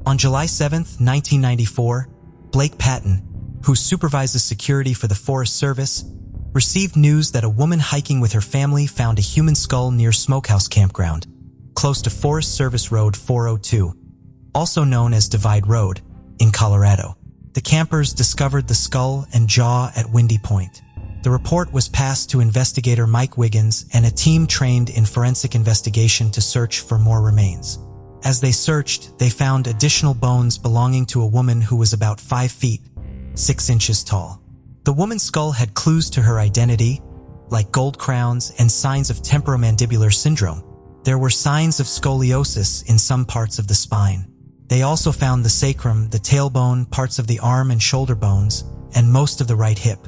On July 7, 1994, Blake Patton, who supervises security for the Forest Service, received news that a woman hiking with her family found a human skull near Smokehouse Campground, close to Forest Service Road 402, also known as Divide Road, in Colorado. The campers discovered the skull and jaw at Windy Point. The report was passed to investigator Mike Wiggins and a team trained in forensic investigation to search for more remains. As they searched, they found additional bones belonging to a woman who was about 5 feet, 6 inches tall. The woman's skull had clues to her identity, like gold crowns and signs of temporomandibular syndrome. There were signs of scoliosis in some parts of the spine. They also found the sacrum, the tailbone, parts of the arm and shoulder bones, and most of the right hip.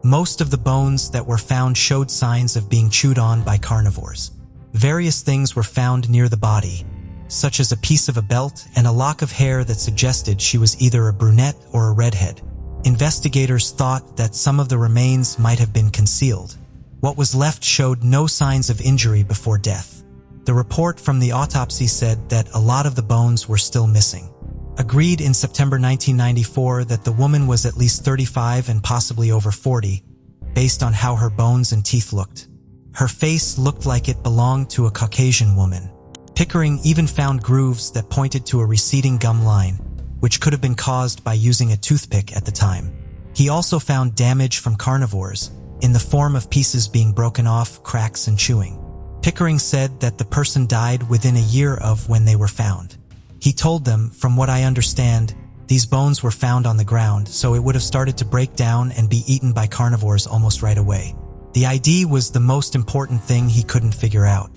Most of the bones that were found showed signs of being chewed on by carnivores. Various things were found near the body, such as a piece of a belt and a lock of hair that suggested she was either a brunette or a redhead. Investigators thought that some of the remains might have been concealed. What was left showed no signs of injury before death. The report from the autopsy said that a lot of the bones were still missing. Agreed in September 1994 that the woman was at least 35 and possibly over 40, based on how her bones and teeth looked. Her face looked like it belonged to a Caucasian woman. Pickering even found grooves that pointed to a receding gum line, which could have been caused by using a toothpick at the time. He also found damage from carnivores, in the form of pieces being broken off, cracks, and chewing. Pickering said that the person died within a year of when they were found. He told them, "From what I understand, these bones were found on the ground, so it would have started to break down and be eaten by carnivores almost right away." The ID was the most important thing he couldn't figure out.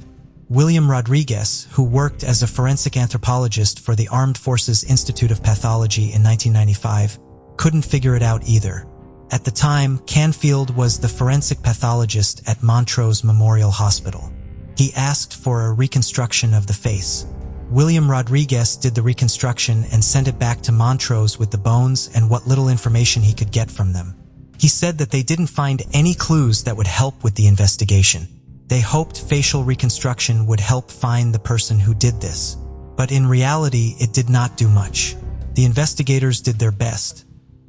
William Rodriguez, who worked as a forensic anthropologist for the Armed Forces Institute of Pathology in 1995, couldn't figure it out either. At the time, Canfield was the forensic pathologist at Montrose Memorial Hospital. He asked for a reconstruction of the face. William Rodriguez did the reconstruction and sent it back to Montrose with the bones and what little information he could get from them. He said that they didn't find any clues that would help with the investigation. They hoped facial reconstruction would help find the person who did this. But in reality, it did not do much. The investigators did their best,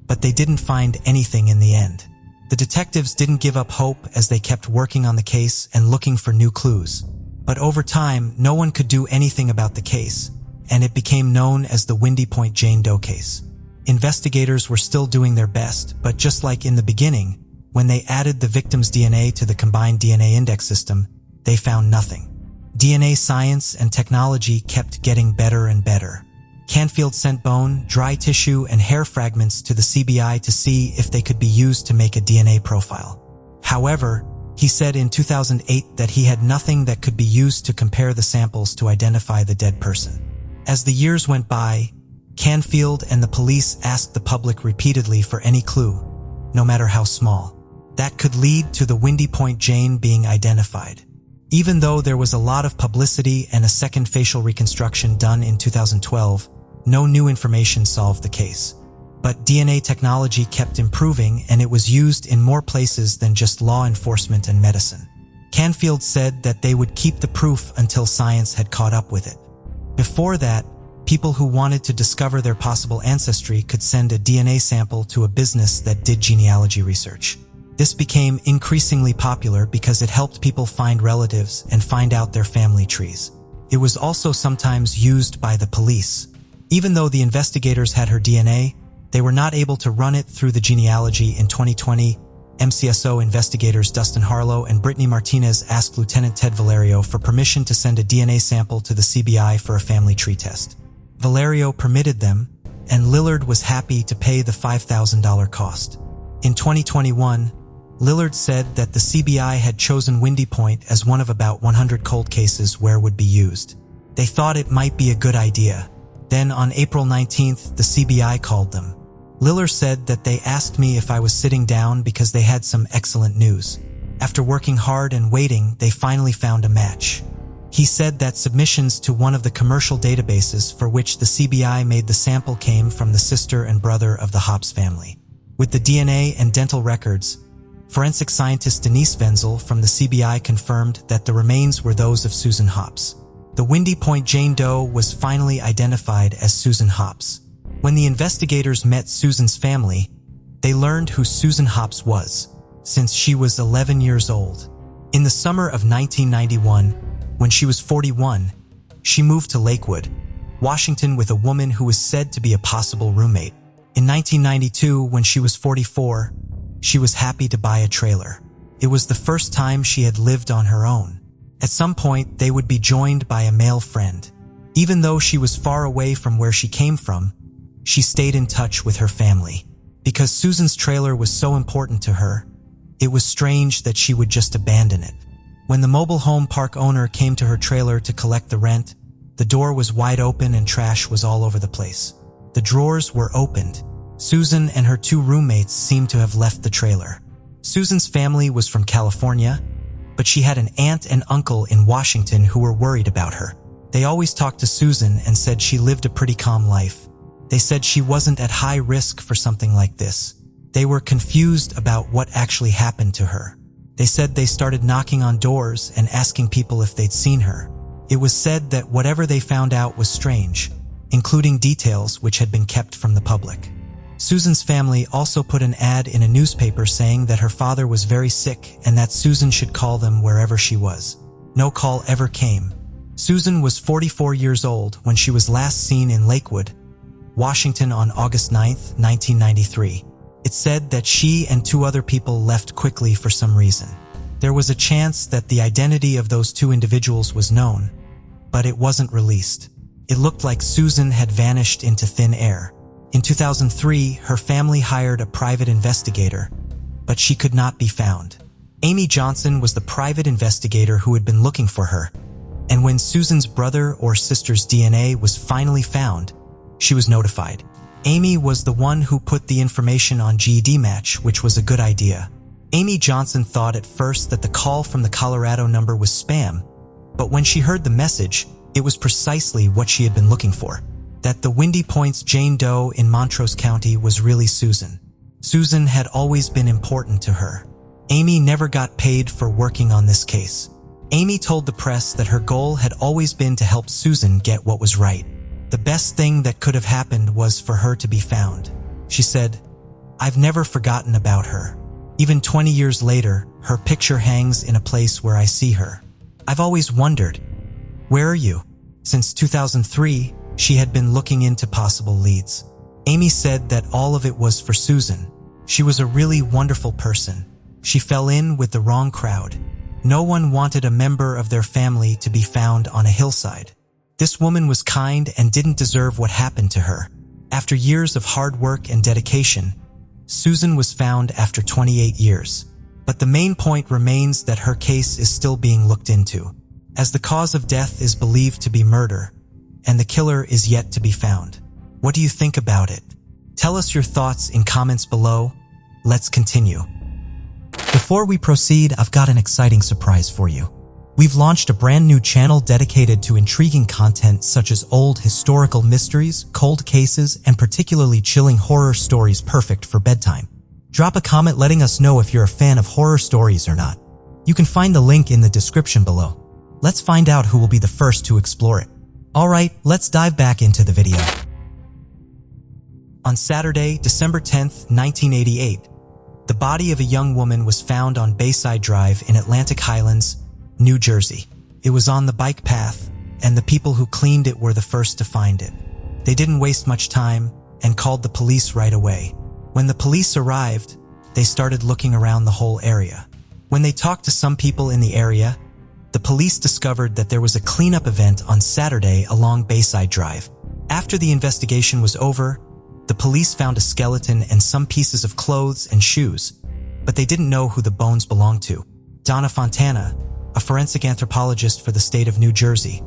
but they didn't find anything in the end. The detectives didn't give up hope as they kept working on the case and looking for new clues. But over time, no one could do anything about the case, and it became known as the Windy Point Jane Doe case. Investigators were still doing their best, but just like in the beginning, when they added the victim's DNA to the combined DNA index system, they found nothing. DNA science and technology kept getting better and better. Canfield sent bone, dry tissue, and hair fragments to the CBI to see if they could be used to make a DNA profile. However, he said in 2008 that he had nothing that could be used to compare the samples to identify the dead person. As the years went by, Canfield and the police asked the public repeatedly for any clue, no matter how small, that could lead to the Windy Point Jane being identified. Even though there was a lot of publicity and a second facial reconstruction done in 2012, no new information solved the case. But DNA technology kept improving and it was used in more places than just law enforcement and medicine. Canfield said that they would keep the proof until science had caught up with it. Before that, people who wanted to discover their possible ancestry could send a DNA sample to a business that did genealogy research. This became increasingly popular because it helped people find relatives and find out their family trees. It was also sometimes used by the police. Even though the investigators had her DNA, they were not able to run it through the genealogy. In 2020, MCSO investigators Dustin Harlow and Brittany Martinez asked Lieutenant Ted Valerio for permission to send a DNA sample to the CBI for a family tree test. Valerio permitted them, and Lillard was happy to pay the $5,000 cost. In 2021, Lillard said that the CBI had chosen Windy Point as one of about 100 cold cases where it would be used. They thought it might be a good idea. Then on April 19th, the CBI called them. Lillard said that they asked me if I was sitting down because they had some excellent news. After working hard and waiting, they finally found a match. He said that submissions to one of the commercial databases for which the CBI made the sample came from the sister and brother of the Hobbs family. With the DNA and dental records, forensic scientist Denise Wenzel from the CBI confirmed that the remains were those of Susan Hobbs. The Windy Point Jane Doe was finally identified as Susan Hopps. When the investigators met Susan's family, they learned who Susan Hopps was, since she was 11 years old. In the summer of 1991, when she was 41, she moved to Lakewood, Washington with a woman who was said to be a possible roommate. In 1992, when she was 44, she was happy to buy a trailer. It was the first time she had lived on her own. At some point, they would be joined by a male friend. Even though she was far away from where she came from, she stayed in touch with her family. Because Susan's trailer was so important to her, it was strange that she would just abandon it. When the mobile home park owner came to her trailer to collect the rent, the door was wide open and trash was all over the place. The drawers were opened. Susan and her 2 roommates seemed to have left the trailer. Susan's family was from California, but she had an aunt and uncle in Washington who were worried about her. They always talked to Susan and said she lived a pretty calm life. They said she wasn't at high risk for something like this. They were confused about what actually happened to her. They said they started knocking on doors and asking people if they'd seen her. It was said that whatever they found out was strange, including details which had been kept from the public. Susan's family also put an ad in a newspaper saying that her father was very sick and that Susan should call them wherever she was. No call ever came. Susan was 44 years old when she was last seen in Lakewood, Washington on August 9, 1993. It said that she and 2 other people left quickly for some reason. There was a chance that the identity of those 2 individuals was known, but it wasn't released. It looked like Susan had vanished into thin air. In 2003, her family hired a private investigator, but she could not be found. Amy Johnson was the private investigator who had been looking for her, and when Susan's brother or sister's DNA was finally found, she was notified. Amy was the one who put the information on GED Match, which was a good idea. Amy Johnson thought at first that the call from the Colorado number was spam, but when she heard the message, it was precisely what she had been looking for. That the Windy Point's Jane Doe in Montrose County was really Susan. Susan had always been important to her. Amy never got paid for working on this case. Amy told the press that her goal had always been to help Susan get what was right. The best thing that could have happened was for her to be found. She said, "I've never forgotten about her. Even 20 years later, her picture hangs in a place where I see her. I've always wondered, where are you?" Since 2003, she had been looking into possible leads. Amy said that all of it was for Susan. She was a really wonderful person. She fell in with the wrong crowd. No one wanted a member of their family to be found on a hillside. This woman was kind and didn't deserve what happened to her. After years of hard work and dedication, Susan was found after 28 years. But the main point remains that her case is still being looked into, as the cause of death is believed to be murder, and the killer is yet to be found. What do you think about it? Tell us your thoughts in comments below. Let's continue. Before we proceed, I've got an exciting surprise for you. We've launched a brand new channel dedicated to intriguing content such as old historical mysteries, cold cases, and particularly chilling horror stories perfect for bedtime. Drop a comment letting us know if you're a fan of horror stories or not. You can find the link in the description below. Let's find out who will be the first to explore it. Alright, let's dive back into the video. On Saturday, December 10th, 1988, the body of a young woman was found on Bayside Drive in Atlantic Highlands, New Jersey. It was on the bike path, and the people who cleaned it were the first to find it. They didn't waste much time and called the police right away. When the police arrived, they started looking around the whole area. When they talked to some people in the area, the police discovered that there was a cleanup event on Saturday along Bayside Drive. After the investigation was over, the police found a skeleton and some pieces of clothes and shoes, but they didn't know who the bones belonged to. Donna Fontana, a forensic anthropologist for the state of New Jersey,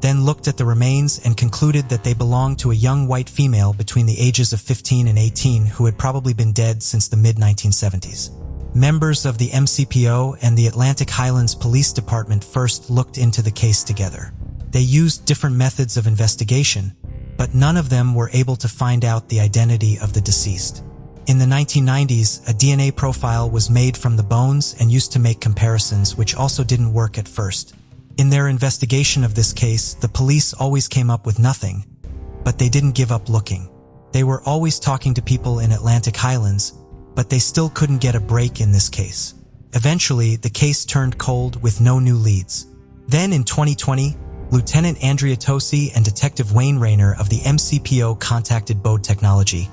then looked at the remains and concluded that they belonged to a young white female between the ages of 15 and 18 who had probably been dead since the mid-1970s. Members of the MCPO and the Atlantic Highlands Police Department first looked into the case together. They used different methods of investigation, but none of them were able to find out the identity of the deceased. In the 1990s, a DNA profile was made from the bones and used to make comparisons, which also didn't work at first. In their investigation of this case, the police always came up with nothing, but they didn't give up looking. They were always talking to people in Atlantic Highlands, but they still couldn't get a break in this case. Eventually, the case turned cold with no new leads. Then in 2020, Lieutenant Andrea Tosi and Detective Wayne Rayner of the MCPO contacted Bode Technology,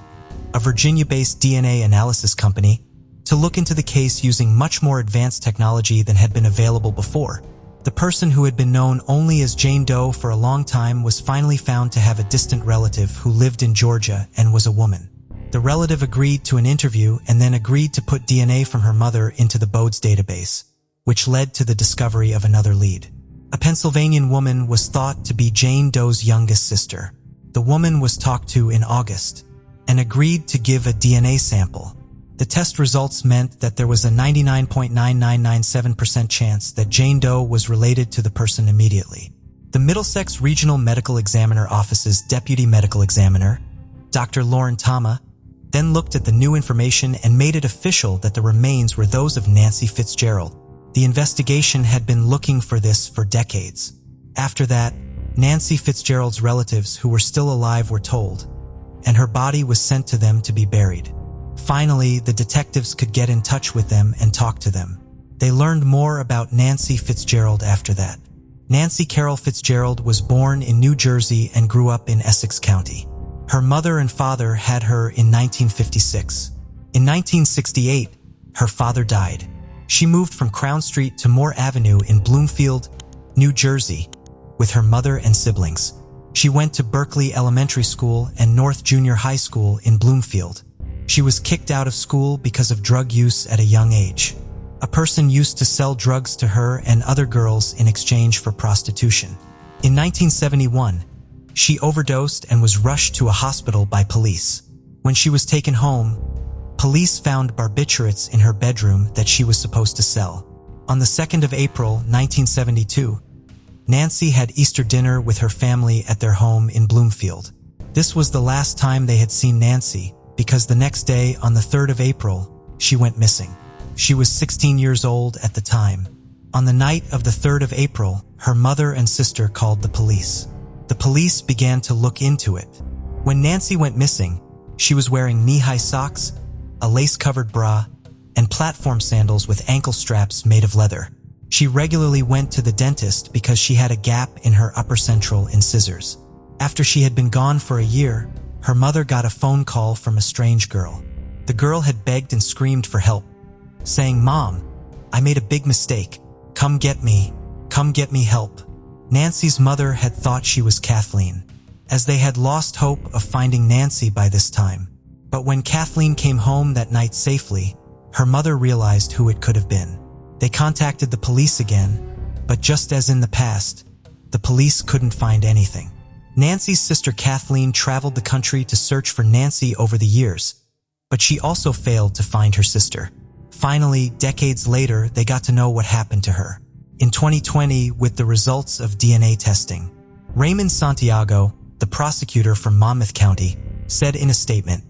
a Virginia-based DNA analysis company, to look into the case using much more advanced technology than had been available before. The person who had been known only as Jane Doe for a long time was finally found to have a distant relative who lived in Georgia and was a woman. The relative agreed to an interview and then agreed to put DNA from her mother into the Bode's database, which led to the discovery of another lead. A Pennsylvanian woman was thought to be Jane Doe's youngest sister. The woman was talked to in August and agreed to give a DNA sample. The test results meant that there was a 99.9997% chance that Jane Doe was related to the person immediately. The Middlesex Regional Medical Examiner Office's Deputy Medical Examiner, Dr. Lauren Tama, then looked at the new information and made it official that the remains were those of Nancy Fitzgerald. The investigation had been looking for this for decades. After that, Nancy Fitzgerald's relatives who were still alive were told, and her body was sent to them to be buried. Finally, the detectives could get in touch with them and talk to them. They learned more about Nancy Fitzgerald after that. Nancy Carol Fitzgerald was born in New Jersey and grew up in Essex County. Her mother and father had her in 1956. In 1968, her father died. She moved from Crown Street to Moore Avenue in Bloomfield, New Jersey, with her mother and siblings. She went to Berkeley Elementary School and North Junior High School in Bloomfield. She was kicked out of school because of drug use at a young age. A person used to sell drugs to her and other girls in exchange for prostitution. In 1971, she overdosed and was rushed to a hospital by police. When she was taken home, police found barbiturates in her bedroom that she was supposed to sell. On the 2nd of April, 1972, Nancy had Easter dinner with her family at their home in Bloomfield. This was the last time they had seen Nancy, because the next day, on the 3rd of April, she went missing. She was 16 years old at the time. On the night of the 3rd of April, her mother and sister called the police. The police began to look into it. When Nancy went missing, she was wearing knee-high socks, a lace-covered bra, and platform sandals with ankle straps made of leather. She regularly went to the dentist because she had a gap in her upper central incisors. After she had been gone for a year, her mother got a phone call from a strange girl. The girl had begged and screamed for help, saying, "Mom, I made a big mistake. Come get me help." Nancy's mother had thought she was Kathleen, as they had lost hope of finding Nancy by this time. But when Kathleen came home that night safely, her mother realized who it could have been. They contacted the police again, but just as in the past, the police couldn't find anything. Nancy's sister Kathleen traveled the country to search for Nancy over the years, but she also failed to find her sister. Finally, decades later, they got to know what happened to her. In 2020, with the results of DNA testing, Raymond Santiago, the prosecutor from Monmouth County, said in a statement,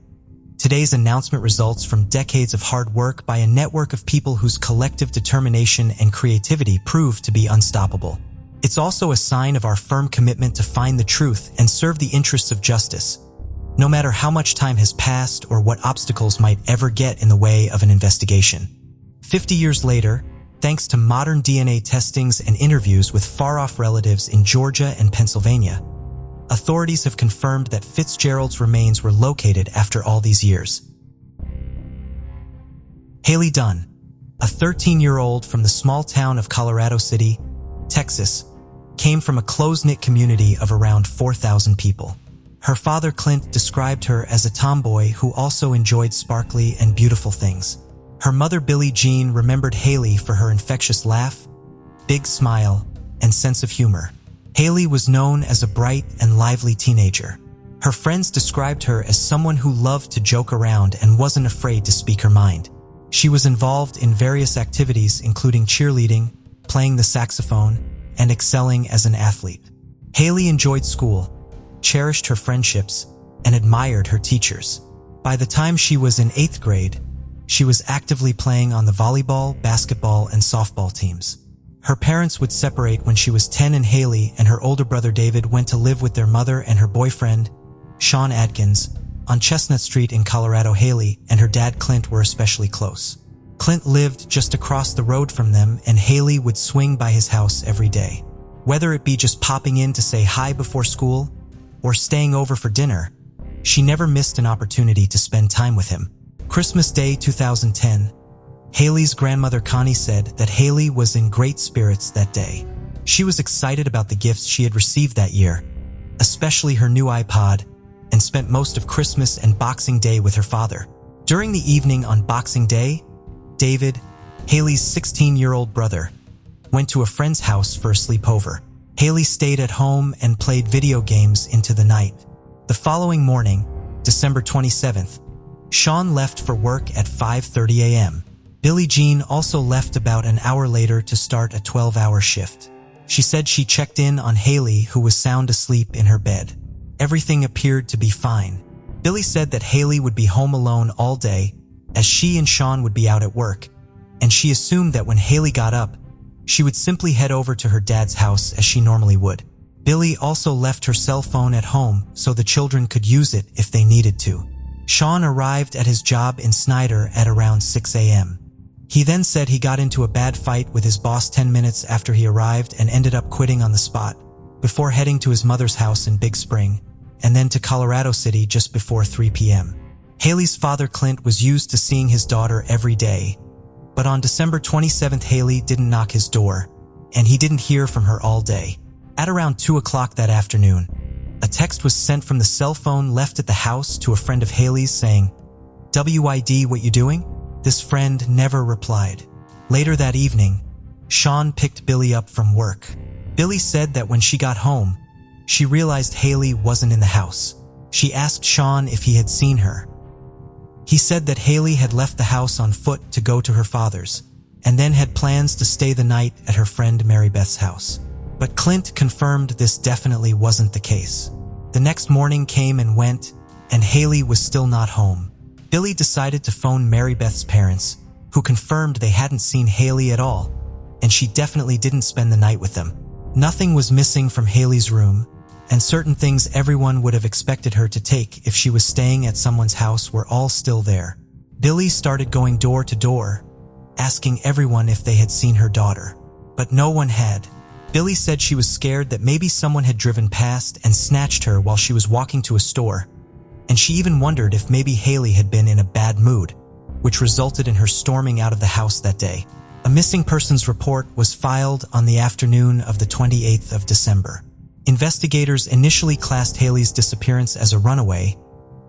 "Today's announcement results from decades of hard work by a network of people whose collective determination and creativity proved to be unstoppable. It's also a sign of our firm commitment to find the truth and serve the interests of justice, no matter how much time has passed or what obstacles might ever get in the way of an investigation." 50 years later, thanks to modern DNA testings and interviews with far-off relatives in Georgia and Pennsylvania, authorities have confirmed that Fitzgerald's remains were located after all these years. Haley Dunn, a 13-year-old from the small town of Colorado City, Texas, came from a close-knit community of around 4,000 people. Her father, Clint, described her as a tomboy who also enjoyed sparkly and beautiful things. Her mother, Billie Jean, remembered Haley for her infectious laugh, big smile, and sense of humor. Haley was known as a bright and lively teenager. Her friends described her as someone who loved to joke around and wasn't afraid to speak her mind. She was involved in various activities including cheerleading, playing the saxophone, and excelling as an athlete. Haley enjoyed school, cherished her friendships, and admired her teachers. By the time she was in 8th grade, she was actively playing on the volleyball, basketball, and softball teams. Her parents would separate when she was 10, and Haley and her older brother David went to live with their mother and her boyfriend, Sean Adkins, on Chestnut Street in Colorado. Haley and her dad Clint were especially close. Clint lived just across the road from them, and Haley would swing by his house every day. Whether it be just popping in to say hi before school or staying over for dinner, she never missed an opportunity to spend time with him. Christmas Day 2010, Haley's grandmother Connie said that Haley was in great spirits that day. She was excited about the gifts she had received that year, especially her new iPod, and spent most of Christmas and Boxing Day with her father. During the evening on Boxing Day, David, Haley's 16-year-old brother, went to a friend's house for a sleepover. Haley stayed at home and played video games into the night. The following morning, December 27th, Sean left for work at 5:30 a.m. Billie Jean also left about an hour later to start a 12-hour shift. She said she checked in on Haley, who was sound asleep in her bed. Everything appeared to be fine. Billie said that Haley would be home alone all day, as she and Sean would be out at work, and she assumed that when Haley got up, she would simply head over to her dad's house as she normally would. Billie also left her cell phone at home so the children could use it if they needed to. Sean arrived at his job in Snyder at around 6 a.m. He then said he got into a bad fight with his boss 10 minutes after he arrived and ended up quitting on the spot, before heading to his mother's house in Big Spring, and then to Colorado City just before 3 p.m. Haley's father Clint was used to seeing his daughter every day, but on December 27th Haley didn't knock his door, and he didn't hear from her all day. At around 2 o'clock that afternoon, a text was sent from the cell phone left at the house to a friend of Haley's saying, "WID, what you doing?" This friend never replied. Later that evening, Sean picked Billie up from work. Billie said that when she got home, she realized Haley wasn't in the house. She asked Sean if he had seen her. He said that Haley had left the house on foot to go to her father's, and then had plans to stay the night at her friend Mary Beth's house. But Clint confirmed this definitely wasn't the case. The next morning came and went, and Haley was still not home. Billie decided to phone Mary Beth's parents, who confirmed they hadn't seen Haley at all, and she definitely didn't spend the night with them. Nothing was missing from Haley's room, and certain things everyone would have expected her to take if she was staying at someone's house were all still there. Billie started going door to door, asking everyone if they had seen her daughter, but no one had. Billie said she was scared that maybe someone had driven past and snatched her while she was walking to a store, and she even wondered if maybe Haley had been in a bad mood, which resulted in her storming out of the house that day. A missing persons report was filed on the afternoon of the 28th of December. Investigators initially classed Haley's disappearance as a runaway,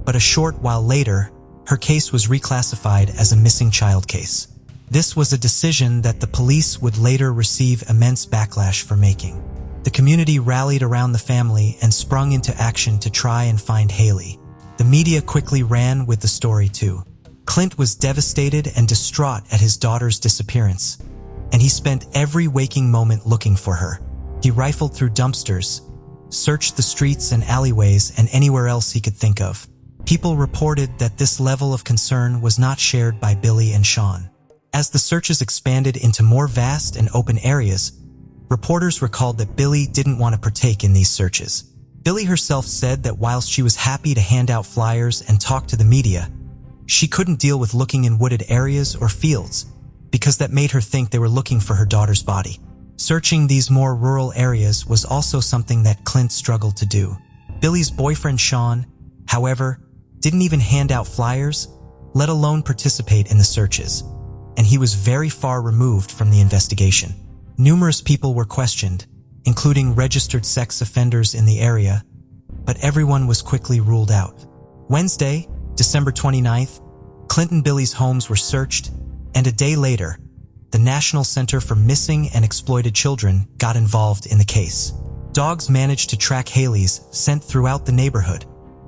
but a short while later, her case was reclassified as a missing child case. This was a decision that the police would later receive immense backlash for making. The community rallied around the family and sprung into action to try and find Haley. The media quickly ran with the story too. Clint was devastated and distraught at his daughter's disappearance, and he spent every waking moment looking for her. He rifled through dumpsters, searched the streets and alleyways and anywhere else he could think of. People reported that this level of concern was not shared by Billie and Sean. As the searches expanded into more vast and open areas, reporters recalled that Billie didn't want to partake in these searches. Billie herself said that whilst she was happy to hand out flyers and talk to the media, she couldn't deal with looking in wooded areas or fields because that made her think they were looking for her daughter's body. Searching these more rural areas was also something that Clint struggled to do. Billie's boyfriend Sean, however, didn't even hand out flyers, let alone participate in the searches, and he was very far removed from the investigation. Numerous people were questioned, including registered sex offenders in the area, but everyone was quickly ruled out. Wednesday, December 29th, Clint and Billie's homes were searched, and a day later, the National Center for Missing and Exploited Children got involved in the case. Dogs managed to track Haley's scent throughout the neighborhood,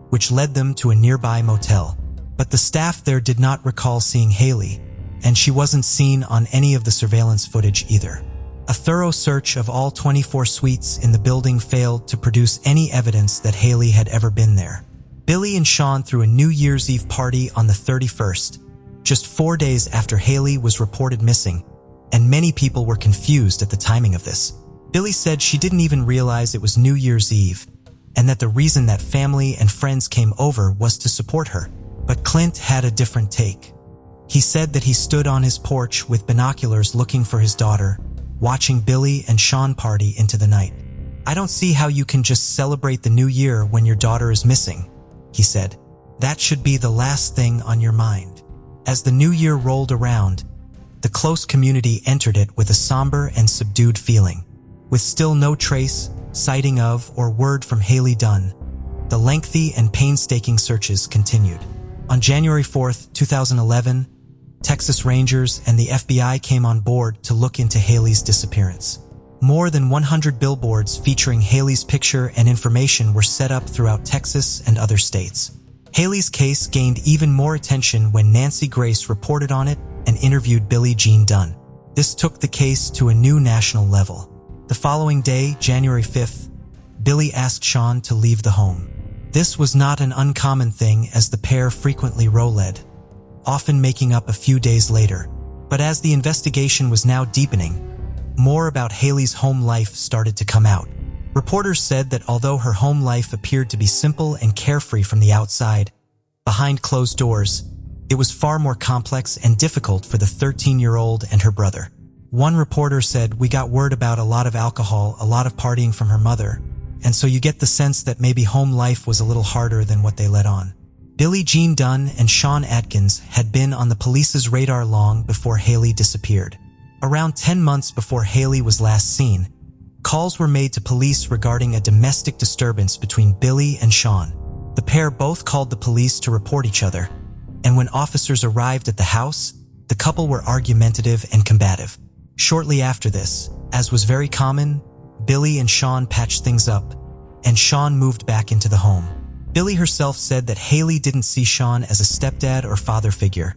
which led them to a nearby motel. But the staff there did not recall seeing Haley, and she wasn't seen on any of the surveillance footage either. A thorough search of all 24 suites in the building failed to produce any evidence that Haley had ever been there. Billie and Sean threw a New Year's Eve party on the 31st, just 4 days after Haley was reported missing, and many people were confused at the timing of this. Billy said she didn't even realize it was New Year's Eve, and that the reason that family and friends came over was to support her. But Clint had a different take. He said that he stood on his porch with binoculars looking for his daughter, watching Billy and Sean party into the night. "I don't see how you can just celebrate the new year when your daughter is missing," he said. "That should be the last thing on your mind." As the new year rolled around, the close community entered it with a somber and subdued feeling. With still no trace, sighting of, or word from Haley Dunn, the lengthy and painstaking searches continued. On January 4th, 2011, Texas Rangers and the FBI came on board to look into Haley's disappearance. More than 100 billboards featuring Haley's picture and information were set up throughout Texas and other states. Haley's case gained even more attention when Nancy Grace reported on it and interviewed Billie Jean Dunn. This took the case to a new national level. The following day, January 5th, Billy asked Sean to leave the home. This was not an uncommon thing, as the pair frequently rolled, often making up a few days later. But as the investigation was now deepening, more about Haley's home life started to come out. Reporters said that although her home life appeared to be simple and carefree from the outside, behind closed doors, it was far more complex and difficult for the 13-year-old and her brother. One reporter said, "We got word about a lot of alcohol, a lot of partying from her mother, and so you get the sense that maybe home life was a little harder than what they let on." Billie Jean Dunn and Sean Atkins had been on the police's radar long before Haley disappeared. Around 10 months before Haley was last seen, calls were made to police regarding a domestic disturbance between Billy and Sean. The pair both called the police to report each other, and when officers arrived at the house, the couple were argumentative and combative. Shortly after this, as was very common, Billy and Sean patched things up, and Sean moved back into the home. Billy herself said that Haley didn't see Sean as a stepdad or father figure,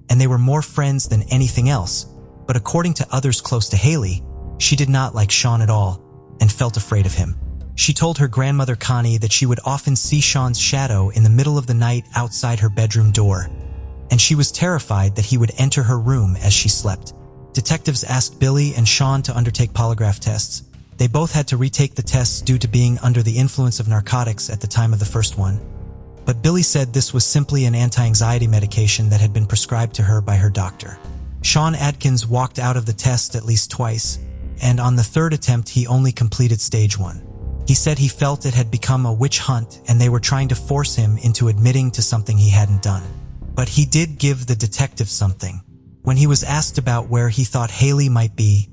and they were more friends than anything else. But according to others close to Haley, she did not like Sean at all and felt afraid of him. She told her grandmother Connie that she would often see Sean's shadow in the middle of the night outside her bedroom door, and she was terrified that he would enter her room as she slept. Detectives asked Billy and Sean to undertake polygraph tests. They both had to retake the tests due to being under the influence of narcotics at the time of the first one. But Billy said this was simply an anti-anxiety medication that had been prescribed to her by her doctor. Sean Atkins walked out of the test at least twice, and on the third attempt he only completed stage 1. He said he felt it had become a witch hunt and they were trying to force him into admitting to something he hadn't done. But he did give the detective something. When he was asked about where he thought Haley might be,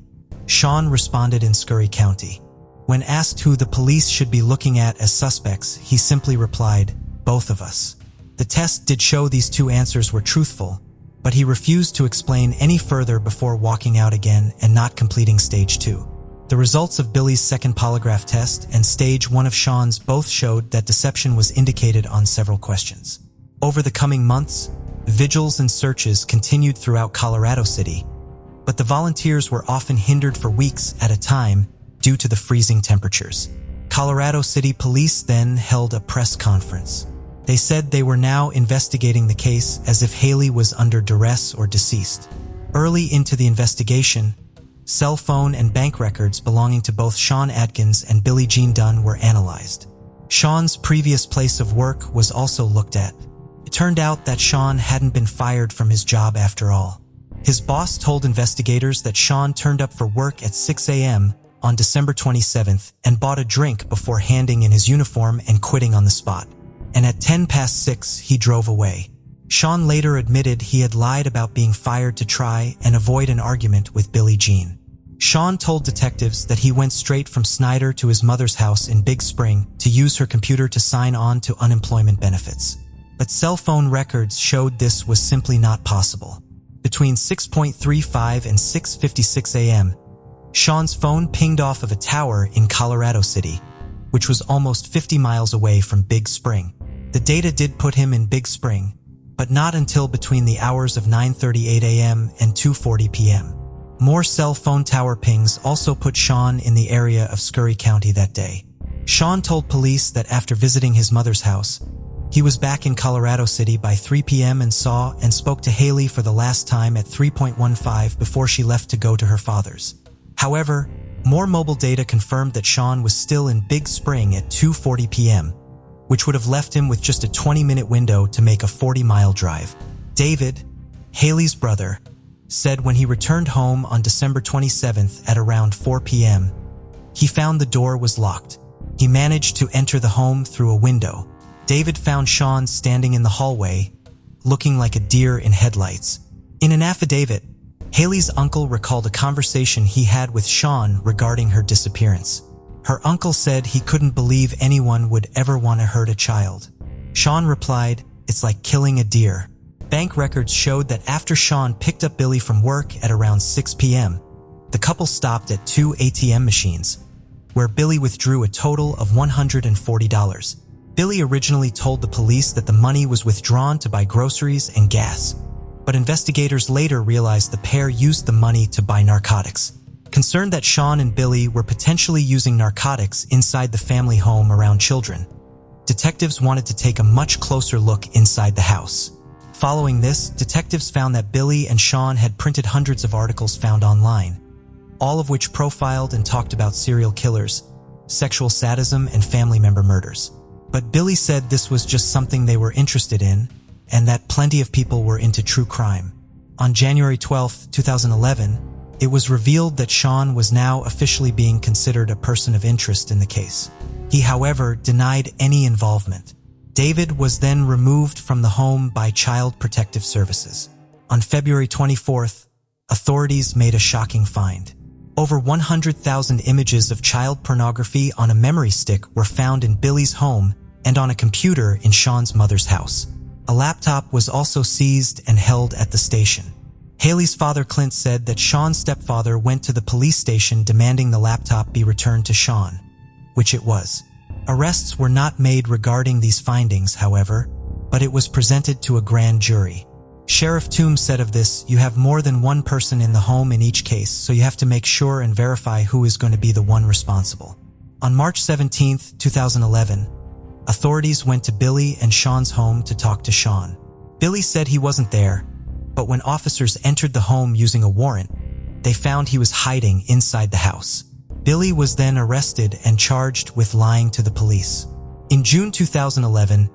Sean responded in Scurry County. When asked who the police should be looking at as suspects, he simply replied, "Both of us." The test did show these two answers were truthful, but he refused to explain any further before walking out again and not completing stage 2. The results of Billy's second polygraph test and stage 1 of Sean's both showed that deception was indicated on several questions. Over the coming months, vigils and searches continued throughout Colorado City, but the volunteers were often hindered for weeks at a time due to the freezing temperatures. Colorado City Police then held a press conference. They said they were now investigating the case as if Haley was under duress or deceased. Early into the investigation, cell phone and bank records belonging to both Sean Atkins and Billie Jean Dunn were analyzed. Sean's previous place of work was also looked at. It turned out that Sean hadn't been fired from his job after all. His boss told investigators that Sean turned up for work at 6 a.m. on December 27th and bought a drink before handing in his uniform and quitting on the spot. And at 6:10 he drove away. Sean later admitted he had lied about being fired to try and avoid an argument with Billie Jean. Sean told detectives that he went straight from Snyder to his mother's house in Big Spring to use her computer to sign on to unemployment benefits. But cell phone records showed this was simply not possible. Between 6:35 and 6:56 a.m., Sean's phone pinged off of a tower in Colorado City, which was almost 50 miles away from Big Spring. The data did put him in Big Spring, but not until between the hours of 9:38 a.m. and 2:40 p.m. More cell phone tower pings also put Sean in the area of Scurry County that day. Sean told police that after visiting his mother's house, He was back in Colorado City by 3 p.m. and saw and spoke to Haley for the last time at 3:15 before she left to go to her father's. However, more mobile data confirmed that Sean was still in Big Spring at 2:40 p.m., which would have left him with just a 20-minute window to make a 40-mile drive. David, Haley's brother, said when he returned home on December 27th at around 4 p.m., he found the door was locked. He managed to enter the home through a window. David found Sean standing in the hallway, looking like a deer in headlights. In an affidavit, Haley's uncle recalled a conversation he had with Sean regarding her disappearance. Her uncle said he couldn't believe anyone would ever want to hurt a child. Sean replied, "It's like killing a deer." Bank records showed that after Sean picked up Billy from work at around 6 p.m., the couple stopped at 2 ATM machines, where Billy withdrew a total of $140. Billy originally told the police that the money was withdrawn to buy groceries and gas, but investigators later realized the pair used the money to buy narcotics. Concerned that Sean and Billy were potentially using narcotics inside the family home around children, detectives wanted to take a much closer look inside the house. Following this, detectives found that Billy and Sean had printed hundreds of articles found online, all of which profiled and talked about serial killers, sexual sadism, and family member murders. But Billy said this was just something they were interested in, and that plenty of people were into true crime. On January 12, 2011, it was revealed that Sean was now officially being considered a person of interest in the case. He, however, denied any involvement. David was then removed from the home by Child Protective Services. On February 24th, authorities made a shocking find. Over 100,000 images of child pornography on a memory stick were found in Billy's home and on a computer in Sean's mother's house. A laptop was also seized and held at the station. Haley's father Clint said that Sean's stepfather went to the police station demanding the laptop be returned to Sean, which it was. Arrests were not made regarding these findings, however, but it was presented to a grand jury. Sheriff Toombs said of this, "You have more than one person in the home in each case, so you have to make sure and verify who is going to be the one responsible." On March 17, 2011, authorities went to Billy and Sean's home to talk to Sean. Billy said he wasn't there, but when officers entered the home using a warrant, they found he was hiding inside the house. Billy was then arrested and charged with lying to the police. In June 2011,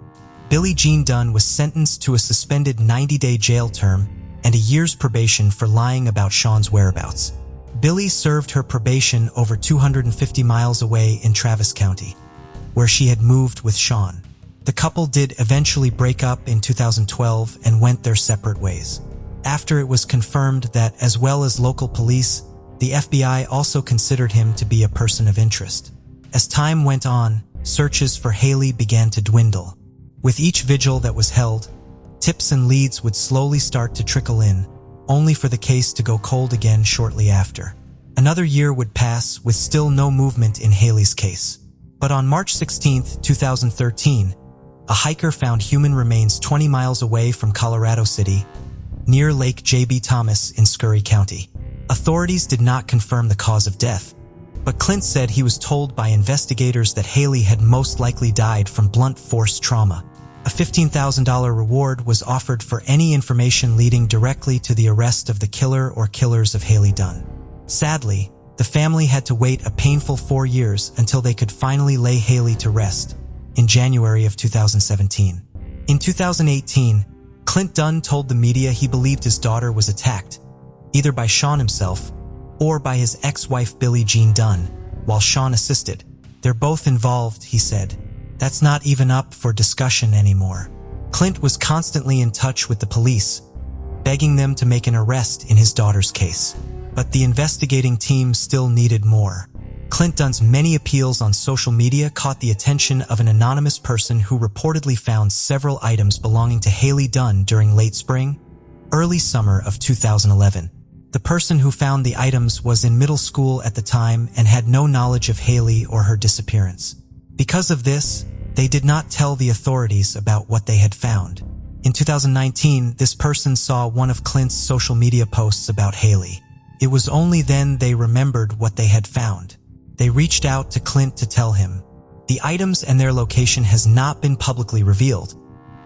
Billie Jean Dunn was sentenced to a suspended 90-day jail term and a year's probation for lying about Sean's whereabouts. Billie served her probation over 250 miles away in Travis County, where she had moved with Sean. The couple did eventually break up in 2012 and went their separate ways. After it was confirmed that, as well as local police, the FBI also considered him to be a person of interest. As time went on, searches for Haley began to dwindle. With each vigil that was held, tips and leads would slowly start to trickle in, only for the case to go cold again shortly after. Another year would pass with still no movement in Haley's case. But on March 16, 2013, a hiker found human remains 20 miles away from Colorado City, near Lake J.B. Thomas in Scurry County. Authorities did not confirm the cause of death, but Clint said he was told by investigators that Haley had most likely died from blunt force trauma. A $15,000 reward was offered for any information leading directly to the arrest of the killer or killers of Haley Dunn. Sadly, the family had to wait a painful 4 years until they could finally lay Haley to rest in January of 2017. In 2018, Clint Dunn told the media he believed his daughter was attacked, either by Sean himself or by his ex-wife Billie Jean Dunn, while Sean assisted. "They're both involved," he said. "That's not even up for discussion anymore." Clint was constantly in touch with the police, begging them to make an arrest in his daughter's case. But the investigating team still needed more. Clint Dunn's many appeals on social media caught the attention of an anonymous person who reportedly found several items belonging to Haley Dunn during late spring, early summer of 2011. The person who found the items was in middle school at the time and had no knowledge of Haley or her disappearance. Because of this, they did not tell the authorities about what they had found. In 2019, this person saw one of Clint's social media posts about Haley. It was only then they remembered what they had found. They reached out to Clint to tell him. The items and their location has not been publicly revealed,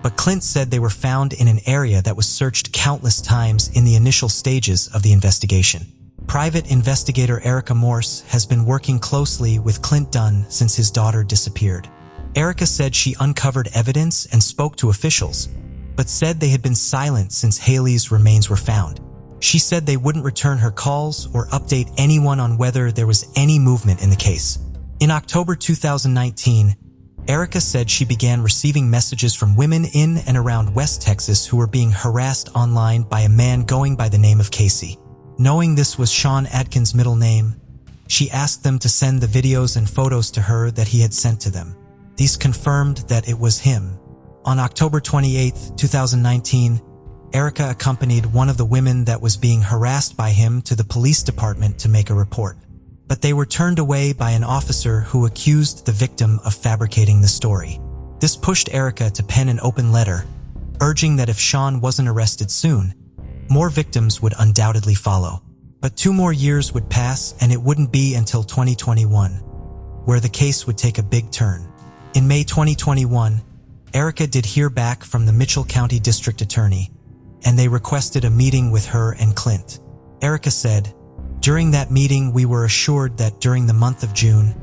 but Clint said they were found in an area that was searched countless times in the initial stages of the investigation. Private investigator Erica Morse has been working closely with Clint Dunn since his daughter disappeared. Erica said she uncovered evidence and spoke to officials, but said they had been silent since Haley's remains were found. She said they wouldn't return her calls or update anyone on whether there was any movement in the case. In October 2019, Erica said she began receiving messages from women in and around West Texas who were being harassed online by a man going by the name of Casey. Knowing this was Sean Atkins' middle name, she asked them to send the videos and photos to her that he had sent to them. These confirmed that it was him. On October 28, 2019, Erica accompanied one of the women that was being harassed by him to the police department to make a report. But they were turned away by an officer who accused the victim of fabricating the story. This pushed Erica to pen an open letter, urging that if Sean wasn't arrested soon, more victims would undoubtedly follow. But 2 more years would pass and it wouldn't be until 2021, where the case would take a big turn. In May 2021, Erica did hear back from the Mitchell County District Attorney, and they requested a meeting with her and Clint. Erica said, "During that meeting, we were assured that during the month of June,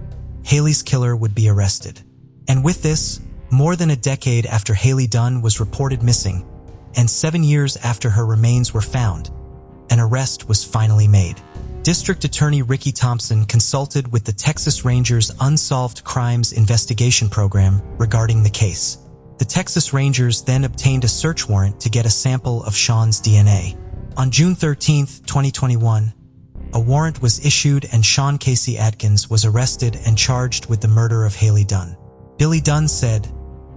Haley's killer would be arrested." And with this, more than a decade after Haley Dunn was reported missing, and 7 years after her remains were found, an arrest was finally made. District Attorney Ricky Thompson consulted with the Texas Rangers Unsolved Crimes Investigation Program regarding the case. The Texas Rangers then obtained a search warrant to get a sample of Sean's DNA. On June 13, 2021, a warrant was issued and Sean Casey Atkins was arrested and charged with the murder of Haley Dunn. Billy Dunn said,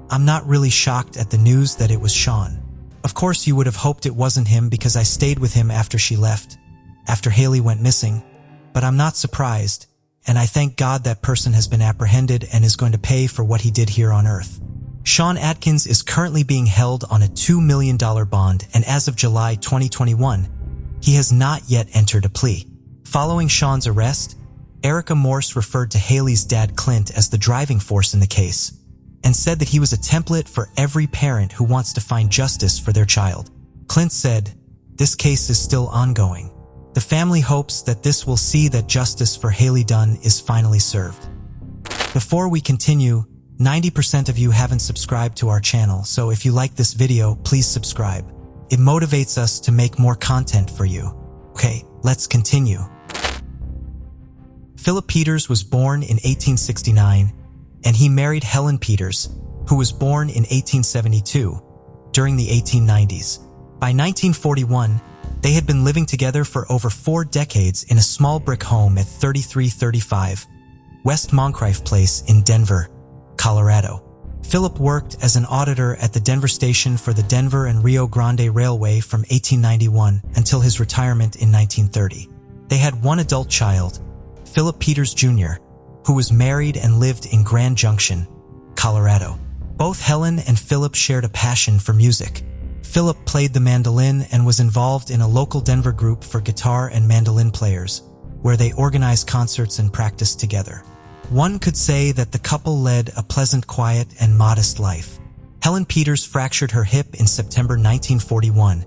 "I'm not really shocked at the news that it was Sean. Of course you would have hoped it wasn't him because I stayed with him after she left, after Haley went missing, but I'm not surprised, and I thank God that person has been apprehended and is going to pay for what he did here on Earth." Sean Atkins is currently being held on a $2 million bond, and as of July 2021, he has not yet entered a plea. Following Sean's arrest, Erica Morse referred to Haley's dad Clint as the driving force in the case, and said that he was a template for every parent who wants to find justice for their child. Clint said, "This case is still ongoing. The family hopes that this will see that justice for Haley Dunn is finally served." Before we continue, 90% of you haven't subscribed to our channel, so if you like this video, please subscribe. It motivates us to make more content for you. Okay, let's continue. Philip Peters was born in 1869, and he married Helen Peters, who was born in 1872, during the 1890s. By 1941, they had been living together for over 4 decades in a small brick home at 3335 West Moncrief Place in Denver, Colorado. Philip worked as an auditor at the Denver station for the Denver and Rio Grande Railway from 1891 until his retirement in 1930. They had one adult child, Philip Peters Jr., who was married and lived in Grand Junction, Colorado. Both Helen and Philip shared a passion for music. Philip played the mandolin and was involved in a local Denver group for guitar and mandolin players, where they organized concerts and practiced together. One could say that the couple led a pleasant, quiet, and modest life. Helen Peters fractured her hip in September 1941,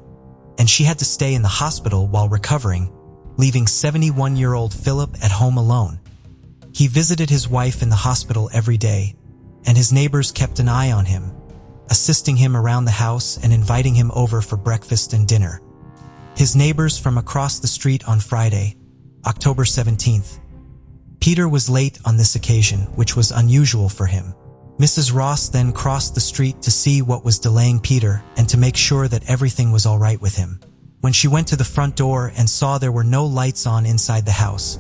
and she had to stay in the hospital while recovering, leaving 71-year-old Philip at home alone. He visited his wife in the hospital every day, and his neighbors kept an eye on him, assisting him around the house and inviting him over for breakfast and dinner. His neighbors from across the street on Friday, October 17th. Peter was late on this occasion, which was unusual for him. Mrs. Ross then crossed the street to see what was delaying Peter and to make sure that everything was all right with him. When she went to the front door and saw there were no lights on inside the house,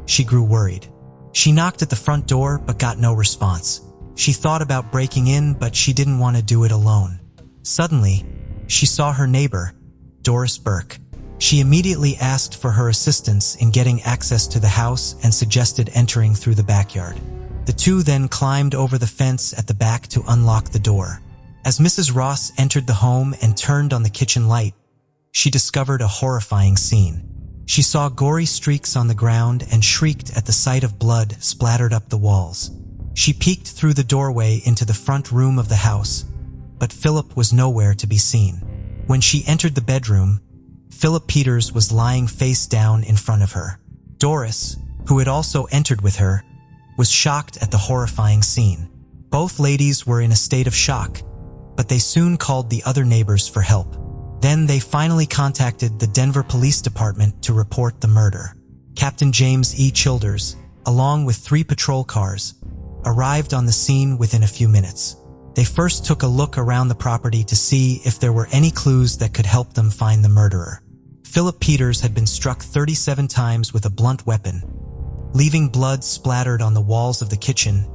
she grew worried. She knocked at the front door but got no response. She thought about breaking in, but she didn't want to do it alone. Suddenly, she saw her neighbor, Doris Burke. She immediately asked for her assistance in getting access to the house and suggested entering through the backyard. The two then climbed over the fence at the back to unlock the door. As Mrs. Ross entered the home and turned on the kitchen light, she discovered a horrifying scene. She saw gory streaks on the ground and shrieked at the sight of blood splattered up the walls. She peeked through the doorway into the front room of the house, but Philip was nowhere to be seen. When she entered the bedroom, Philip Peters was lying face down in front of her. Doris, who had also entered with her, was shocked at the horrifying scene. Both ladies were in a state of shock, but they soon called the other neighbors for help. Then they finally contacted the Denver Police Department to report the murder. Captain James E. Childers, along with 3 patrol cars, arrived on the scene within a few minutes. They first took a look around the property to see if there were any clues that could help them find the murderer. Philip Peters had been struck 37 times with a blunt weapon, leaving blood splattered on the walls of the kitchen,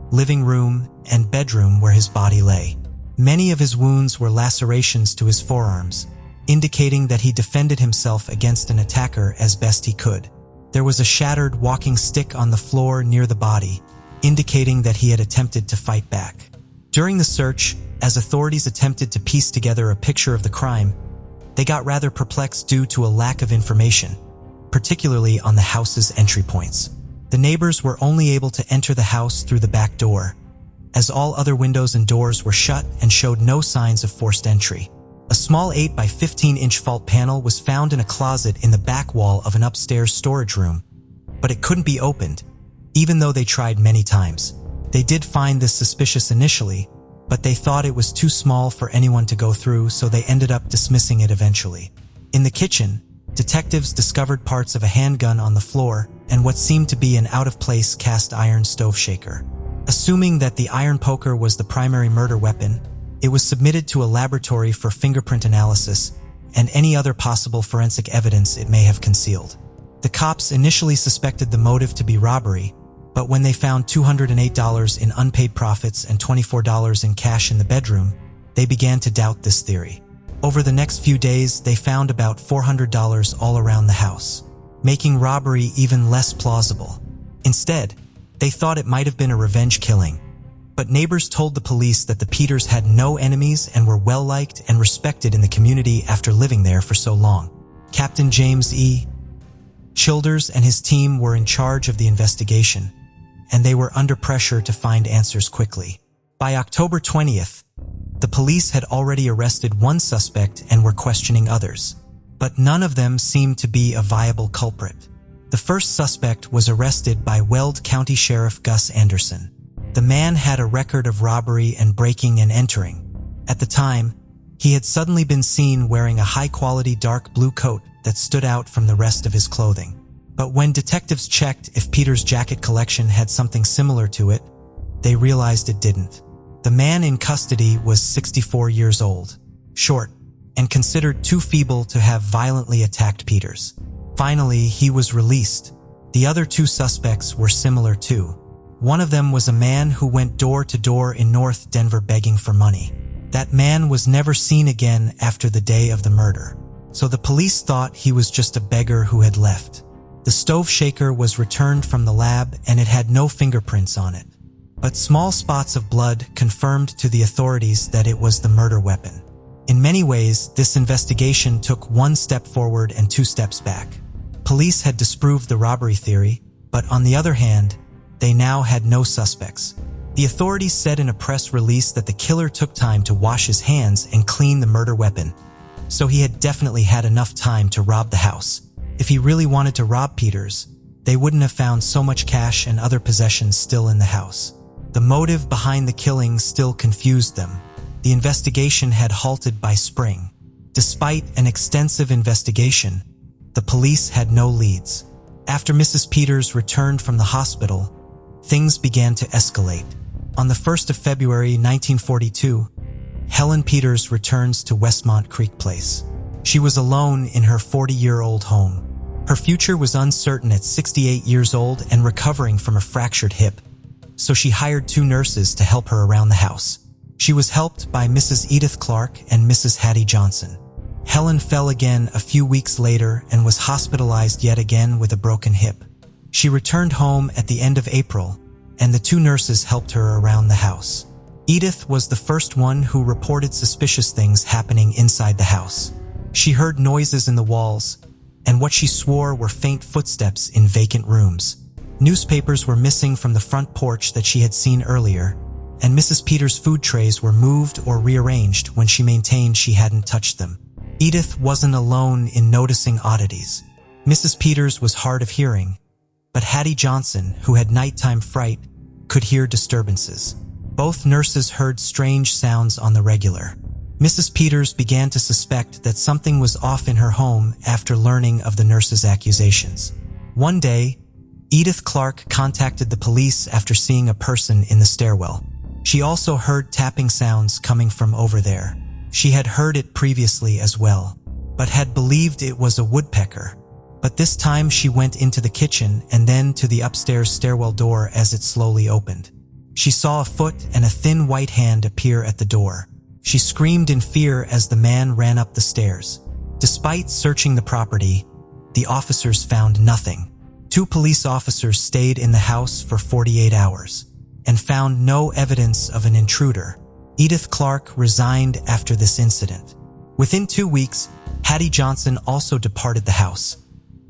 living room, and bedroom where his body lay. Many of his wounds were lacerations to his forearms, indicating that he defended himself against an attacker as best he could. There was a shattered walking stick on the floor near the body, indicating that he had attempted to fight back. During the search, as authorities attempted to piece together a picture of the crime, they got rather perplexed due to a lack of information, particularly on the house's entry points. The neighbors were only able to enter the house through the back door, as all other windows and doors were shut and showed no signs of forced entry. A small 8 by 15-inch fault panel was found in a closet in the back wall of an upstairs storage room, but it couldn't be opened, even though they tried many times. They did find this suspicious initially, but they thought it was too small for anyone to go through, so they ended up dismissing it eventually. In the kitchen, detectives discovered parts of a handgun on the floor and what seemed to be an out-of-place cast iron stove shaker. Assuming that the iron poker was the primary murder weapon, it was submitted to a laboratory for fingerprint analysis and any other possible forensic evidence it may have concealed. The cops initially suspected the motive to be robbery, but when they found $208 in unpaid profits and $24 in cash in the bedroom, they began to doubt this theory. Over the next few days, they found about $400 all around the house, making robbery even less plausible. Instead, they thought it might have been a revenge killing, but neighbors told the police that the Peters had no enemies and were well-liked and respected in the community after living there for so long. Captain James E. Childers and his team were in charge of the investigation, and they were under pressure to find answers quickly. By October 20th, the police had already arrested 1 suspect and were questioning others, but none of them seemed to be a viable culprit. The first suspect was arrested by Weld County Sheriff Gus Anderson. The man had a record of robbery and breaking and entering. At the time, he had suddenly been seen wearing a high-quality dark blue coat that stood out from the rest of his clothing. But when detectives checked if Peters' jacket collection had something similar to it, they realized it didn't. The man in custody was 64 years old, short, and considered too feeble to have violently attacked Peters. Finally, he was released. The other 2 suspects were similar too. One of them was a man who went door to door in North Denver begging for money. That man was never seen again after the day of the murder, so the police thought he was just a beggar who had left. The stove shaker was returned from the lab and it had no fingerprints on it, but small spots of blood confirmed to the authorities that it was the murder weapon. In many ways, this investigation took 1 step forward and 2 steps back. Police had disproved the robbery theory, but on the other hand, they now had no suspects. The authorities said in a press release that the killer took time to wash his hands and clean the murder weapon, so he had definitely had enough time to rob the house. If he really wanted to rob Peters, they wouldn't have found so much cash and other possessions still in the house. The motive behind the killing still confused them. The investigation had halted by spring. Despite an extensive investigation, the police had no leads. After Mrs. Peters returned from the hospital, things began to escalate. On the 1st of February 1942, Helen Peters returns to Westmont Creek Place. She was alone in her 40-year-old home. Her future was uncertain at 68 years old and recovering from a fractured hip, so she hired 2 nurses to help her around the house. She was helped by Mrs. Edith Clark and Mrs. Hattie Johnson. Helen fell again a few weeks later and was hospitalized yet again with a broken hip. She returned home at the end of April, and the 2 nurses helped her around the house. Edith was the first one who reported suspicious things happening inside the house. She heard noises in the walls, and what she swore were faint footsteps in vacant rooms. Newspapers were missing from the front porch that she had seen earlier, and Mrs. Peters' food trays were moved or rearranged when she maintained she hadn't touched them. Edith wasn't alone in noticing oddities. Mrs. Peters was hard of hearing, but Hattie Johnson, who had nighttime fright, could hear disturbances. Both nurses heard strange sounds on the regular. Mrs. Peters began to suspect that something was off in her home after learning of the nurses' accusations. One day, Edith Clark contacted the police after seeing a person in the stairwell. She also heard tapping sounds coming from over there. She had heard it previously as well, but had believed it was a woodpecker. But this time she went into the kitchen and then to the upstairs stairwell door as it slowly opened. She saw a foot and a thin white hand appear at the door. She screamed in fear as the man ran up the stairs. Despite searching the property, the officers found nothing. 2 police officers stayed in the house for 48 hours and found no evidence of an intruder. Edith Clark resigned after this incident. Within 2 weeks, Hattie Johnson also departed the house,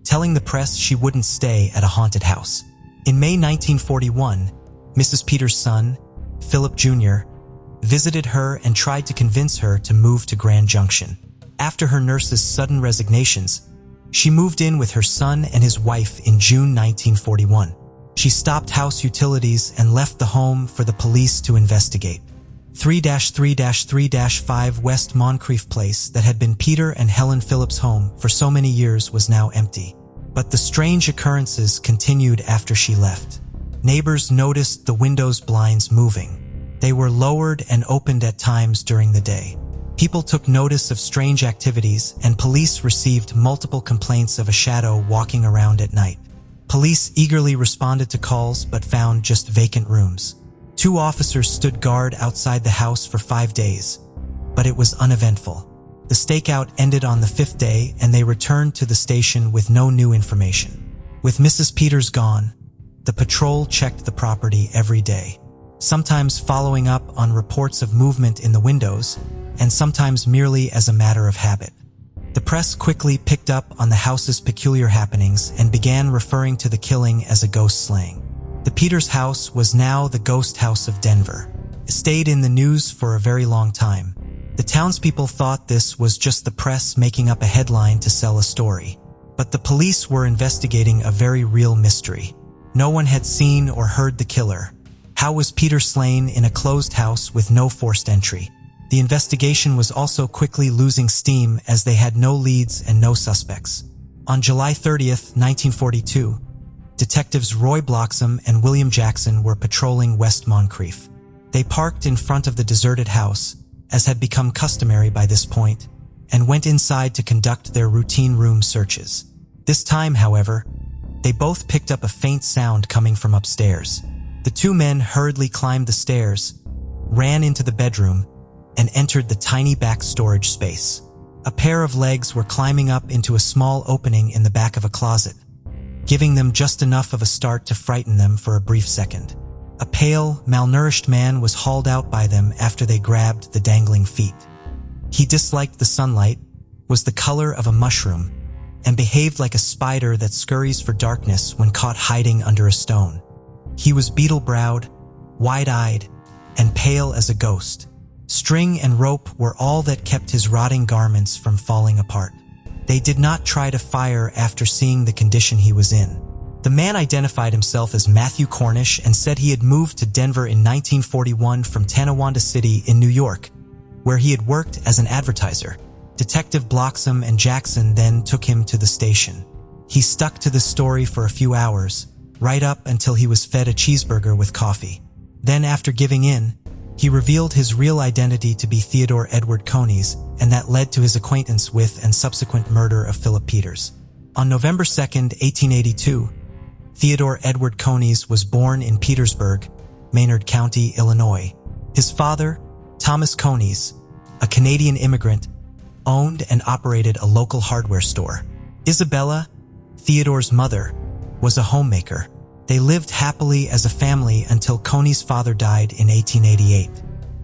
telling the press she wouldn't stay at a haunted house. In May 1941, Mrs. Peters' son, Philip Jr., visited her and tried to convince her to move to Grand Junction. After her nurse's sudden resignations, she moved in with her son and his wife in June 1941. She stopped house utilities and left the home for the police to investigate. 3-3-3-5 West Moncrief Place that had been Peter and Helen Phillips' home for so many years was now empty. But the strange occurrences continued after she left. Neighbors noticed the windows' blinds moving. They were lowered and opened at times during the day. People took notice of strange activities, and police received multiple complaints of a shadow walking around at night. Police eagerly responded to calls but found just vacant rooms. 2 officers stood guard outside the house for 5 days, but it was uneventful. The stakeout ended on the 5th day, and they returned to the station with no new information. With Mrs. Peters gone, the patrol checked the property every day, sometimes following up on reports of movement in the windows, and sometimes merely as a matter of habit. The press quickly picked up on the house's peculiar happenings and began referring to the killing as a ghost slaying. The Peters house was now the ghost house of Denver. It stayed in the news for a very long time. The townspeople thought this was just the press making up a headline to sell a story. But the police were investigating a very real mystery. No one had seen or heard the killer. How was Peter slain in a closed house with no forced entry? The investigation was also quickly losing steam as they had no leads and no suspects. On July 30th, 1942, Detectives Roy Bloxam and William Jackson were patrolling West Moncrief. They parked in front of the deserted house, as had become customary by this point, and went inside to conduct their routine room searches. This time, however, they both picked up a faint sound coming from upstairs. The 2 men hurriedly climbed the stairs, ran into the bedroom, and entered the tiny back storage space. A pair of legs were climbing up into a small opening in the back of a closet, giving them just enough of a start to frighten them for a brief second. A pale, malnourished man was hauled out by them after they grabbed the dangling feet. He disliked the sunlight, was the color of a mushroom, and behaved like a spider that scurries for darkness when caught hiding under a stone. He was beetle-browed, wide-eyed, and pale as a ghost. String and rope were all that kept his rotting garments from falling apart. They did not try to fire after seeing the condition he was in. The man identified himself as Matthew Cornish and said he had moved to Denver in 1941 from Tonawanda City in New York, where he had worked as an advertiser. Detective Bloxam and Jackson then took him to the station. He stuck to the story for a few hours, right up until he was fed a cheeseburger with coffee. Then, after giving in, he revealed his real identity to be Theodore Edward Cony's, and that led to his acquaintance with and subsequent murder of Philip Peters. On November 2, 1882, Theodore Edward Cony's was born in Petersburg, Maynard County, Illinois. His father, Thomas Cony's, a Canadian immigrant, owned and operated a local hardware store. Isabella, Theodore's mother, was a homemaker. They lived happily as a family until Cony's father died in 1888.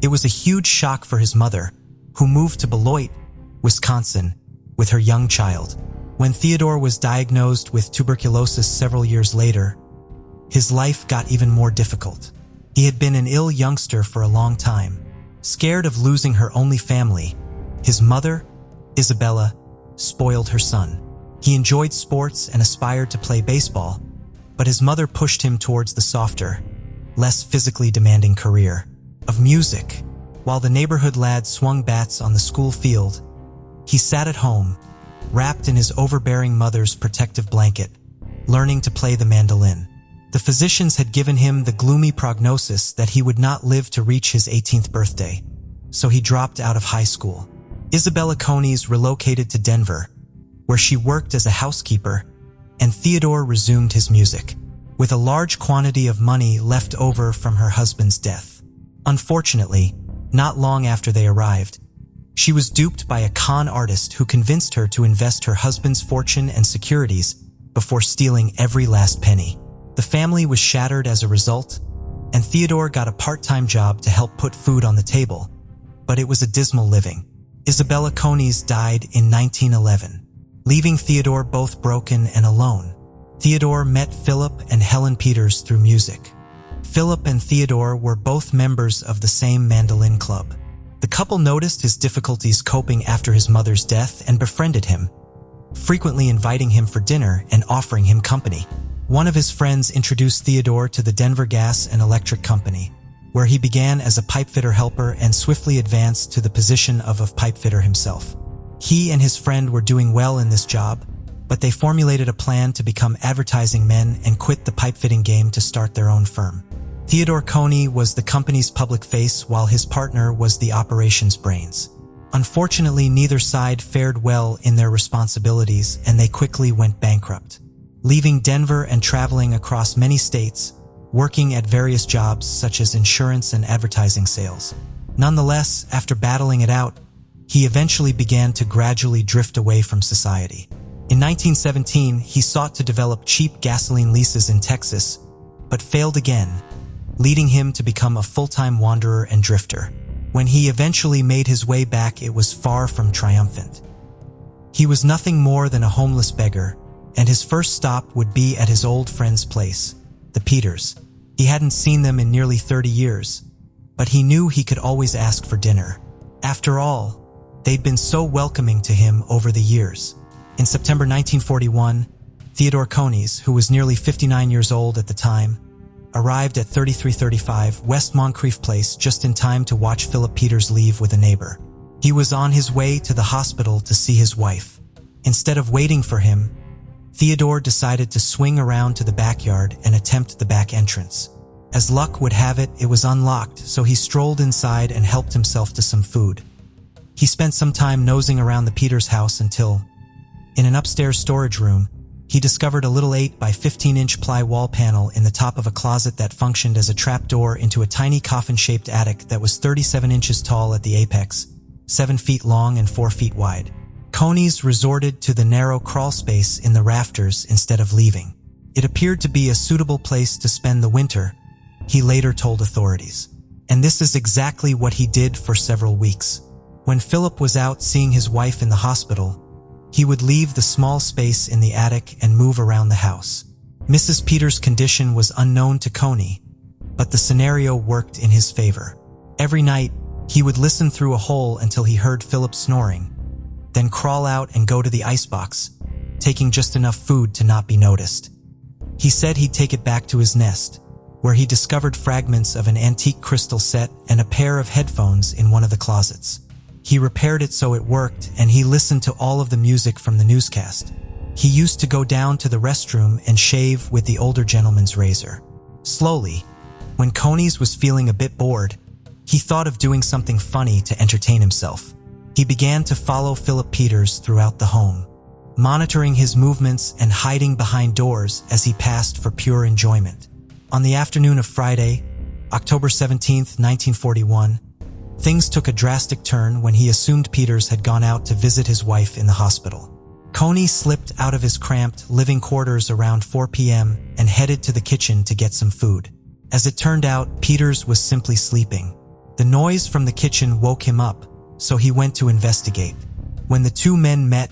It was a huge shock for his mother, who moved to Beloit, Wisconsin, with her young child. When Theodore was diagnosed with tuberculosis several years later, his life got even more difficult. He had been an ill youngster for a long time, scared of losing her only family. His mother, Isabella, spoiled her son. He enjoyed sports and aspired to play baseball, but his mother pushed him towards the softer, less physically demanding career of music. While the neighborhood lad swung bats on the school field, he sat at home, wrapped in his overbearing mother's protective blanket, learning to play the mandolin. The physicians had given him the gloomy prognosis that he would not live to reach his 18th birthday, so he dropped out of high school. Isabella Cony's relocated to Denver, where she worked as a housekeeper, and Theodore resumed his music, with a large quantity of money left over from her husband's death. Unfortunately, not long after they arrived, she was duped by a con artist who convinced her to invest her husband's fortune and securities before stealing every last penny. The family was shattered as a result, and Theodore got a part-time job to help put food on the table, but it was a dismal living. Isabella Cony's died in 1911, leaving Theodore both broken and alone. Theodore met Philip and Helen Peters through music. Philip and Theodore were both members of the same mandolin club. The couple noticed his difficulties coping after his mother's death and befriended him, frequently inviting him for dinner and offering him company. One of his friends introduced Theodore to the Denver Gas and Electric Company, where he began as a pipefitter helper and swiftly advanced to the position of a pipefitter himself. He and his friend were doing well in this job, but they formulated a plan to become advertising men and quit the pipefitting game to start their own firm. Theodore Cony was the company's public face while his partner was the operations brains. Unfortunately, neither side fared well in their responsibilities and they quickly went bankrupt, leaving Denver and traveling across many states, working at various jobs such as insurance and advertising sales. Nonetheless, after battling it out, he eventually began to gradually drift away from society. In 1917, he sought to develop cheap gasoline leases in Texas, but failed again, leading him to become a full-time wanderer and drifter. When he eventually made his way back, it was far from triumphant. He was nothing more than a homeless beggar, and his first stop would be at his old friend's place, the Peters. He hadn't seen them in nearly 30 years, but he knew he could always ask for dinner. After all, they'd been so welcoming to him over the years. In September 1941, Theodore Cony, who was nearly 59 years old at the time, arrived at 3335 West Moncrief Place just in time to watch Philip Peters leave with a neighbor. He was on his way to the hospital to see his wife. Instead of waiting for him, Theodore decided to swing around to the backyard and attempt the back entrance. As luck would have it, it was unlocked, so he strolled inside and helped himself to some food. He spent some time nosing around the Peters house until, in an upstairs storage room, he discovered a little 8 by 15-inch ply wall panel in the top of a closet that functioned as a trapdoor into a tiny coffin-shaped attic that was 37 inches tall at the apex, 7 feet long and 4 feet wide. Cony's resorted to the narrow crawl space in the rafters instead of leaving. It appeared to be a suitable place to spend the winter, he later told authorities. And this is exactly what he did for several weeks. When Philip was out seeing his wife in the hospital, he would leave the small space in the attic and move around the house. Mrs. Peters' condition was unknown to Cony, but the scenario worked in his favor. Every night, he would listen through a hole until he heard Philip snoring, then crawl out and go to the icebox, taking just enough food to not be noticed. He said he'd take it back to his nest, where he discovered fragments of an antique crystal set and a pair of headphones in one of the closets. He repaired it so it worked, and he listened to all of the music from the newscast. He used to go down to the restroom and shave with the older gentleman's razor. Slowly, when Cony's was feeling a bit bored, he thought of doing something funny to entertain himself. He began to follow Philip Peters throughout the home, monitoring his movements and hiding behind doors as he passed for pure enjoyment. On the afternoon of Friday, October 17, 1941, things took a drastic turn when he assumed Peters had gone out to visit his wife in the hospital. Cony slipped out of his cramped living quarters around 4 p.m. and headed to the kitchen to get some food. As it turned out, Peters was simply sleeping. The noise from the kitchen woke him up, so he went to investigate. When the two men met,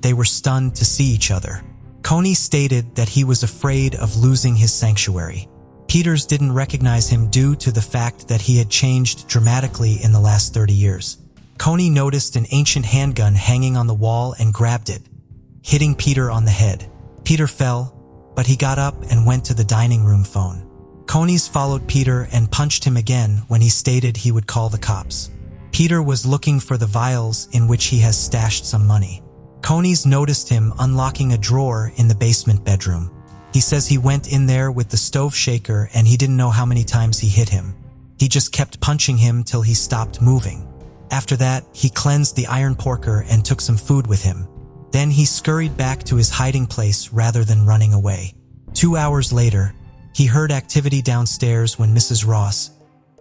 they were stunned to see each other. Cony stated that he was afraid of losing his sanctuary. Peters didn't recognize him due to the fact that he had changed dramatically in the last 30 years. Cony noticed an ancient handgun hanging on the wall and grabbed it, hitting Peter on the head. Peter fell, but he got up and went to the dining room phone. Cony's followed Peter and punched him again when he stated he would call the cops. Peter was looking for the vials in which he has stashed some money. Cony's noticed him unlocking a drawer in the basement bedroom. He says he went in there with the stove shaker and he didn't know how many times he hit him. He just kept punching him till he stopped moving. After that, he cleansed the iron porker and took some food with him. Then he scurried back to his hiding place rather than running away. 2 hours later, he heard activity downstairs when Mrs. Ross,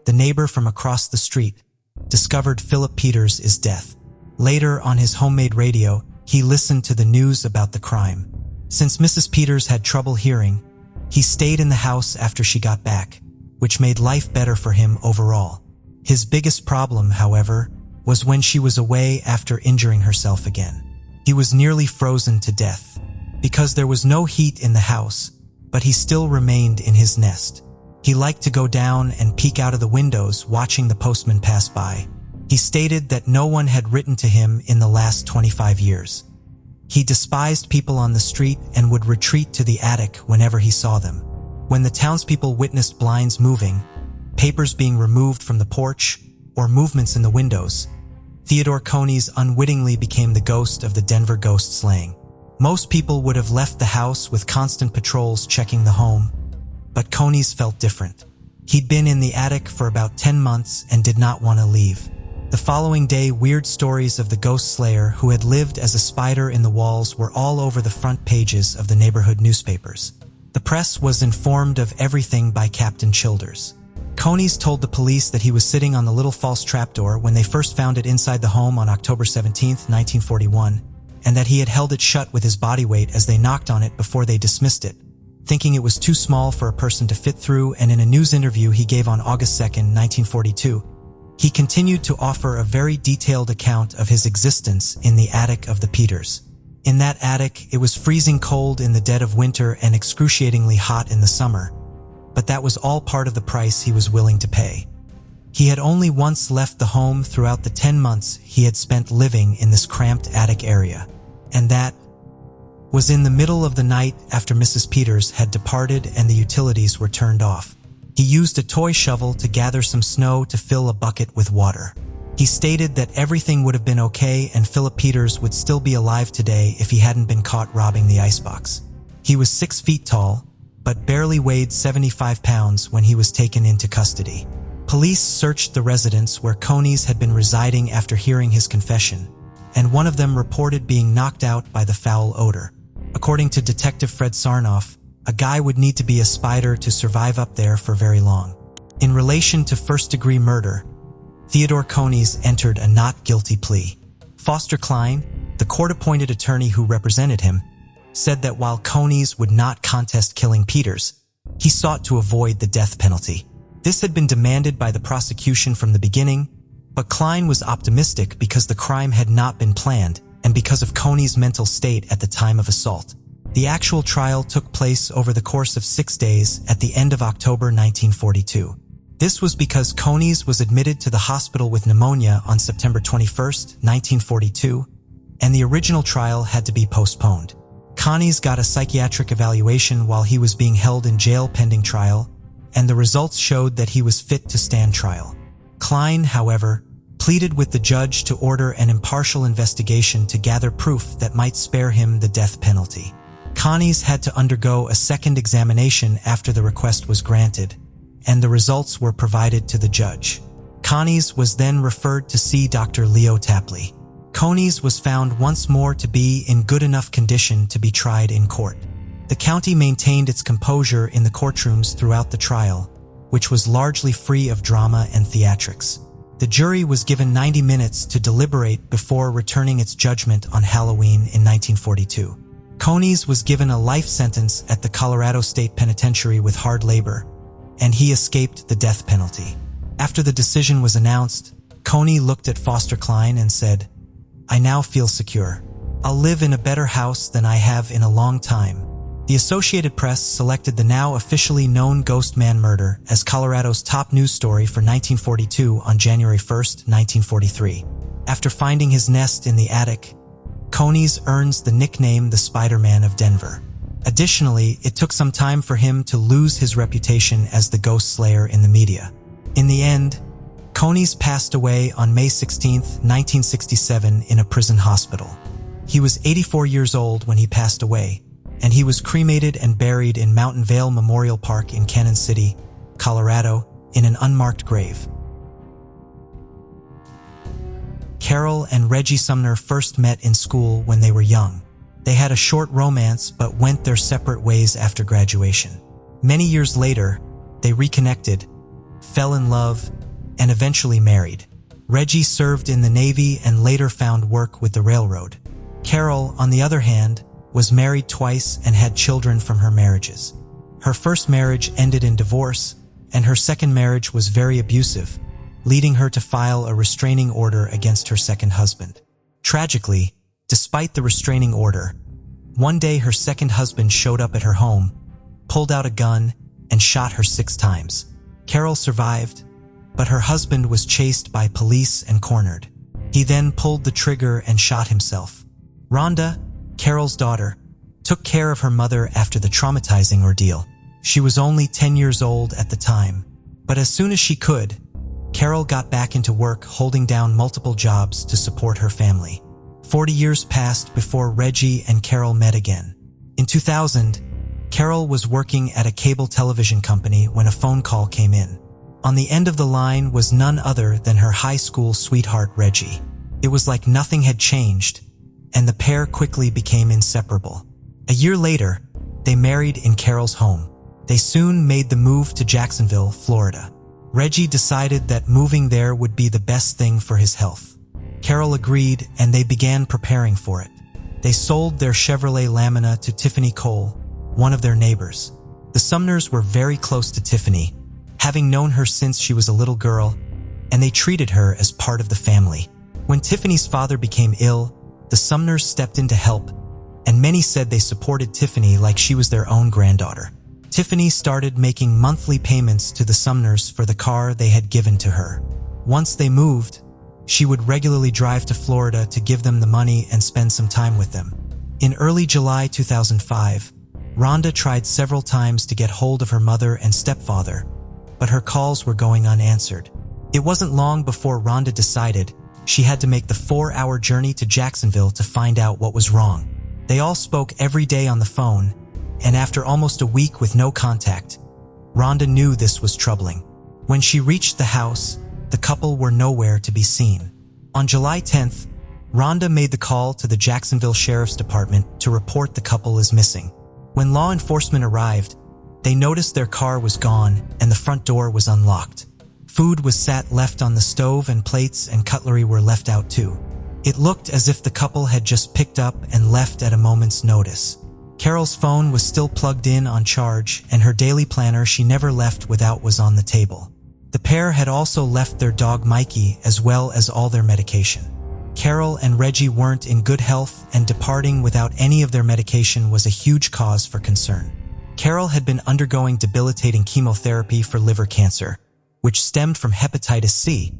the neighbor from across the street, discovered Philip Peters' death. Later, on his homemade radio, he listened to the news about the crime. Since Mrs. Peters had trouble hearing, he stayed in the house after she got back, which made life better for him overall. His biggest problem, however, was when she was away after injuring herself again. He was nearly frozen to death. Because there was no heat in the house, but he still remained in his nest. He liked to go down and peek out of the windows watching the postman pass by. He stated that no one had written to him in the last 25 years. He despised people on the street and would retreat to the attic whenever he saw them. When the townspeople witnessed blinds moving, papers being removed from the porch, or movements in the windows, Theodore Cony's unwittingly became the ghost of the Denver ghost slaying. Most people would have left the house with constant patrols checking the home, but Cony's felt different. He'd been in the attic for about 10 months and did not want to leave. The following day, weird stories of the ghost slayer who had lived as a spider in the walls were all over the front pages of the neighborhood newspapers. The press was informed of everything by Captain Childers. Cony's told the police that he was sitting on the little false trapdoor when they first found it inside the home on October 17, 1941, and that he had held it shut with his body weight as they knocked on it before they dismissed it, thinking it was too small for a person to fit through. And in a news interview he gave on August 2, 1942, he continued to offer a very detailed account of his existence in the attic of the Peters. In that attic, it was freezing cold in the dead of winter and excruciatingly hot in the summer, but that was all part of the price he was willing to pay. He had only once left the home throughout the 10 months he had spent living in this cramped attic area, and that was in the middle of the night after Mrs. Peters had departed and the utilities were turned off. He used a toy shovel to gather some snow to fill a bucket with water. He stated that everything would have been okay and Philip Peters would still be alive today if he hadn't been caught robbing the icebox. He was 6 feet tall, but barely weighed 75 pounds when he was taken into custody. Police searched the residence where Cony's had been residing after hearing his confession, and one of them reported being knocked out by the foul odor. According to Detective Fred Sarnoff, a guy would need to be a spider to survive up there for very long. In relation to first-degree murder, Theodore Cony's entered a not guilty plea. Foster Klein, the court-appointed attorney who represented him, said that while Cony's would not contest killing Peters, he sought to avoid the death penalty. This had been demanded by the prosecution from the beginning, but Klein was optimistic because the crime had not been planned and because of Cony's mental state at the time of assault. The actual trial took place over the course of 6 days at the end of October 1942. This was because Cony's was admitted to the hospital with pneumonia on September 21, 1942, and the original trial had to be postponed. Cony's got a psychiatric evaluation while he was being held in jail pending trial, and the results showed that he was fit to stand trial. Klein, however, pleaded with the judge to order an impartial investigation to gather proof that might spare him the death penalty. Cony's had to undergo a second examination after the request was granted, and the results were provided to the judge. Cony's was then referred to see Dr. Leo Tapley. Cony's was found once more to be in good enough condition to be tried in court. The county maintained its composure in the courtrooms throughout the trial, which was largely free of drama and theatrics. The jury was given 90 minutes to deliberate before returning its judgment on Halloween in 1942. Cony's was given a life sentence at the Colorado State Penitentiary with hard labor, and he escaped the death penalty. After the decision was announced, Cony looked at Foster Klein and said, "I now feel secure. I'll live in a better house than I have in a long time. The Associated Press selected the now officially known Ghost Man murder as Colorado's top news story for 1942 on January 1, 1943. After finding his nest in the attic, Cony's earns the nickname the Spider-Man of Denver. Additionally, it took some time for him to lose his reputation as the ghost slayer in the media. In the end, Cony's passed away on May 16, 1967 in a prison hospital. He was 84 years old when he passed away, and he was cremated and buried in Mountain Vale Memorial Park in Cannon City, Colorado, in an unmarked grave. Carol and Reggie Sumner first met in school when they were young. They had a short romance but went their separate ways after graduation. Many years later, they reconnected, fell in love, and eventually married. Reggie served in the Navy and later found work with the railroad. Carol, on the other hand, was married twice and had children from her marriages. Her first marriage ended in divorce, and her second marriage was very abusive, leading her to file a restraining order against her second husband. Tragically, despite the restraining order, one day her second husband showed up at her home, pulled out a gun, and shot her 6 times. Carol survived, but her husband was chased by police and cornered. He then pulled the trigger and shot himself. Rhonda, Carol's daughter, took care of her mother after the traumatizing ordeal. She was only 10 years old at the time, but as soon as she could, Carol got back into work, holding down multiple jobs to support her family. 40 years passed before Reggie and Carol met again. In 2000, Carol was working at a cable television company when a phone call came in. On the end of the line was none other than her high school sweetheart, Reggie. It was like nothing had changed, and the pair quickly became inseparable. A year later, they married in Carol's home. They soon made the move to Jacksonville, Florida. Reggie decided that moving there would be the best thing for his health. Carol agreed, and they began preparing for it. They sold their Chevrolet Lamina to Tiffany Cole, one of their neighbors. The Sumners were very close to Tiffany, having known her since she was a little girl, and they treated her as part of the family. When Tiffany's father became ill, the Sumners stepped in to help, and many said they supported Tiffany like she was their own granddaughter. Tiffany started making monthly payments to the Sumners for the car they had given to her. Once they moved, she would regularly drive to Florida to give them the money and spend some time with them. In early July 2005, Rhonda tried several times to get hold of her mother and stepfather, but her calls were going unanswered. It wasn't long before Rhonda decided she had to make the 4-hour journey to Jacksonville to find out what was wrong. They all spoke every day on the phone, and after almost a week with no contact, Rhonda knew this was troubling. When she reached the house, the couple were nowhere to be seen. On July 10th, Rhonda made the call to the Jacksonville Sheriff's Department to report the couple as missing. When law enforcement arrived, they noticed their car was gone and the front door was unlocked. Food was left on the stove, and plates and cutlery were left out too. It looked as if the couple had just picked up and left at a moment's notice. Carol's phone was still plugged in on charge, and her daily planner she never left without was on the table. The pair had also left their dog Mikey as well as all their medication. Carol and Reggie weren't in good health, and departing without any of their medication was a huge cause for concern. Carol had been undergoing debilitating chemotherapy for liver cancer, which stemmed from hepatitis C,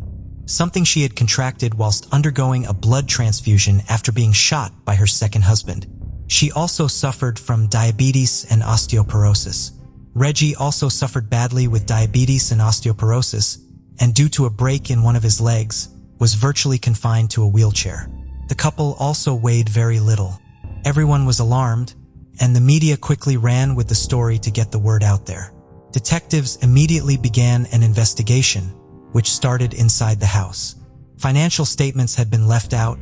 something she had contracted whilst undergoing a blood transfusion after being shot by her second husband. She also suffered from diabetes and osteoporosis. Reggie also suffered badly with diabetes and osteoporosis, and due to a break in one of his legs, was virtually confined to a wheelchair. The couple also weighed very little. Everyone was alarmed, and the media quickly ran with the story to get the word out there. Detectives immediately began an investigation, which started inside the house. Financial statements had been left out,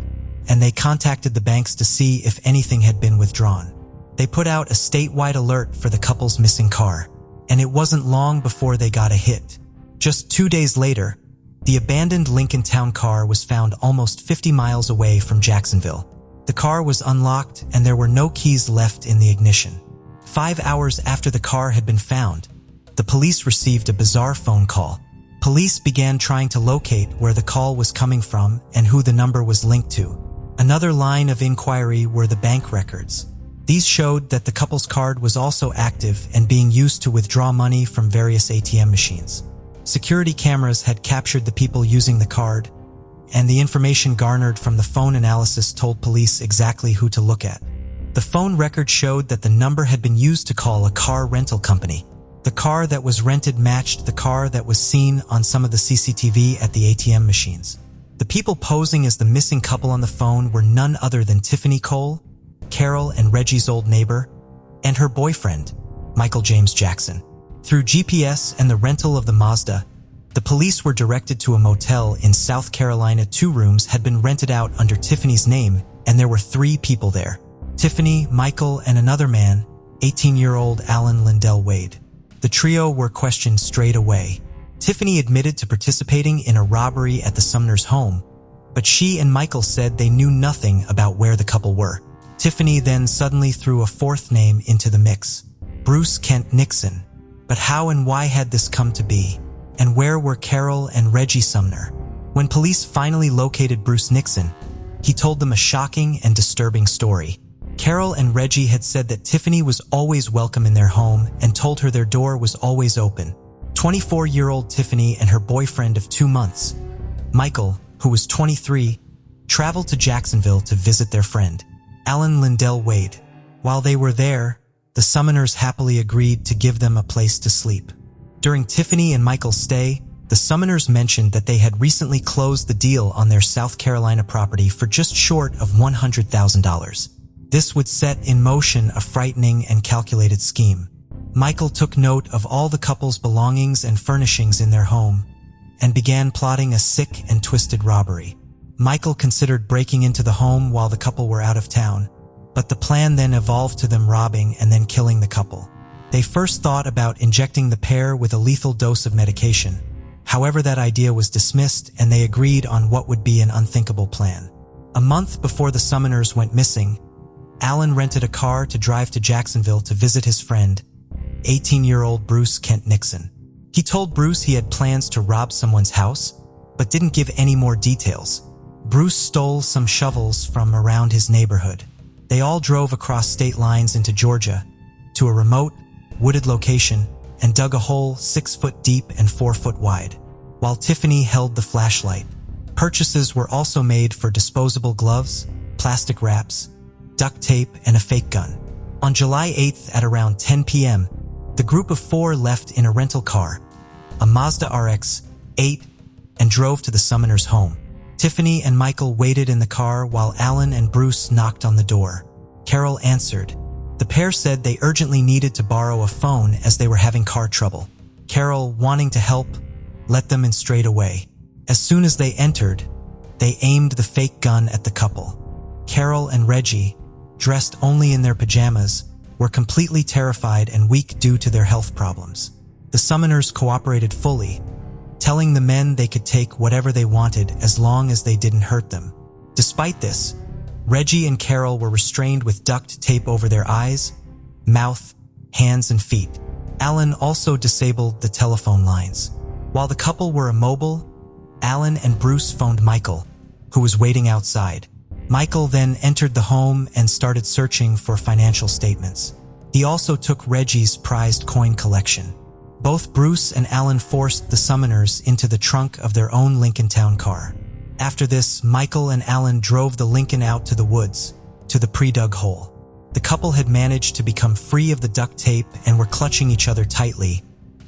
and they contacted the banks to see if anything had been withdrawn. They put out a statewide alert for the couple's missing car, and it wasn't long before they got a hit. Just 2 days later, the abandoned Lincoln Town car was found almost 50 miles away from Jacksonville. The car was unlocked, and there were no keys left in the ignition. 5 hours after the car had been found, the police received a bizarre phone call. Police began trying to locate where the call was coming from and who the number was linked to. Another line of inquiry were the bank records. These showed that the couple's card was also active and being used to withdraw money from various ATM machines. Security cameras had captured the people using the card, and the information garnered from the phone analysis told police exactly who to look at. The phone record showed that the number had been used to call a car rental company. The car that was rented matched the car that was seen on some of the CCTV at the ATM machines. The people posing as the missing couple on the phone were none other than Tiffany Cole, Carol and Reggie's old neighbor, and her boyfriend, Michael James Jackson. Through GPS and the rental of the Mazda, the police were directed to a motel in South Carolina. 2 rooms had been rented out under Tiffany's name, and there were 3 people there: Tiffany, Michael, and another man, 18-year-old Alan Lindell Wade. The trio were questioned straight away. Tiffany admitted to participating in a robbery at the Sumners' home, but she and Michael said they knew nothing about where the couple were. Tiffany then suddenly threw a 4th name into the mix: Bruce Kent Nixon. But how and why had this come to be? And where were Carol and Reggie Sumner? When police finally located Bruce Nixon, he told them a shocking and disturbing story. Carol and Reggie had said that Tiffany was always welcome in their home and told her their door was always open. 24-year-old Tiffany and her boyfriend of 2 months, Michael, who was 23, traveled to Jacksonville to visit their friend, Alan Lindell Wade. While they were there, the Sumners happily agreed to give them a place to sleep. During Tiffany and Michael's stay, the Sumners mentioned that they had recently closed the deal on their South Carolina property for just short of $100,000. This would set in motion a frightening and calculated scheme. Michael took note of all the couple's belongings and furnishings in their home and began plotting a sick and twisted robbery. Michael considered breaking into the home while the couple were out of town, but the plan then evolved to them robbing and then killing the couple. They first thought about injecting the pair with a lethal dose of medication. However, that idea was dismissed and they agreed on what would be an unthinkable plan. A month before the Sumners went missing, Alan rented a car to drive to Jacksonville to visit his friend, 18-year-old Bruce Kent Nixon. He told Bruce he had plans to rob someone's house, but didn't give any more details. Bruce stole some shovels from around his neighborhood. They all drove across state lines into Georgia to a remote, wooded location and dug a hole 6 foot deep and 4 foot wide, while Tiffany held the flashlight. Purchases were also made for disposable gloves, plastic wraps, duct tape, and a fake gun. On July 8th at around 10 p.m., the group of 4 left in a rental car, a Mazda RX-8, and drove to the Sumners' home. Tiffany and Michael waited in the car while Alan and Bruce knocked on the door. Carol answered. The pair said they urgently needed to borrow a phone as they were having car trouble. Carol, wanting to help, let them in straight away. As soon as they entered, they aimed the fake gun at the couple. Carol and Reggie, dressed only in their pajamas, were completely terrified and weak due to their health problems. The Sumners cooperated fully, telling the men they could take whatever they wanted as long as they didn't hurt them. Despite this, Reggie and Carol were restrained with duct tape over their eyes, mouth, hands, and feet. Alan also disabled the telephone lines. While the couple were immobile, Alan and Bruce phoned Michael, who was waiting outside. Michael then entered the home and started searching for financial statements. He also took Reggie's prized coin collection. Both Bruce and Alan forced the Sumners into the trunk of their own Lincoln Town car. After this, Michael and Alan drove the Lincoln out to the woods, to the pre-dug hole. The couple had managed to become free of the duct tape and were clutching each other tightly,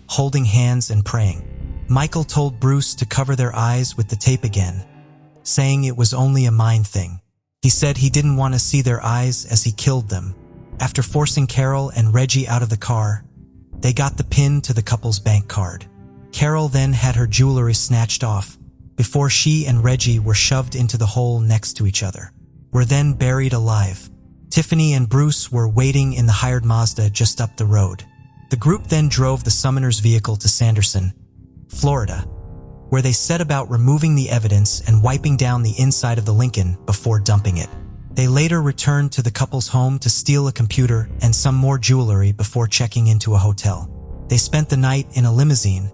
holding hands and praying. Michael told Bruce to cover their eyes with the tape again, saying it was only a mind thing. He said he didn't want to see their eyes as he killed them. After forcing Carol and Reggie out of the car, they got the pin to the couple's bank card. Carol then had her jewelry snatched off, before she and Reggie were shoved into the hole next to each other, were then buried alive. Tiffany and Bruce were waiting in the hired Mazda just up the road. The group then drove the Sumners' vehicle to Sanderson, Florida, where they set about removing the evidence and wiping down the inside of the Lincoln before dumping it. They later returned to the couple's home to steal a computer and some more jewelry before checking into a hotel. They spent the night in a limousine,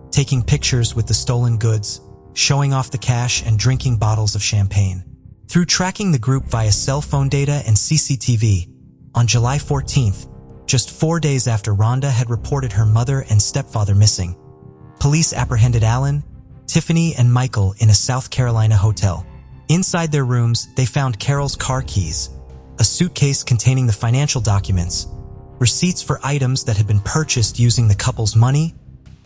taking pictures with the stolen goods, showing off the cash and drinking bottles of champagne. Through tracking the group via cell phone data and CCTV, On July 14th, just 4 days after Rhonda had reported her mother and stepfather missing, police apprehended Alan, Tiffany, and Michael in a South Carolina hotel. Inside their rooms, they found Carol's car keys, a suitcase containing the financial documents, receipts for items that had been purchased using the couple's money,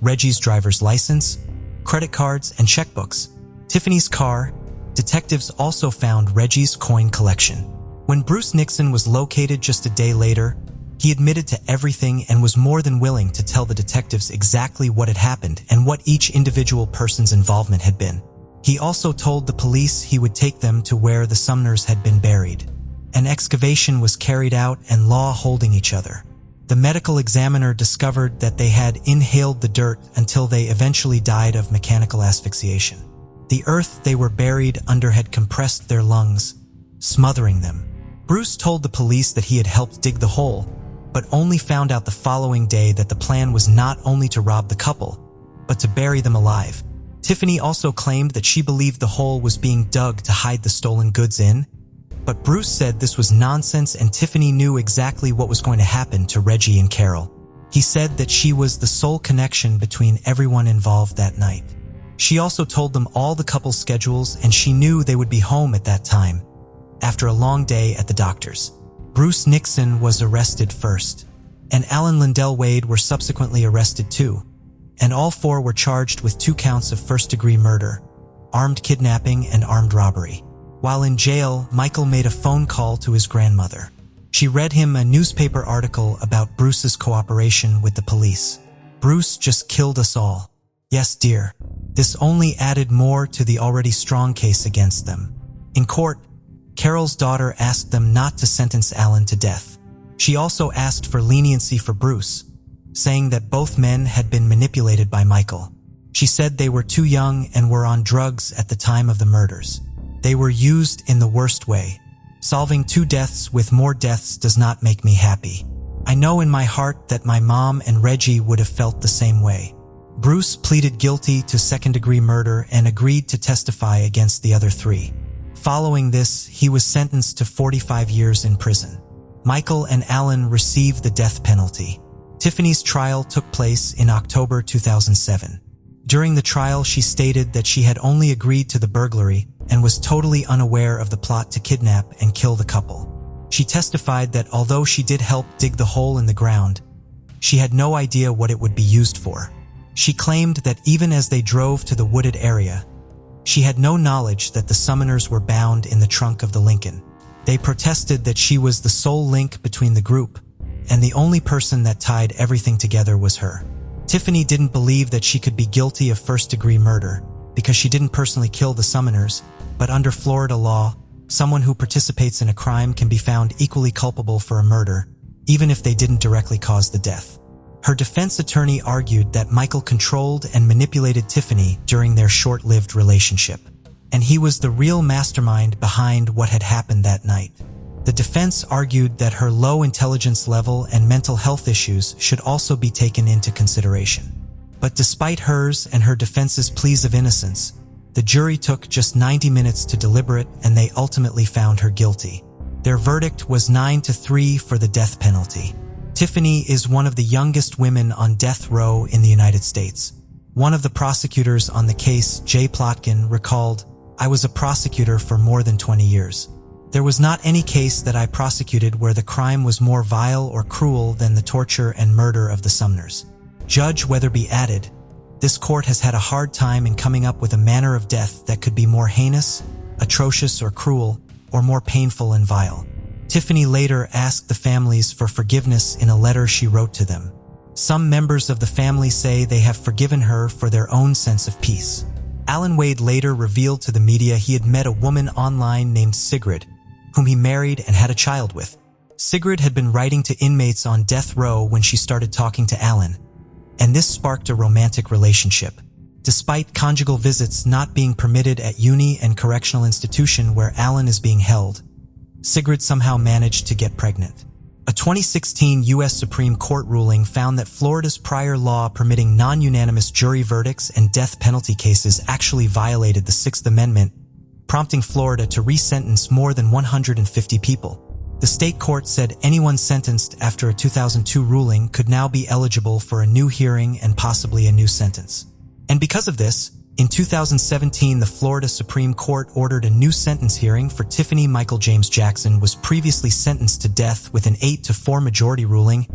Reggie's driver's license, credit cards, and checkbooks. Tiffany's car, detectives also found Reggie's coin collection. When Bruce Nixon was located just a day later, he admitted to everything and was more than willing to tell the detectives exactly what had happened and what each individual person's involvement had been. He also told the police he would take them to where the Sumners had been buried. An excavation was carried out and law holding each other. The medical examiner discovered that they had inhaled the dirt until they eventually died of mechanical asphyxiation. The earth they were buried under had compressed their lungs, smothering them. Bruce told the police that he had helped dig the hole, but only found out the following day that the plan was not only to rob the couple, but to bury them alive. Tiffany also claimed that she believed the hole was being dug to hide the stolen goods in, but Bruce said this was nonsense and Tiffany knew exactly what was going to happen to Reggie and Carol. He said that she was the sole connection between everyone involved that night. She also told them all the couple's schedules and she knew they would be home at that time, after a long day at the doctor's. Bruce Nixon was arrested first, and Alan Lindell Wade were subsequently arrested too, and all four were charged with 2 counts of first-degree murder, armed kidnapping, and armed robbery. While in jail, Michael made a phone call to his grandmother. She read him a newspaper article about Bruce's cooperation with the police. "Bruce just killed us all." Yes, dear. This only added more to the already strong case against them. In court, Carol's daughter asked them not to sentence Alan to death. She also asked for leniency for Bruce, saying that both men had been manipulated by Michael. She said they were too young and were on drugs at the time of the murders. They were used in the worst way. Solving 2 deaths with more deaths does not make me happy. I know in my heart that my mom and Reggie would have felt the same way. Bruce pleaded guilty to second-degree murder and agreed to testify against the other 3. Following this, he was sentenced to 45 years in prison. Michael and Alan received the death penalty. Tiffany's trial took place in October 2007. During the trial, she stated that she had only agreed to the burglary and was totally unaware of the plot to kidnap and kill the couple. She testified that although she did help dig the hole in the ground, she had no idea what it would be used for. She claimed that even as they drove to the wooded area, she had no knowledge that the Summoners were bound in the trunk of the Lincoln. They protested that she was the sole link between the group, and the only person that tied everything together was her. Tiffany didn't believe that she could be guilty of first-degree murder because she didn't personally kill the Summoners, but under Florida law, someone who participates in a crime can be found equally culpable for a murder, even if they didn't directly cause the death. Her defense attorney argued that Michael controlled and manipulated Tiffany during their short-lived relationship, and he was the real mastermind behind what had happened that night. The defense argued that her low intelligence level and mental health issues should also be taken into consideration. But despite hers and her defense's pleas of innocence, the jury took just 90 minutes to deliberate and they ultimately found her guilty. Their verdict was 9-3 for the death penalty. Tiffany is one of the youngest women on death row in the United States. One of the prosecutors on the case, Jay Plotkin, recalled, "I was a prosecutor for more than 20 years. There was not any case that I prosecuted where the crime was more vile or cruel than the torture and murder of the Sumners." Judge Weatherby added, "This court has had a hard time in coming up with a manner of death that could be more heinous, atrocious, or cruel, or more painful and vile." Tiffany later asked the families for forgiveness in a letter she wrote to them. Some members of the family say they have forgiven her for their own sense of peace. Alan Wade later revealed to the media he had met a woman online named Sigrid, whom he married and had a child with. Sigrid had been writing to inmates on death row when she started talking to Alan, and this sparked a romantic relationship. Despite conjugal visits not being permitted at uni and correctional institution where Alan is being held, Sigrid somehow managed to get pregnant. A 2016 U.S. Supreme Court ruling found that Florida's prior law permitting non-unanimous jury verdicts and death penalty cases actually violated the Sixth Amendment, prompting Florida to re-sentence more than 150 people. The state court said anyone sentenced after a 2002 ruling could now be eligible for a new hearing and possibly a new sentence. And because of this, in 2017, the Florida Supreme Court ordered a new sentence hearing for Tiffany Michael James Jackson, was previously sentenced to death with an 8-4 majority ruling,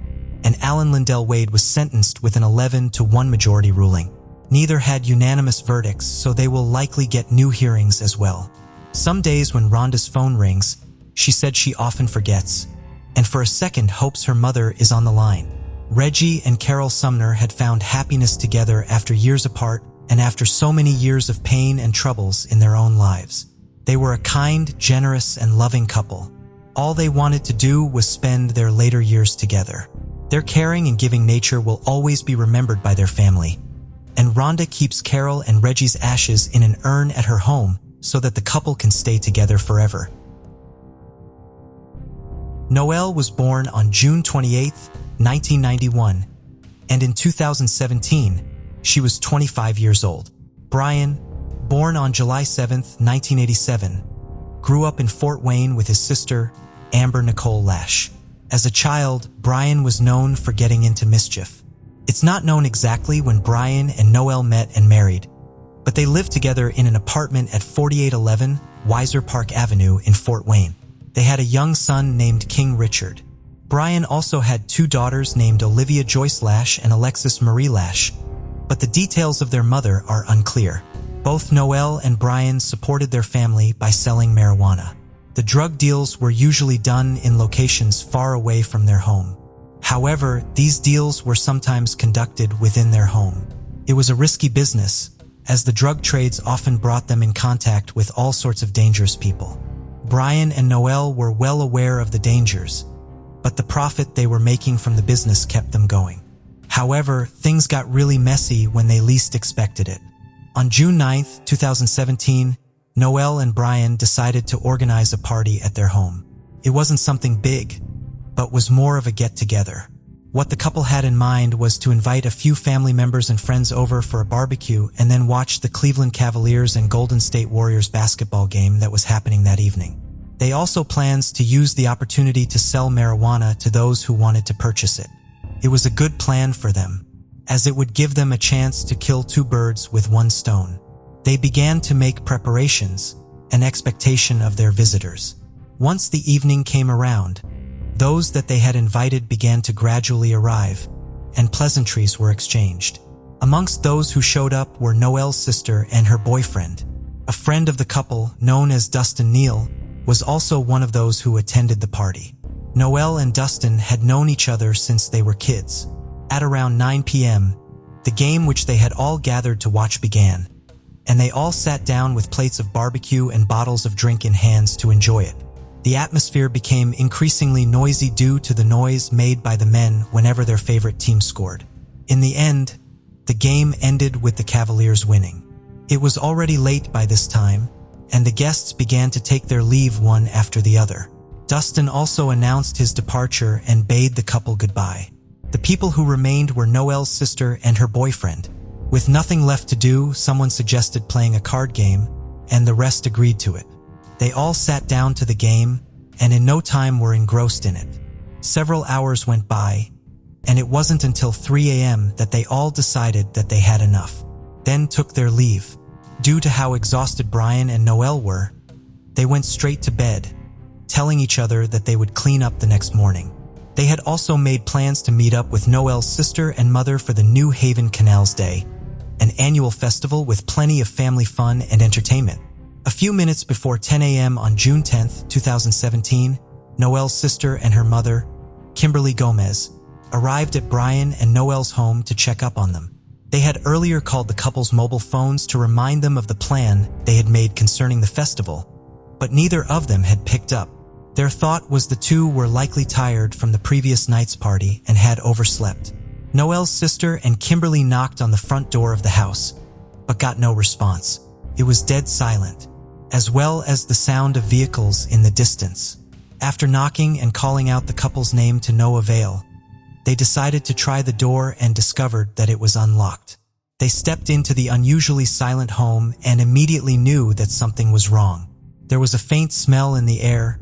and Alan Lindell Wade was sentenced with an 11-1 majority ruling. Neither had unanimous verdicts, so they will likely get new hearings as well. Some days when Rhonda's phone rings, she said she often forgets, and for a second hopes her mother is on the line. Reggie and Carol Sumner had found happiness together after years apart and after so many years of pain and troubles in their own lives. They were a kind, generous, and loving couple. All they wanted to do was spend their later years together. Their caring and giving nature will always be remembered by their family, and Rhonda keeps Carol and Reggie's ashes in an urn at her home so that the couple can stay together forever. Noelle was born on June 28, 1991, and in 2017, she was 25 years old. Brian, born on July 7, 1987, grew up in Fort Wayne with his sister, Amber Nicole Lash. As a child, Brian was known for getting into mischief. It's not known exactly when Brian and Noelle met and married, but they lived together in an apartment at 4811 Weiser Park Avenue in Fort Wayne. They had a young son named King Richard. Brian also had 2 daughters named Olivia Joyce Lash and Alexis Marie Lash, but the details of their mother are unclear. Both Noelle and Brian supported their family by selling marijuana. The drug deals were usually done in locations far away from their home. However, these deals were sometimes conducted within their home. It was a risky business, as the drug trades often brought them in contact with all sorts of dangerous people. Brian and Noelle were well aware of the dangers, but the profit they were making from the business kept them going. However, things got really messy when they least expected it. On June 9, 2017, Noelle and Brian decided to organize a party at their home. It wasn't something big, but was more of a get-together. What the couple had in mind was to invite a few family members and friends over for a barbecue and then watch the Cleveland Cavaliers and Golden State Warriors basketball game that was happening that evening. They also planned to use the opportunity to sell marijuana to those who wanted to purchase it. It was a good plan for them, as it would give them a chance to kill 2 birds with 1 stone. They began to make preparations, an expectation of their visitors. Once the evening came around, those that they had invited began to gradually arrive, and pleasantries were exchanged. Amongst those who showed up were Noelle's sister and her boyfriend. A friend of the couple, known as Dustin Neal, was also one of those who attended the party. Noelle and Dustin had known each other since they were kids. At around 9 p.m., the game which they had all gathered to watch began, and they all sat down with plates of barbecue and bottles of drink in hands to enjoy it. The atmosphere became increasingly noisy due to the noise made by the men whenever their favorite team scored. In the end, the game ended with the Cavaliers winning. It was already late by this time, and the guests began to take their leave one after the other. Dustin also announced his departure and bade the couple goodbye. The people who remained were Noelle's sister and her boyfriend. With nothing left to do, someone suggested playing a card game, and the rest agreed to it. They all sat down to the game, and in no time were engrossed in it. Several hours went by, and it wasn't until 3 a.m. that they all decided that they had enough, then took their leave. Due to how exhausted Brian and Noelle were, they went straight to bed, telling each other that they would clean up the next morning. They had also made plans to meet up with Noelle's sister and mother for the New Haven Canals Day, an annual festival with plenty of family fun and entertainment. A few minutes before 10 a.m. on June 10, 2017, Noelle's sister and her mother, Kimberly Gomez, arrived at Brian and Noelle's home to check up on them. They had earlier called the couple's mobile phones to remind them of the plan they had made concerning the festival, but neither of them had picked up. Their thought was the two were likely tired from the previous night's party and had overslept. Noelle's sister and Kimberly knocked on the front door of the house, but got no response. It was dead silent, as well as the sound of vehicles in the distance. After knocking and calling out the couple's name to no avail, they decided to try the door and discovered that it was unlocked. They stepped into the unusually silent home and immediately knew that something was wrong. There was a faint smell in the air,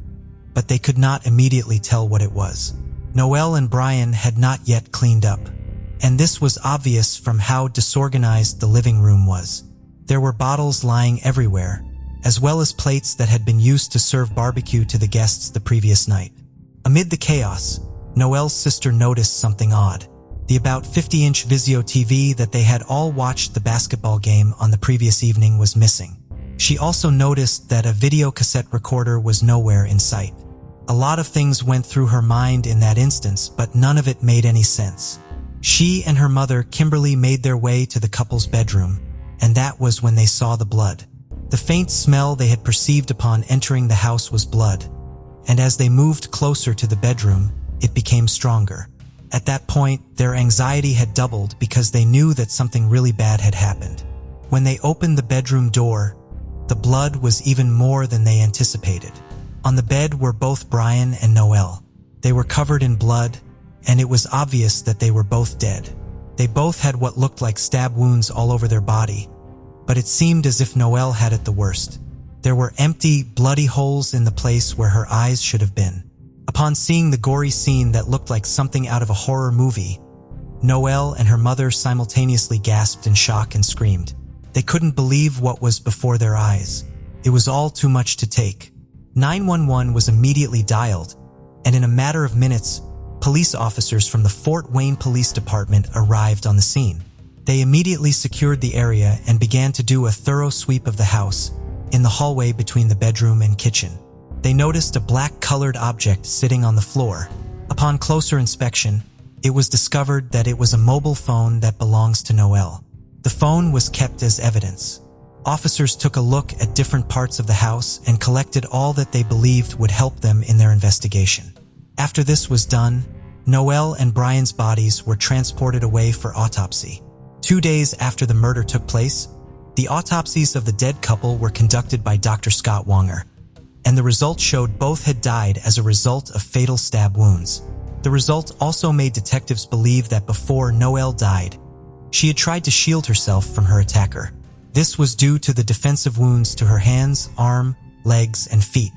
but they could not immediately tell what it was. Noelle and Brian had not yet cleaned up, and this was obvious from how disorganized the living room was. There were bottles lying everywhere, as well as plates that had been used to serve barbecue to the guests the previous night. Amid the chaos, Noelle's sister noticed something odd. The about 50-inch Vizio TV that they had all watched the basketball game on the previous evening was missing. She also noticed that a video cassette recorder was nowhere in sight. A lot of things went through her mind in that instance, but none of it made any sense. She and her mother, Kimberly, made their way to the couple's bedroom, and that was when they saw the blood. The faint smell they had perceived upon entering the house was blood, and as they moved closer to the bedroom, it became stronger. At that point, their anxiety had doubled because they knew that something really bad had happened. When they opened the bedroom door, the blood was even more than they anticipated. On the bed were both Brian and Noelle. They were covered in blood, and it was obvious that they were both dead. They both had what looked like stab wounds all over their body, but it seemed as if Noelle had it the worst. There were empty, bloody holes in the place where her eyes should have been. Upon seeing the gory scene that looked like something out of a horror movie, Noelle and her mother simultaneously gasped in shock and screamed. They couldn't believe what was before their eyes. It was all too much to take. 911 was immediately dialed, and in a matter of minutes, police officers from the Fort Wayne Police Department arrived on the scene. They immediately secured the area and began to do a thorough sweep of the house in the hallway between the bedroom and kitchen. They noticed a black-colored object sitting on the floor. Upon closer inspection, it was discovered that it was a mobile phone that belongs to Noelle. The phone was kept as evidence. Officers took a look at different parts of the house and collected all that they believed would help them in their investigation. After this was done, Noelle and Brian's bodies were transported away for autopsy. 2 days after the murder took place, the autopsies of the dead couple were conducted by Dr. Scott Wonger, and the results showed both had died as a result of fatal stab wounds. The result also made detectives believe that before Noelle died, she had tried to shield herself from her attacker. This was due to the defensive wounds to her hands, arm, legs, and feet.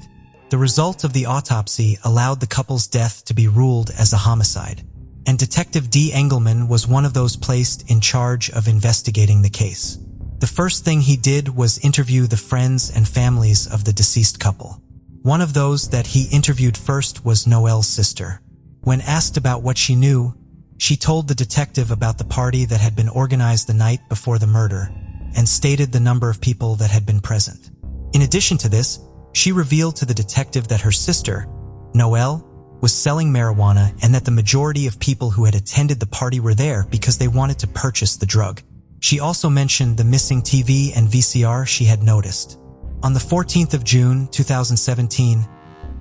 The result of the autopsy allowed the couple's death to be ruled as a homicide, and Detective D. Engelman was one of those placed in charge of investigating the case. The first thing he did was interview the friends and families of the deceased couple. One of those that he interviewed first was Noelle's sister. When asked about what she knew, she told the detective about the party that had been organized the night before the murder and stated the number of people that had been present. In addition to this, she revealed to the detective that her sister, Noelle, was selling marijuana and that the majority of people who had attended the party were there because they wanted to purchase the drug. She also mentioned the missing TV and VCR she had noticed. On the 14th of June, 2017,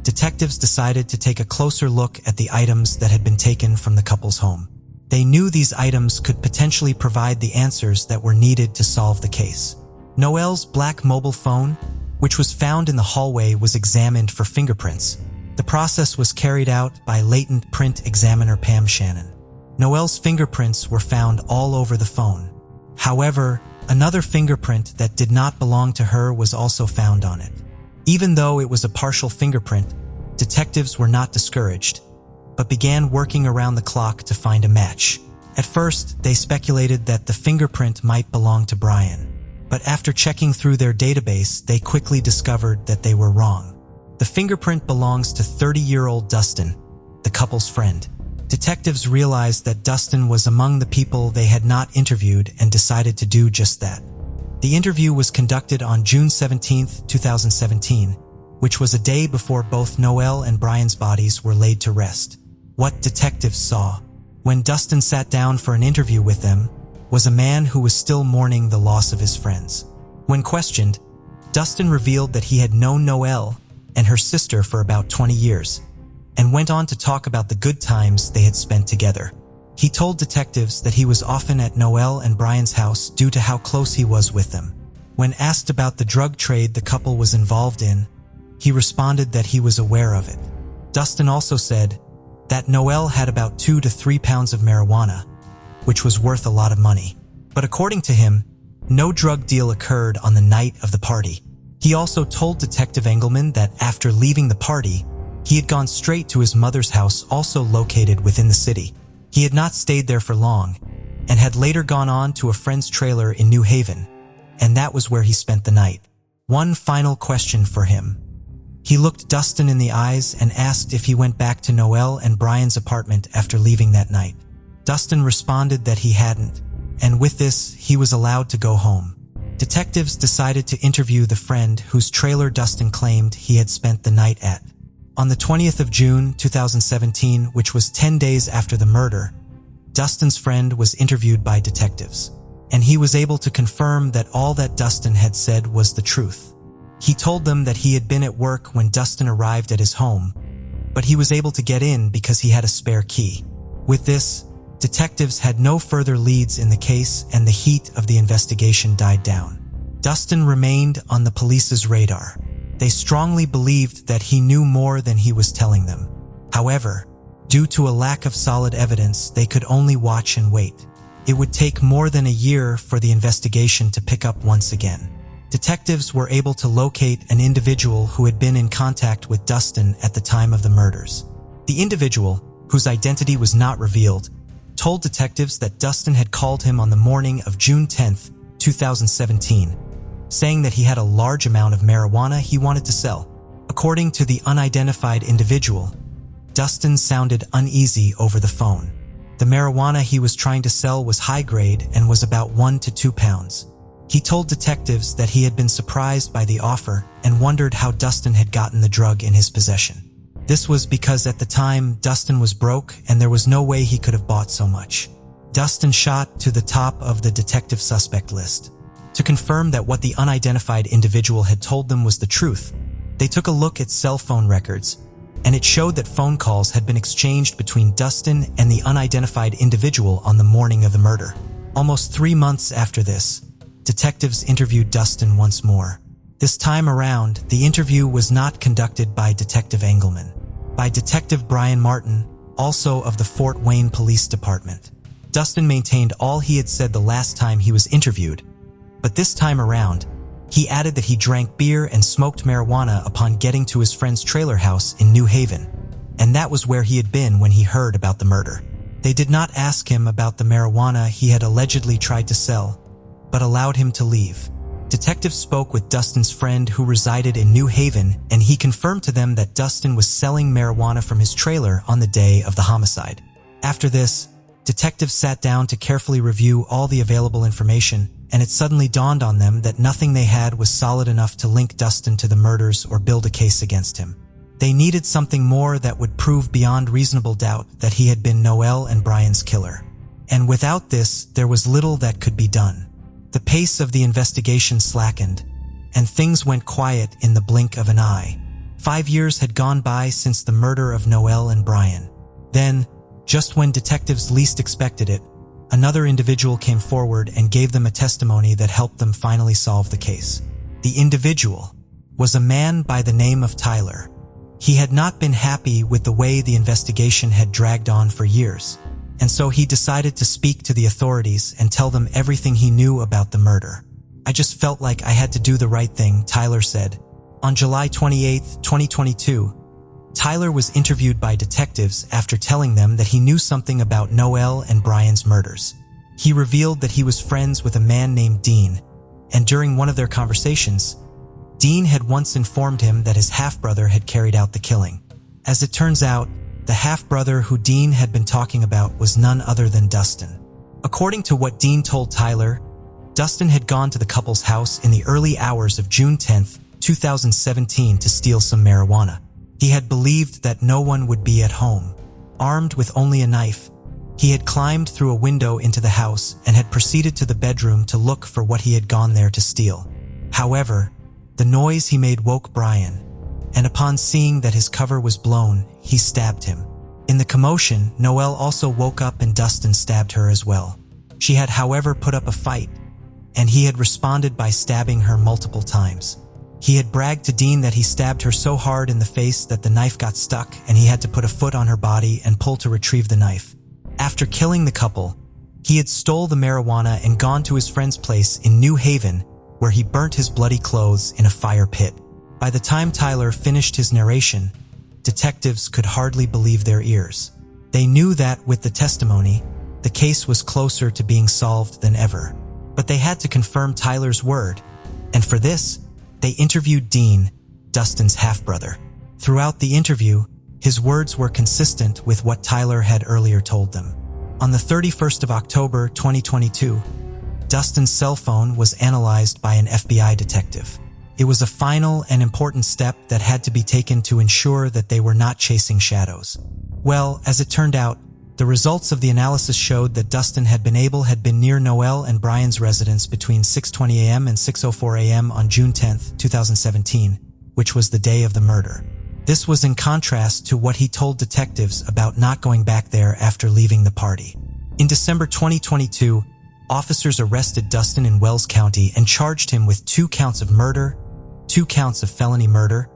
detectives decided to take a closer look at the items that had been taken from the couple's home. They knew these items could potentially provide the answers that were needed to solve the case. Noelle's black mobile phone, which was found in the hallway, was examined for fingerprints. The process was carried out by latent print examiner Pam Shannon. Noelle's fingerprints were found all over the phone. However, another fingerprint that did not belong to her was also found on it. Even though it was a partial fingerprint, detectives were not discouraged, but began working around the clock to find a match. At first, they speculated that the fingerprint might belong to Brian, but after checking through their database, they quickly discovered that they were wrong. The fingerprint belongs to 30-year-old Dustin, the couple's friend. Detectives realized that Dustin was among the people they had not interviewed and decided to do just that. The interview was conducted on June 17, 2017, which was a day before both Noelle and Brian's bodies were laid to rest. What detectives saw when Dustin sat down for an interview with them was a man who was still mourning the loss of his friends. When questioned, Dustin revealed that he had known Noelle and her sister for about 20 years, and went on to talk about the good times they had spent together. He told detectives that he was often at Noelle and Brian's house due to how close he was with them. When asked about the drug trade the couple was involved in, he responded that he was aware of it. Dustin also said that Noelle had about 2 to 3 pounds of marijuana, which was worth a lot of money. But according to him, no drug deal occurred on the night of the party. He also told Detective Engelman that after leaving the party, He had gone straight to his mother's house, also located within the city. He had not stayed there for long and had later gone on to a friend's trailer in New Haven, and that was where he spent the night. One final question for him. He looked Dustin in the eyes and asked if he went back to Noelle and Brian's apartment after leaving that night. Dustin responded that he hadn't, and with this, he was allowed to go home. Detectives decided to interview the friend whose trailer Dustin claimed he had spent the night at. On the 20th of June, 2017, which was 10 days after the murder, Dustin's friend was interviewed by detectives, and he was able to confirm that all that Dustin had said was the truth. He told them that he had been at work when Dustin arrived at his home, but he was able to get in because he had a spare key. With this, detectives had no further leads in the case and the heat of the investigation died down. Dustin remained on the police's radar. They strongly believed that he knew more than he was telling them. However, due to a lack of solid evidence, they could only watch and wait. It would take more than a year for the investigation to pick up once again. Detectives were able to locate an individual who had been in contact with Dustin at the time of the murders. The individual, whose identity was not revealed, told detectives that Dustin had called him on the morning of June 10, 2017, saying that he had a large amount of marijuana he wanted to sell. According to the unidentified individual, Dustin sounded uneasy over the phone. The marijuana he was trying to sell was high grade and was about 1 to 2 pounds. He told detectives that he had been surprised by the offer and wondered how Dustin had gotten the drug in his possession. This was because at the time, Dustin was broke and there was no way he could have bought so much. Dustin shot to the top of the detective suspect list. To confirm that what the unidentified individual had told them was the truth, they took a look at cell phone records, and it showed that phone calls had been exchanged between Dustin and the unidentified individual on the morning of the murder. Almost 3 months after this, detectives interviewed Dustin once more. This time around, the interview was not conducted by Detective Engelman, by Detective Brian Martin, also of the Fort Wayne Police Department. Dustin maintained all he had said the last time he was interviewed, but this time around, he added that he drank beer and smoked marijuana upon getting to his friend's trailer house in New Haven, and that was where he had been when he heard about the murder. They did not ask him about the marijuana he had allegedly tried to sell, but allowed him to leave. Detectives spoke with Dustin's friend who resided in New Haven, and he confirmed to them that Dustin was selling marijuana from his trailer on the day of the homicide. After this, detectives sat down to carefully review all the available information, and it suddenly dawned on them that nothing they had was solid enough to link Dustin to the murders or build a case against him. They needed something more that would prove beyond reasonable doubt that he had been Noelle and Brian's killer. And without this, there was little that could be done. The pace of the investigation slackened, and things went quiet in the blink of an eye. 5 years had gone by since the murder of Noelle and Brian. Then, just when detectives least expected it, another individual came forward and gave them a testimony that helped them finally solve the case. The individual was a man by the name of Tyler. He had not been happy with the way the investigation had dragged on for years, and so he decided to speak to the authorities and tell them everything he knew about the murder. "I just felt like I had to do the right thing," Tyler said. On July 28, 2022, Tyler was interviewed by detectives after telling them that he knew something about Noelle and Brian's murders. He revealed that he was friends with a man named Dean, and during one of their conversations, Dean had once informed him that his half-brother had carried out the killing. As it turns out, the half-brother who Dean had been talking about was none other than Dustin. According to what Dean told Tyler, Dustin had gone to the couple's house in the early hours of June 10, 2017 to steal some marijuana. He had believed that no one would be at home. Armed with only a knife, he had climbed through a window into the house and had proceeded to the bedroom to look for what he had gone there to steal. However, the noise he made woke Brian, and upon seeing that his cover was blown, he stabbed him. In the commotion, Noelle also woke up and Dustin stabbed her as well. She had, however, put up a fight, and he had responded by stabbing her multiple times. He had bragged to Dean that he stabbed her so hard in the face that the knife got stuck and he had to put a foot on her body and pull to retrieve the knife. After killing the couple, he had stole the marijuana and gone to his friend's place in New Haven, where he burnt his bloody clothes in a fire pit. By the time Tyler finished his narration, detectives could hardly believe their ears. They knew that, with the testimony, the case was closer to being solved than ever. But they had to confirm Tyler's word, and for this, they interviewed Dean, Dustin's half-brother. Throughout the interview, his words were consistent with what Tyler had earlier told them. On the 31st of October 2022, Dustin's cell phone was analyzed by an FBI detective. It was a final and important step that had to be taken to ensure that they were not chasing shadows. Well, as it turned out, the results of the analysis showed that Dustin had been near Noel and Brian's residence between 6:20 a.m. and 6:04 a.m. on June 10, 2017, which was the day of the murder. This was in contrast to what he told detectives about not going back there after leaving the party. In December 2022, officers arrested Dustin in Wells County and charged him with 2 counts of murder, 2 counts of felony murder,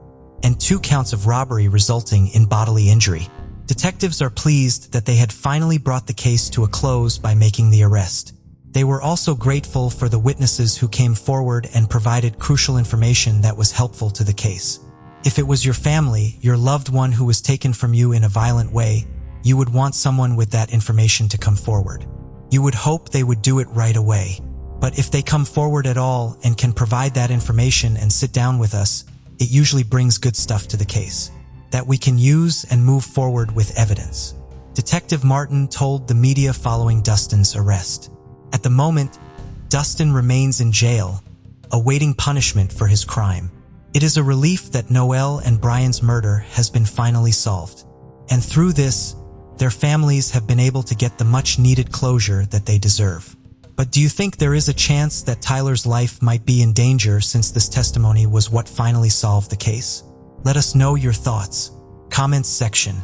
and 2 counts of robbery resulting in bodily injury. Detectives are pleased that they had finally brought the case to a close by making the arrest. They were also grateful for the witnesses who came forward and provided crucial information that was helpful to the case. If it was your family, your loved one who was taken from you in a violent way, you would want someone with that information to come forward. You would hope they would do it right away. But if they come forward at all and can provide that information and sit down with us, it usually brings good stuff to the case that we can use and move forward with evidence. Detective Martin told the media following Dustin's arrest. At the moment, Dustin remains in jail, awaiting punishment for his crime. It is a relief that Noel and Brian's murder has been finally solved. And through this, their families have been able to get the much-needed closure that they deserve. But do you think there is a chance that Tyler's life might be in danger since this testimony was what finally solved the case? Let us know your thoughts. Comments section.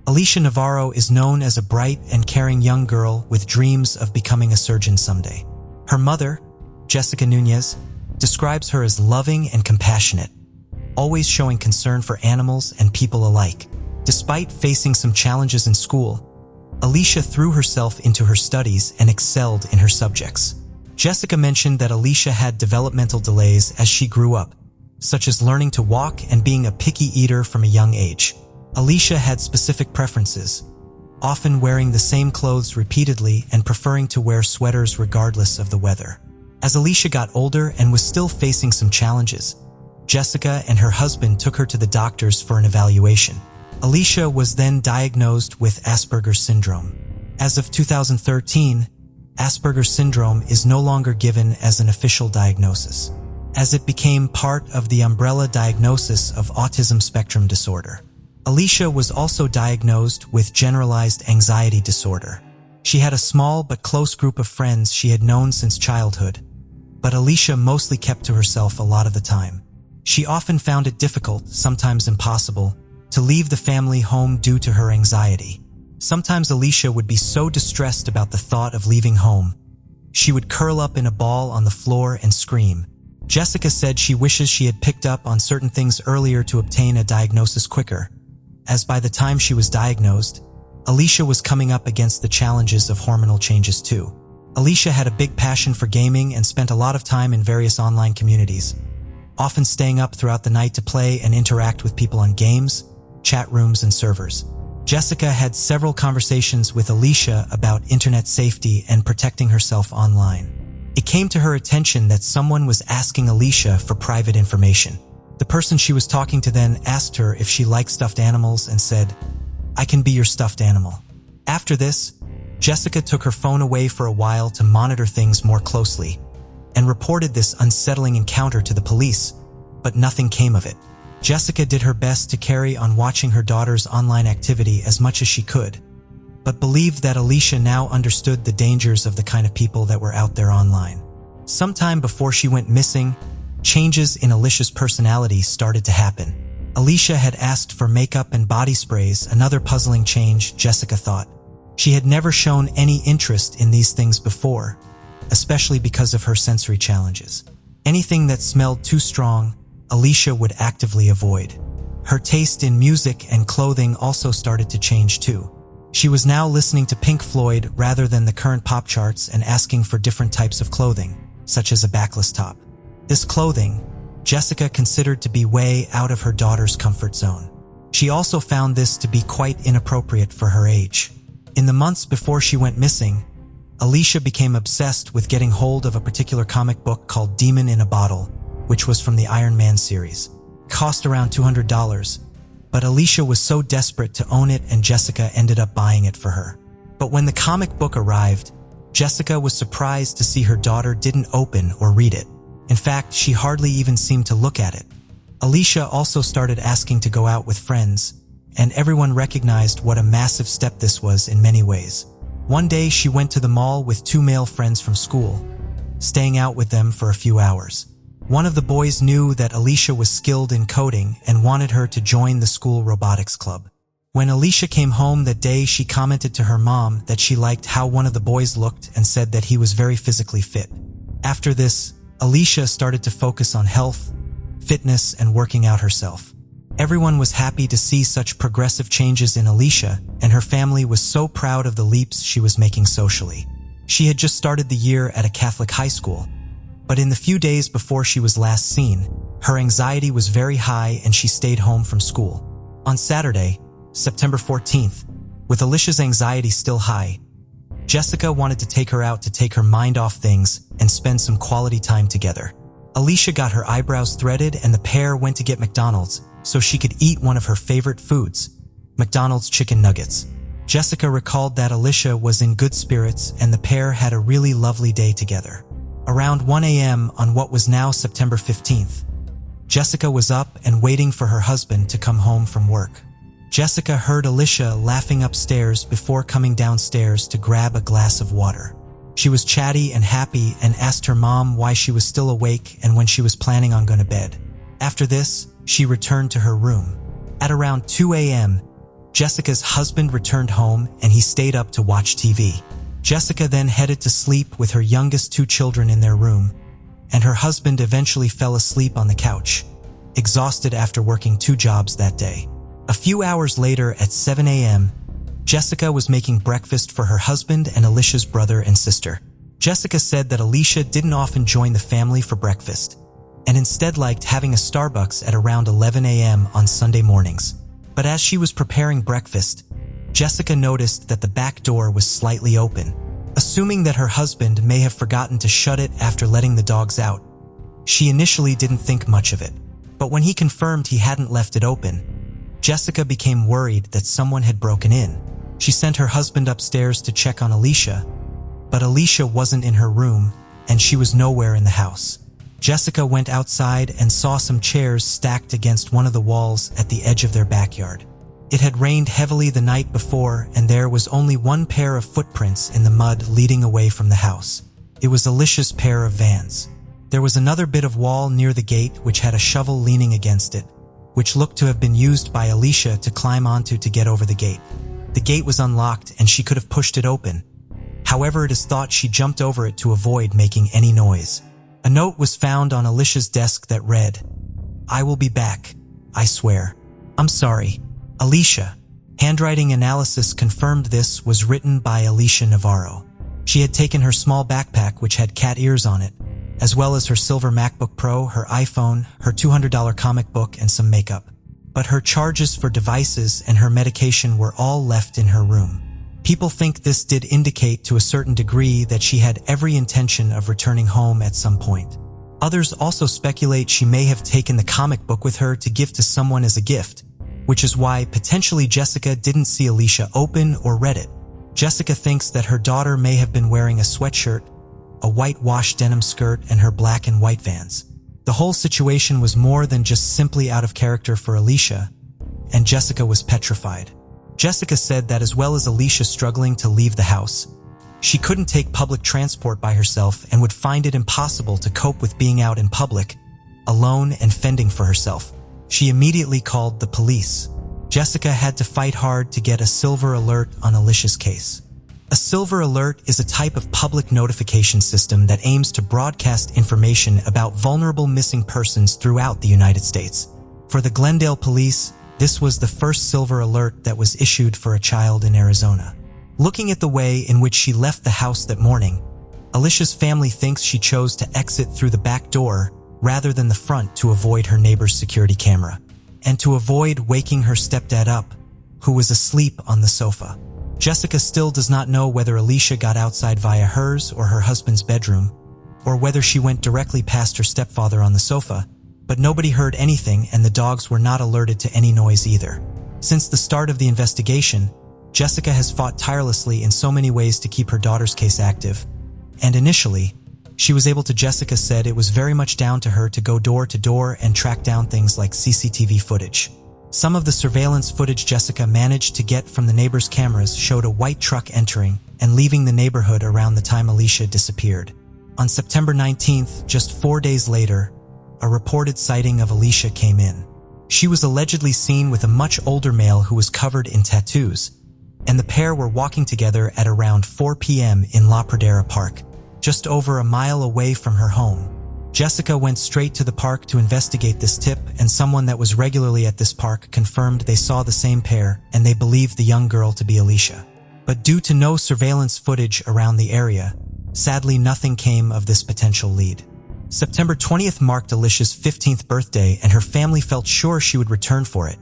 Alicia Navarro is known as a bright and caring young girl with dreams of becoming a surgeon someday. Her mother, Jessica Nunez, describes her as loving and compassionate, always showing concern for animals and people alike. Despite facing some challenges in school, Alicia threw herself into her studies and excelled in her subjects. Jessica mentioned that Alicia had developmental delays as she grew up, such as learning to walk and being a picky eater from a young age. Alicia had specific preferences, often wearing the same clothes repeatedly and preferring to wear sweaters regardless of the weather. As Alicia got older and was still facing some challenges, Jessica and her husband took her to the doctors for an evaluation. Alicia was then diagnosed with Asperger's syndrome. As of 2013, Asperger's syndrome is no longer given as an official diagnosis, as it became part of the umbrella diagnosis of autism spectrum disorder. Alicia was also diagnosed with generalized anxiety disorder. She had a small but close group of friends she had known since childhood, but Alicia mostly kept to herself a lot of the time. She often found it difficult, sometimes impossible, to leave the family home due to her anxiety. Sometimes Alicia would be so distressed about the thought of leaving home, she would curl up in a ball on the floor and scream. Jessica said she wishes she had picked up on certain things earlier to obtain a diagnosis quicker, as by the time she was diagnosed, Alicia was coming up against the challenges of hormonal changes too. Alicia had a big passion for gaming and spent a lot of time in various online communities, often staying up throughout the night to play and interact with people on games, chat rooms, and servers. Jessica had several conversations with Alicia about internet safety and protecting herself online. It came to her attention that someone was asking Alicia for private information. The person she was talking to then asked her if she liked stuffed animals and said, "I can be your stuffed animal." After this, Jessica took her phone away for a while to monitor things more closely and reported this unsettling encounter to the police, but nothing came of it. Jessica did her best to carry on watching her daughter's online activity as much as she could, but believed that Alicia now understood the dangers of the kind of people that were out there online. Sometime before she went missing, changes in Alicia's personality started to happen. Alicia had asked for makeup and body sprays, another puzzling change, Jessica thought. She had never shown any interest in these things before, especially because of her sensory challenges. Anything that smelled too strong, Alicia would actively avoid. Her taste in music and clothing also started to change too. She was now listening to Pink Floyd rather than the current pop charts and asking for different types of clothing, such as a backless top. This clothing, Jessica considered to be way out of her daughter's comfort zone. She also found this to be quite inappropriate for her age. In the months before she went missing, Alicia became obsessed with getting hold of a particular comic book called Demon in a Bottle, which was from the Iron Man series. It cost around $200, but Alicia was so desperate to own it and Jessica ended up buying it for her. But when the comic book arrived, Jessica was surprised to see her daughter didn't open or read it. In fact, she hardly even seemed to look at it. Alicia also started asking to go out with friends, and everyone recognized what a massive step this was in many ways. One day, she went to the mall with 2 male friends from school, staying out with them for a few hours. One of the boys knew that Alicia was skilled in coding and wanted her to join the school robotics club. When Alicia came home that day, she commented to her mom that she liked how one of the boys looked and said that he was very physically fit. After this, Alicia started to focus on health, fitness, and working out herself. Everyone was happy to see such progressive changes in Alicia, and her family was so proud of the leaps she was making socially. She had just started the year at a Catholic high school, but in the few days before she was last seen, her anxiety was very high and she stayed home from school. On Saturday, September 14th, with Alicia's anxiety still high, Jessica wanted to take her out to take her mind off things and spend some quality time together. Alicia got her eyebrows threaded and the pair went to get McDonald's so she could eat one of her favorite foods, McDonald's chicken nuggets. Jessica recalled that Alicia was in good spirits and the pair had a really lovely day together. Around 1 a.m. on what was now September 15th, Jessica was up and waiting for her husband to come home from work. Jessica heard Alicia laughing upstairs before coming downstairs to grab a glass of water. She was chatty and happy and asked her mom why she was still awake and when she was planning on going to bed. After this, she returned to her room. At around 2 a.m., Jessica's husband returned home and he stayed up to watch TV. Jessica then headed to sleep with her youngest 2 children in their room, and her husband eventually fell asleep on the couch, exhausted after working 2 jobs that day. A few hours later at 7 a.m., Jessica was making breakfast for her husband and Alicia's brother and sister. Jessica said that Alicia didn't often join the family for breakfast, and instead liked having a Starbucks at around 11 a.m. on Sunday mornings. But as she was preparing breakfast, Jessica noticed that the back door was slightly open. Assuming that her husband may have forgotten to shut it after letting the dogs out, she initially didn't think much of it. But when he confirmed he hadn't left it open, Jessica became worried that someone had broken in. She sent her husband upstairs to check on Alicia, but Alicia wasn't in her room and she was nowhere in the house. Jessica went outside and saw some chairs stacked against one of the walls at the edge of their backyard. It had rained heavily the night before and there was only one pair of footprints in the mud leading away from the house. It was Alicia's pair of Vans. There was another bit of wall near the gate which had a shovel leaning against it, which looked to have been used by Alicia to climb onto to get over the gate. The gate was unlocked and she could have pushed it open. However, it is thought she jumped over it to avoid making any noise. A note was found on Alicia's desk that read, "I will be back, I swear. I'm sorry. Alicia." Handwriting analysis confirmed this was written by Alicia Navarro. She had taken her small backpack which had cat ears on it, as well as her silver MacBook Pro, her iPhone, her $200 comic book, and some makeup. But her charges for devices and her medication were all left in her room. People think this did indicate to a certain degree that she had every intention of returning home at some point. Others also speculate she may have taken the comic book with her to give to someone as a gift, which is why potentially Jessica didn't see Alicia open or read it. Jessica thinks that her daughter may have been wearing a sweatshirt, a white wash denim skirt, and her black and white Vans. The whole situation was more than just simply out of character for Alicia, and Jessica was petrified. Jessica said that as well as Alicia struggling to leave the house, she couldn't take public transport by herself and would find it impossible to cope with being out in public, alone and fending for herself. She immediately called the police. Jessica had to fight hard to get a silver alert on Alicia's case. A silver alert is a type of public notification system that aims to broadcast information about vulnerable missing persons throughout the United States. For the Glendale police, this was the first silver alert that was issued for a child in Arizona. Looking at the way in which she left the house that morning, Alicia's family thinks she chose to exit through the back door rather than the front to avoid her neighbor's security camera, and to avoid waking her stepdad up, who was asleep on the sofa. Jessica still does not know whether Alicia got outside via hers or her husband's bedroom, or whether she went directly past her stepfather on the sofa, but nobody heard anything and the dogs were not alerted to any noise either. Since the start of the investigation, Jessica has fought tirelessly in so many ways to keep her daughter's case active, and initially, Jessica said it was very much down to her to go door to door and track down things like CCTV footage. Some of the surveillance footage Jessica managed to get from the neighbors' cameras showed a white truck entering and leaving the neighborhood around the time Alicia disappeared. On September 19th, just 4 days later, a reported sighting of Alicia came in. She was allegedly seen with a much older male who was covered in tattoos, and the pair were walking together at around 4 p.m. in La Pradera Park, just over a mile away from her home. Jessica went straight to the park to investigate this tip, and someone that was regularly at this park confirmed they saw the same pair and they believed the young girl to be Alicia. But due to no surveillance footage around the area, sadly nothing came of this potential lead. September 20th marked Alicia's 15th birthday and her family felt sure she would return for it.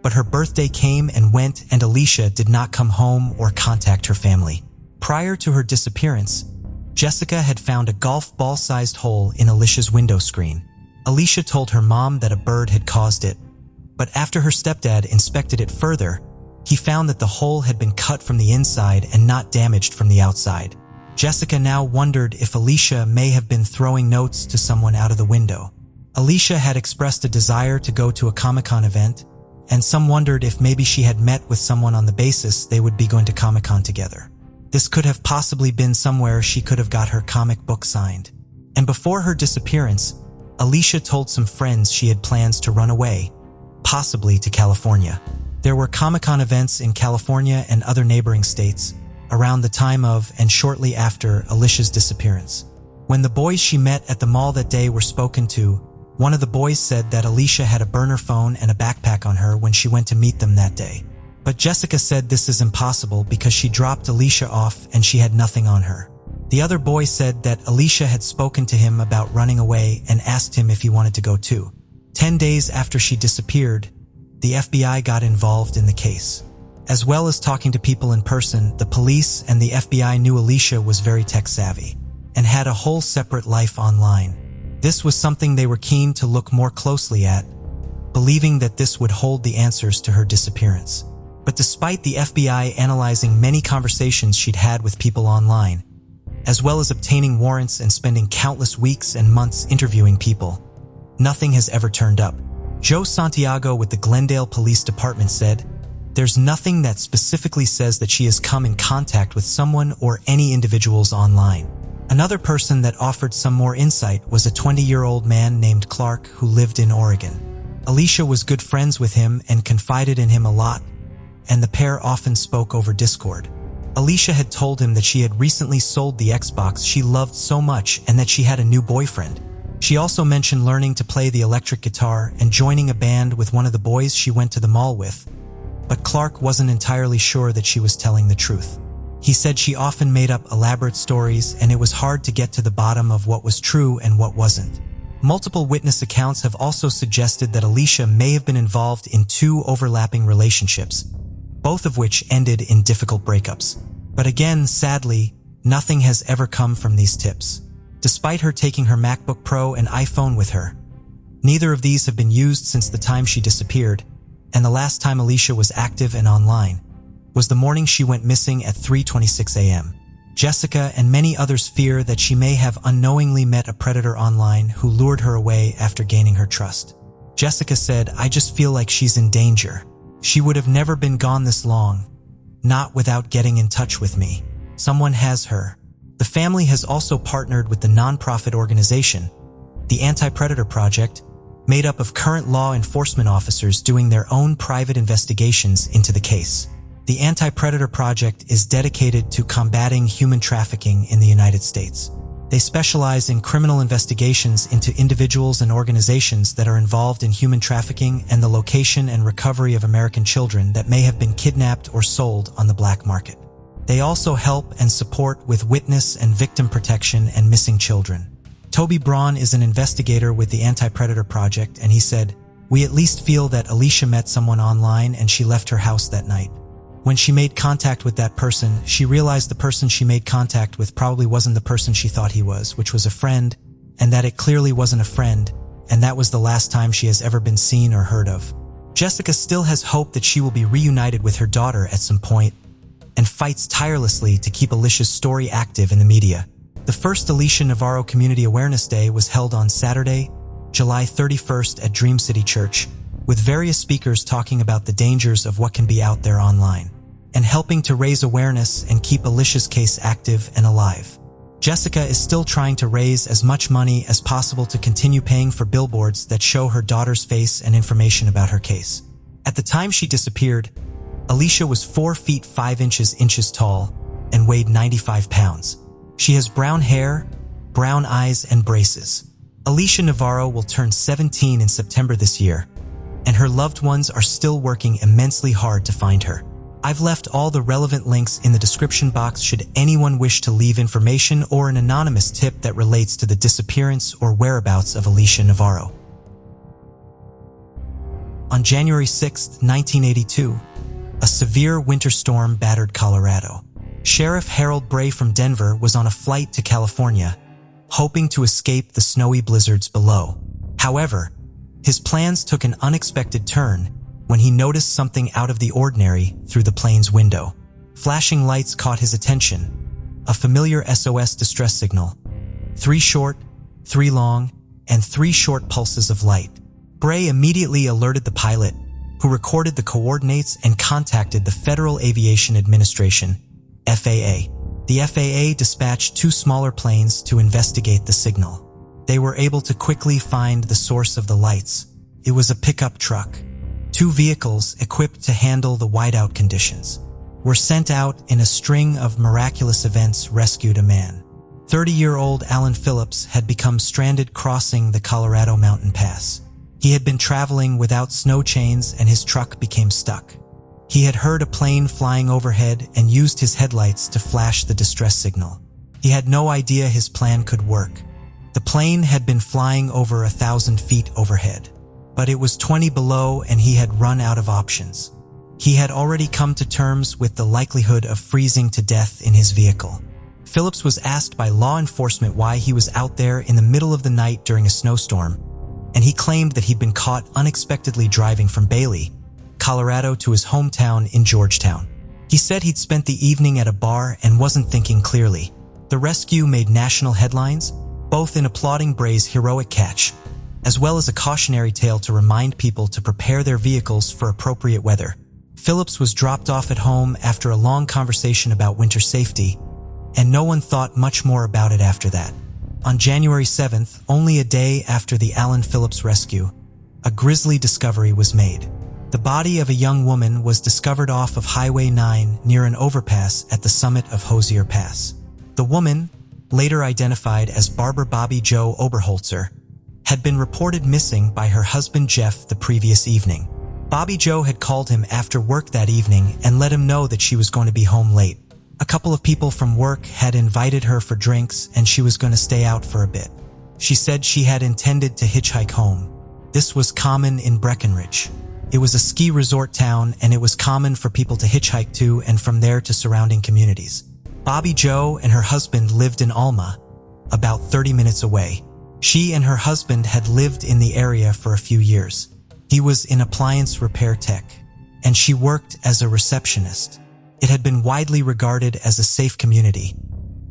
But her birthday came and went and Alicia did not come home or contact her family. Prior to her disappearance, Jessica had found a golf ball-sized hole in Alicia's window screen. Alicia told her mom that a bird had caused it, but after her stepdad inspected it further, he found that the hole had been cut from the inside and not damaged from the outside. Jessica now wondered if Alicia may have been throwing notes to someone out of the window. Alicia had expressed a desire to go to a Comic-Con event, and some wondered if maybe she had met with someone on the basis they would be going to Comic-Con together. This could have possibly been somewhere she could have got her comic book signed. And before her disappearance, Alicia told some friends she had plans to run away, possibly to California. There were Comic-Con events in California and other neighboring states around the time of and shortly after Alicia's disappearance. When the boys she met at the mall that day were spoken to, one of the boys said that Alicia had a burner phone and a backpack on her when she went to meet them that day. But Jessica said this is impossible because she dropped Alicia off and she had nothing on her. The other boy said that Alicia had spoken to him about running away and asked him if he wanted to go too. 10 days after she disappeared, the FBI got involved in the case. As well as talking to people in person, the police and the FBI knew Alicia was very tech-savvy and had a whole separate life online. This was something they were keen to look more closely at, believing that this would hold the answers to her disappearance. But despite the FBI analyzing many conversations she'd had with people online, as well as obtaining warrants and spending countless weeks and months interviewing people, nothing has ever turned up. Joe Santiago with the Glendale Police Department said, "There's nothing that specifically says that she has come in contact with someone or any individuals online." Another person that offered some more insight was a 20-year-old man named Clark who lived in Oregon. Alicia was good friends with him and confided in him a lot, and the pair often spoke over Discord. Alicia had told him that she had recently sold the Xbox she loved so much and that she had a new boyfriend. She also mentioned learning to play the electric guitar and joining a band with one of the boys she went to the mall with, but Clark wasn't entirely sure that she was telling the truth. He said she often made up elaborate stories and it was hard to get to the bottom of what was true and what wasn't. Multiple witness accounts have also suggested that Alicia may have been involved in 2 overlapping relationships, both of which ended in difficult breakups. But again, sadly, nothing has ever come from these tips. Despite her taking her MacBook Pro and iPhone with her, neither of these have been used since the time she disappeared, and the last time Alicia was active and online was the morning she went missing at 3:26 a.m. Jessica and many others fear that she may have unknowingly met a predator online who lured her away after gaining her trust. Jessica said, "I just feel like she's in danger. She would have never been gone this long, not without getting in touch with me. Someone has her." The family has also partnered with the nonprofit organization, the Anti-Predator Project, made up of current law enforcement officers doing their own private investigations into the case. The Anti-Predator Project is dedicated to combating human trafficking in the United States. They specialize in criminal investigations into individuals and organizations that are involved in human trafficking and the location and recovery of American children that may have been kidnapped or sold on the black market. They also help and support with witness and victim protection and missing children. Toby Braun is an investigator with the Anti-Predator Project, and he said, "We at least feel that Alicia met someone online and she left her house that night. When she made contact with that person, she realized the person she made contact with probably wasn't the person she thought he was, which was a friend, and that it clearly wasn't a friend, and that was the last time she has ever been seen or heard of." Jessica still has hope that she will be reunited with her daughter at some point, and fights tirelessly to keep Alicia's story active in the media. The first Alicia Navarro Community Awareness Day was held on Saturday, July 31st at Dream City Church, with various speakers talking about the dangers of what can be out there online, and helping to raise awareness and keep Alicia's case active and alive. Jessica is still trying to raise as much money as possible to continue paying for billboards that show her daughter's face and information about her case. At the time she disappeared, Alicia was 4 feet 5 inches tall and weighed 95 pounds. She has brown hair, brown eyes, and braces. Alicia Navarro will turn 17 in September this year, and her loved ones are still working immensely hard to find her. I've left all the relevant links in the description box should anyone wish to leave information or an anonymous tip that relates to the disappearance or whereabouts of Alicia Navarro. On January 6, 1982, a severe winter storm battered Colorado. Sheriff Harold Bray from Denver was on a flight to California, hoping to escape the snowy blizzards below. However, his plans took an unexpected turn when he noticed something out of the ordinary through the plane's window. Flashing lights caught his attention, a familiar SOS distress signal. 3 short, 3 long, and 3 short pulses of light. Bray immediately alerted the pilot, who recorded the coordinates and contacted the Federal Aviation Administration, FAA. The FAA dispatched 2 smaller planes to investigate the signal. They were able to quickly find the source of the lights. It was a pickup truck. 2 vehicles equipped to handle the whiteout conditions were sent out in a string of miraculous events rescued a man. 30-year-old Alan Phillips had become stranded crossing the Colorado Mountain Pass. He had been traveling without snow chains and his truck became stuck. He had heard a plane flying overhead and used his headlights to flash the distress signal. He had no idea his plan could work. The plane had been flying over 1,000 feet overhead, but it was 20 below and he had run out of options. He had already come to terms with the likelihood of freezing to death in his vehicle. Phillips was asked by law enforcement why he was out there in the middle of the night during a snowstorm, and he claimed that he'd been caught unexpectedly driving from Bailey, Colorado to his hometown in Georgetown. He said he'd spent the evening at a bar and wasn't thinking clearly. The rescue made national headlines, both in applauding Bray's heroic catch, as well as a cautionary tale to remind people to prepare their vehicles for appropriate weather. Phillips was dropped off at home after a long conversation about winter safety, and no one thought much more about it after that. On January 7th, only a day after the Alan Phillips rescue, a grisly discovery was made. The body of a young woman was discovered off of Highway 9 near an overpass at the summit of Hosier Pass. The woman, later identified as Barbara Bobby Jo Oberholzer, had been reported missing by her husband Jeff the previous evening. Bobby Jo had called him after work that evening and let him know that she was going to be home late. A couple of people from work had invited her for drinks and she was going to stay out for a bit. She said she had intended to hitchhike home. This was common in Breckenridge. It was a ski resort town and it was common for people to hitchhike to and from there to surrounding communities. Bobby Jo and her husband lived in Alma, about 30 minutes away. She and her husband had lived in the area for a few years. He was an appliance repair tech, and she worked as a receptionist. It had been widely regarded as a safe community,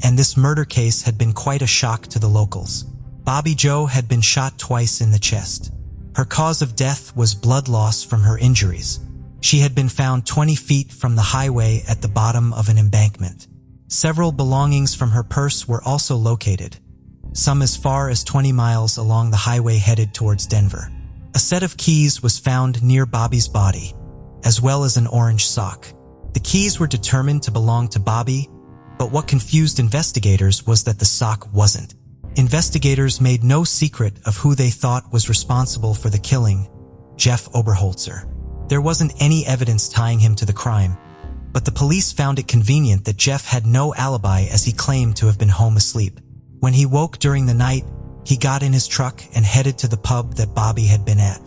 and this murder case had been quite a shock to the locals. Bobby Jo had been shot twice in the chest. Her cause of death was blood loss from her injuries. She had been found 20 feet from the highway at the bottom of an embankment. Several belongings from her purse were also located, some as far as 20 miles along the highway headed towards Denver. A set of keys was found near Bobby's body, as well as an orange sock. The keys were determined to belong to Bobby, but what confused investigators was that the sock wasn't. Investigators made no secret of who they thought was responsible for the killing, Jeff Oberholzer. There wasn't any evidence tying him to the crime, but the police found it convenient that Jeff had no alibi as he claimed to have been home asleep. When he woke during the night, He got in his truck and headed to the pub that Bobby had been at.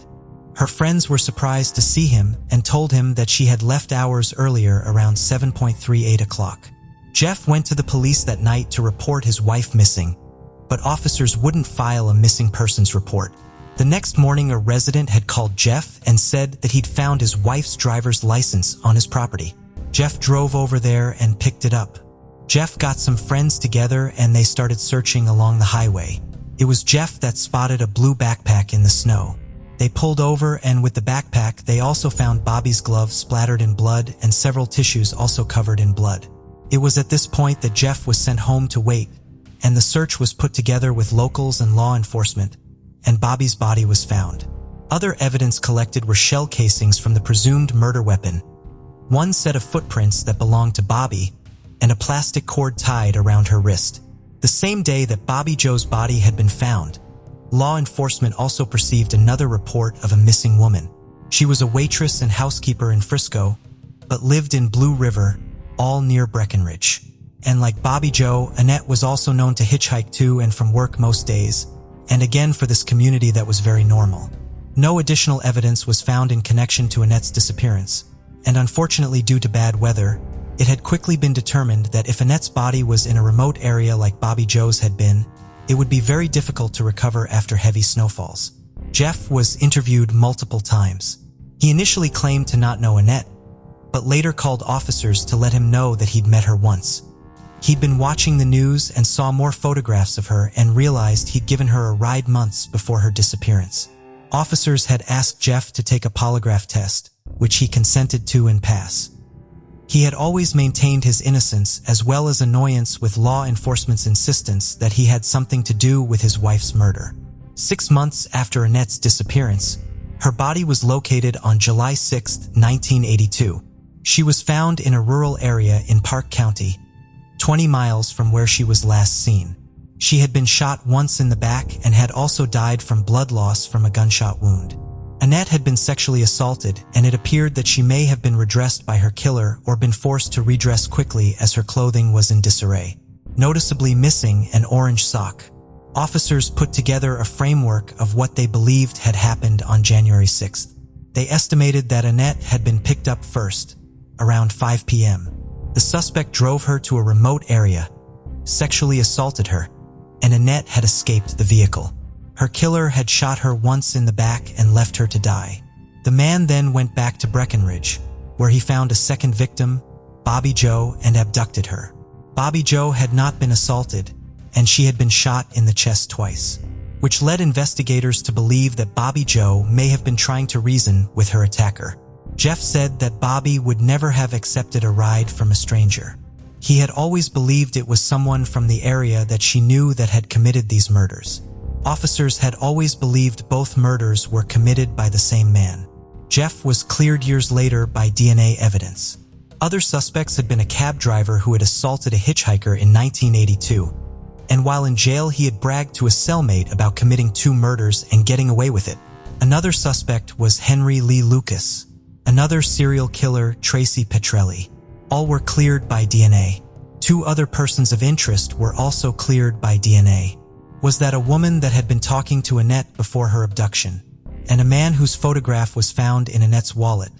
Her friends were surprised to see him and told him that she had left hours earlier around 7:38 o'clock. Jeff went to the police that night to report his wife missing, but officers wouldn't file a missing persons report. The next morning, a resident had called Jeff and said that he'd found his wife's driver's license on his property. Jeff drove over there and picked it up. Jeff got some friends together and they started searching along the highway. It was Jeff that spotted a blue backpack in the snow. They pulled over, and with the backpack, they also found Bobby's gloves splattered in blood and several tissues also covered in blood. It was at this point that Jeff was sent home to wait, and the search was put together with locals and law enforcement, and Bobby's body was found. Other evidence collected were shell casings from the presumed murder weapon, one set of footprints that belonged to Bobby, and a plastic cord tied around her wrist. The same day that Bobby Joe's body had been found, law enforcement also received another report of a missing woman. She was a waitress and housekeeper in Frisco, but lived in Blue River, all near Breckenridge. And like Bobby Joe, Annette was also known to hitchhike to and from work most days, and again for this community that was very normal. No additional evidence was found in connection to Annette's disappearance, and unfortunately due to bad weather, it had quickly been determined that if Annette's body was in a remote area like Bobby Joe's had been, it would be very difficult to recover after heavy snowfalls. Jeff was interviewed multiple times. He initially claimed to not know Annette, but later called officers to let him know that he'd met her once. He'd been watching the news and saw more photographs of her and realized he'd given her a ride months before her disappearance. Officers had asked Jeff to take a polygraph test, which he consented to and pass. He had always maintained his innocence as well as annoyance with law enforcement's insistence that he had something to do with his wife's murder. 6 months after Annette's disappearance, her body was located on July 6, 1982. She was found in a rural area in Park County, 20 miles from where she was last seen. She had been shot once in the back and had also died from blood loss from a gunshot wound. Annette had been sexually assaulted, and it appeared that she may have been redressed by her killer or been forced to redress quickly as her clothing was in disarray. Noticeably missing an orange sock. Officers put together a framework of what they believed had happened on January 6th. They estimated that Annette had been picked up first, around 5 p.m. The suspect drove her to a remote area, sexually assaulted her, and Annette had escaped the vehicle. Her killer had shot her once in the back and left her to die. The man then went back to Breckenridge, where he found a second victim, Bobby Joe, and abducted her. Bobby Joe had not been assaulted, and she had been shot in the chest twice, which led investigators to believe that Bobby Joe may have been trying to reason with her attacker. Jeff said that Bobby would never have accepted a ride from a stranger. He had always believed it was someone from the area that she knew that had committed these murders. Officers had always believed both murders were committed by the same man. Jeff was cleared years later by DNA evidence. Other suspects had been a cab driver who had assaulted a hitchhiker in 1982, and while in jail he had bragged to a cellmate about committing 2 murders and getting away with it. Another suspect was Henry Lee Lucas. Another serial killer, Tracy Petrelli. All were cleared by DNA. 2 other persons of interest were also cleared by DNA. Was that a woman that had been talking to Annette before her abduction, and a man whose photograph was found in Annette's wallet.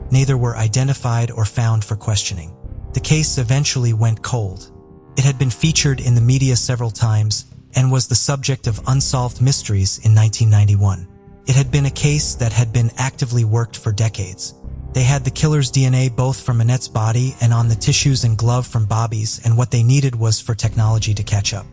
Neither were identified or found for questioning. The case eventually went cold. It had been featured in the media several times and was the subject of Unsolved Mysteries in 1991. It had been a case that had been actively worked for decades. They had the killer's DNA both from Annette's body and on the tissues and glove from Bobby's, and what they needed was for technology to catch up.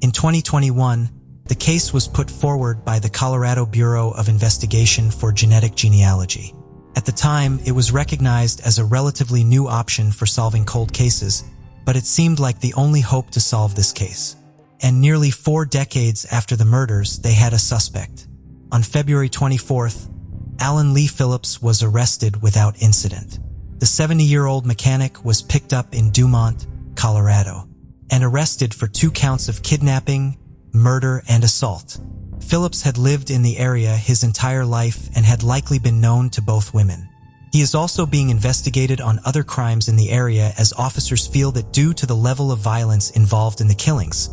In 2021, the case was put forward by the Colorado Bureau of Investigation for Genetic Genealogy. At the time, it was recognized as a relatively new option for solving cold cases, but it seemed like the only hope to solve this case. And nearly 4 decades after the murders, they had a suspect. On February 24th, Alan Lee Phillips was arrested without incident. The 70-year-old mechanic was picked up in Dumont, Colorado, and arrested for 2 counts of kidnapping, murder, and assault. Phillips had lived in the area his entire life and had likely been known to both women. He is also being investigated on other crimes in the area as officers feel that due to the level of violence involved in the killings,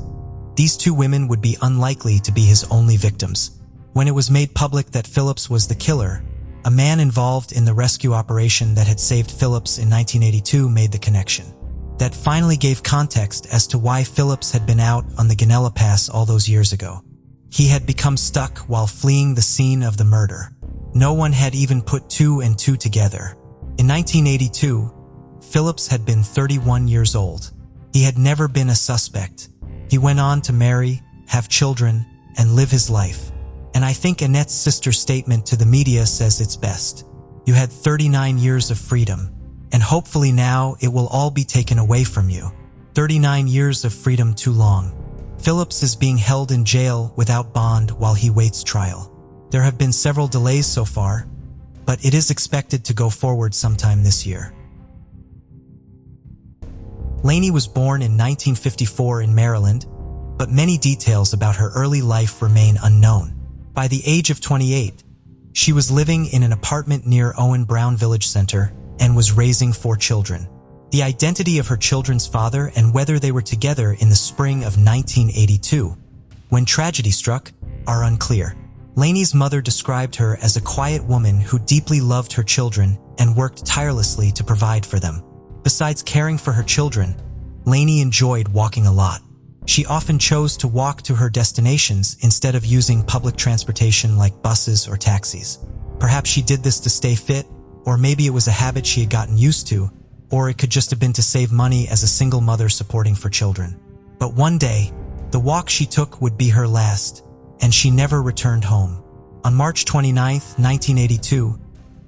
These two women would be unlikely to be his only victims. When it was made public that Phillips was the killer, a man involved in the rescue operation that had saved Phillips in 1982 made the connection. That finally gave context as to why Phillips had been out on the Guanella Pass all those years ago. He had become stuck while fleeing the scene of the murder. No one had even put two and two together. In 1982, Phillips had been 31 years old. He had never been a suspect. He went on to marry, have children, and live his life. And I think Annette's sister's statement to the media says it's best. You had 39 years of freedom, and hopefully now it will all be taken away from you. 39 years of freedom too long. Phillips is being held in jail without bond while he waits trial. There have been several delays so far, but it is expected to go forward sometime this year. Laney was born in 1954 in Maryland, but many details about her early life remain unknown. By the age of 28, she was living in an apartment near Owen Brown Village Center and was raising 4 children. The identity of her children's father and whether they were together in the spring of 1982, when tragedy struck, are unclear. Laney's mother described her as a quiet woman who deeply loved her children and worked tirelessly to provide for them. Besides caring for her children, Laney enjoyed walking a lot. She often chose to walk to her destinations instead of using public transportation like buses or taxis. Perhaps she did this to stay fit, or maybe it was a habit she had gotten used to, or it could just have been to save money as a single mother supporting 4 children. But one day, the walk she took would be her last, and she never returned home. On March 29, 1982,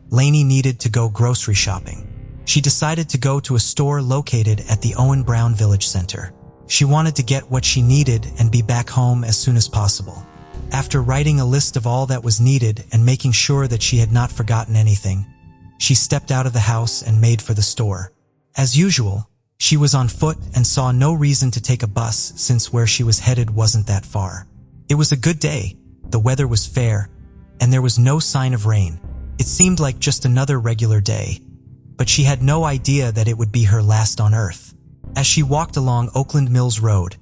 Laney needed to go grocery shopping. She decided to go to a store located at the Owen Brown Village Center. She wanted to get what she needed and be back home as soon as possible. After writing a list of all that was needed and making sure that she had not forgotten anything, she stepped out of the house and made for the store. As usual, she was on foot and saw no reason to take a bus since where she was headed wasn't that far. It was a good day, the weather was fair, and there was no sign of rain. It seemed like just another regular day, but she had no idea that it would be her last on Earth. As she walked along Oakland Mills Road,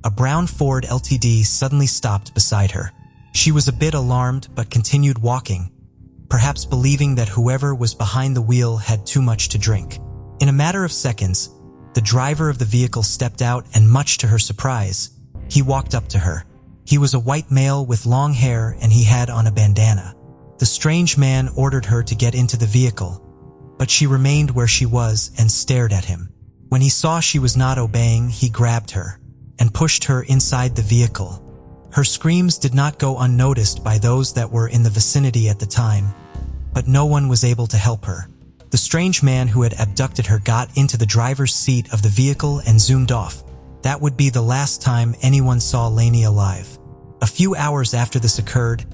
a brown Ford LTD suddenly stopped beside her. She was a bit alarmed but continued walking, perhaps believing that whoever was behind the wheel had too much to drink. In a matter of seconds, the driver of the vehicle stepped out and, much to her surprise, he walked up to her. He was a white male with long hair and he had on a bandana. The strange man ordered her to get into the vehicle, but she remained where she was and stared at him. When he saw she was not obeying, he grabbed her and pushed her inside the vehicle. Her screams did not go unnoticed by those that were in the vicinity at the time, but no one was able to help her. The strange man who had abducted her got into the driver's seat of the vehicle and zoomed off. That would be the last time anyone saw Laney alive. A few hours after this occurred,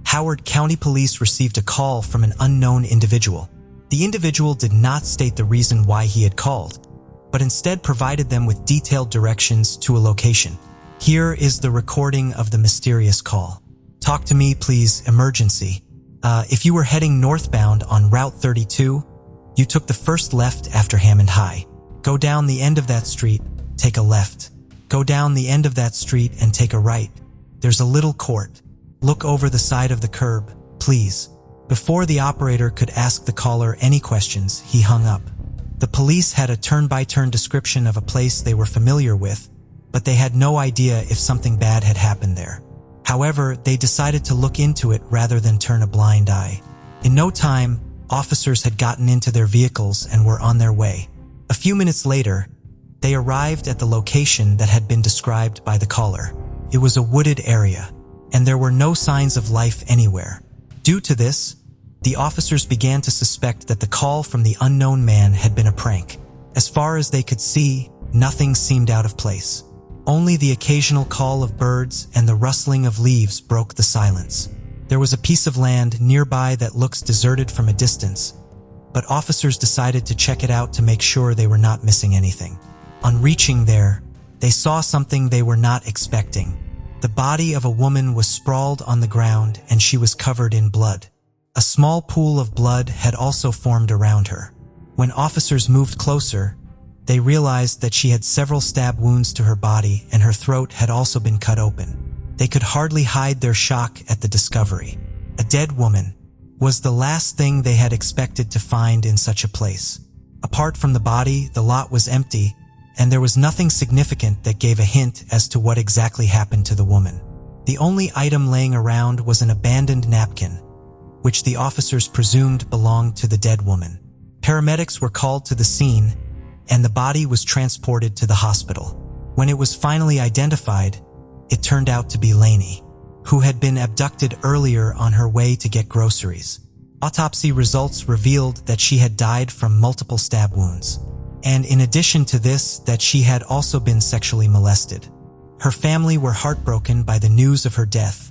Howard County Police received a call from an unknown individual. The individual did not state the reason why he had called, but instead provided them with detailed directions to a location. Here is the recording of the mysterious call. "Talk to me, please, emergency. If you were heading northbound on Route 32, you took the first left after Hammond High. Go down the end of that street, take a left. Go down the end of that street and take a right. There's a little court. Look over the side of the curb, please." Before the operator could ask the caller any questions, he hung up. The police had a turn-by-turn description of a place they were familiar with, but they had no idea if something bad had happened there. However, they decided to look into it rather than turn a blind eye. In no time, officers had gotten into their vehicles and were on their way. A few minutes later, they arrived at the location that had been described by the caller. It was a wooded area, and there were no signs of life anywhere. Due to this, the officers began to suspect that the call from the unknown man had been a prank. As far as they could see, nothing seemed out of place. Only the occasional call of birds and the rustling of leaves broke the silence. There was a piece of land nearby that looks deserted from a distance, but officers decided to check it out to make sure they were not missing anything. On reaching there, they saw something they were not expecting. The body of a woman was sprawled on the ground and she was covered in blood. A small pool of blood had also formed around her. When officers moved closer, they realized that she had several stab wounds to her body and her throat had also been cut open. They could hardly hide their shock at the discovery. A dead woman was the last thing they had expected to find in such a place. Apart from the body, the lot was empty, and there was nothing significant that gave a hint as to what exactly happened to the woman. The only item laying around was an abandoned napkin, which the officers presumed belonged to the dead woman. Paramedics were called to the scene, and the body was transported to the hospital. When it was finally identified, it turned out to be Lainey, who had been abducted earlier on her way to get groceries. Autopsy results revealed that she had died from multiple stab wounds, and in addition to this, that she had also been sexually molested. Her family were heartbroken by the news of her death,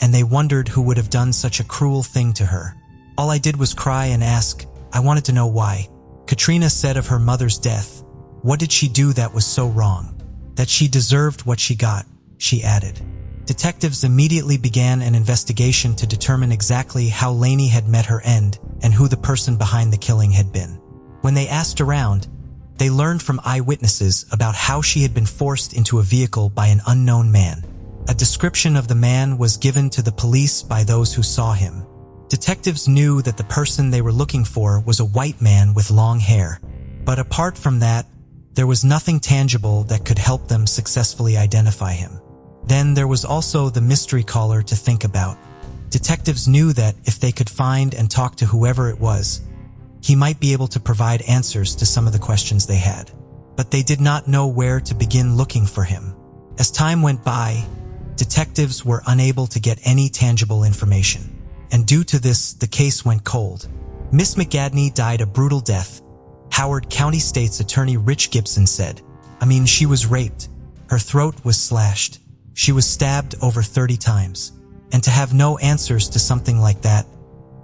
and they wondered who would have done such a cruel thing to her. "All I did was cry and ask. I wanted to know why." Katrina said of her mother's death, "What did she do that was so wrong? That she deserved what she got," she added. Detectives immediately began an investigation to determine exactly how Lainey had met her end and who the person behind the killing had been. When they asked around, they learned from eyewitnesses about how she had been forced into a vehicle by an unknown man. A description of the man was given to the police by those who saw him. Detectives knew that the person they were looking for was a white man with long hair. But apart from that, there was nothing tangible that could help them successfully identify him. Then there was also the mystery caller to think about. Detectives knew that if they could find and talk to whoever it was, he might be able to provide answers to some of the questions they had. But they did not know where to begin looking for him. As time went by, detectives were unable to get any tangible information. And due to this, the case went cold. Miss McGadney died a brutal death. Howard County State's Attorney Rich Gibson said, she was raped. Her throat was slashed. She was stabbed over 30 times. And to have no answers to something like that,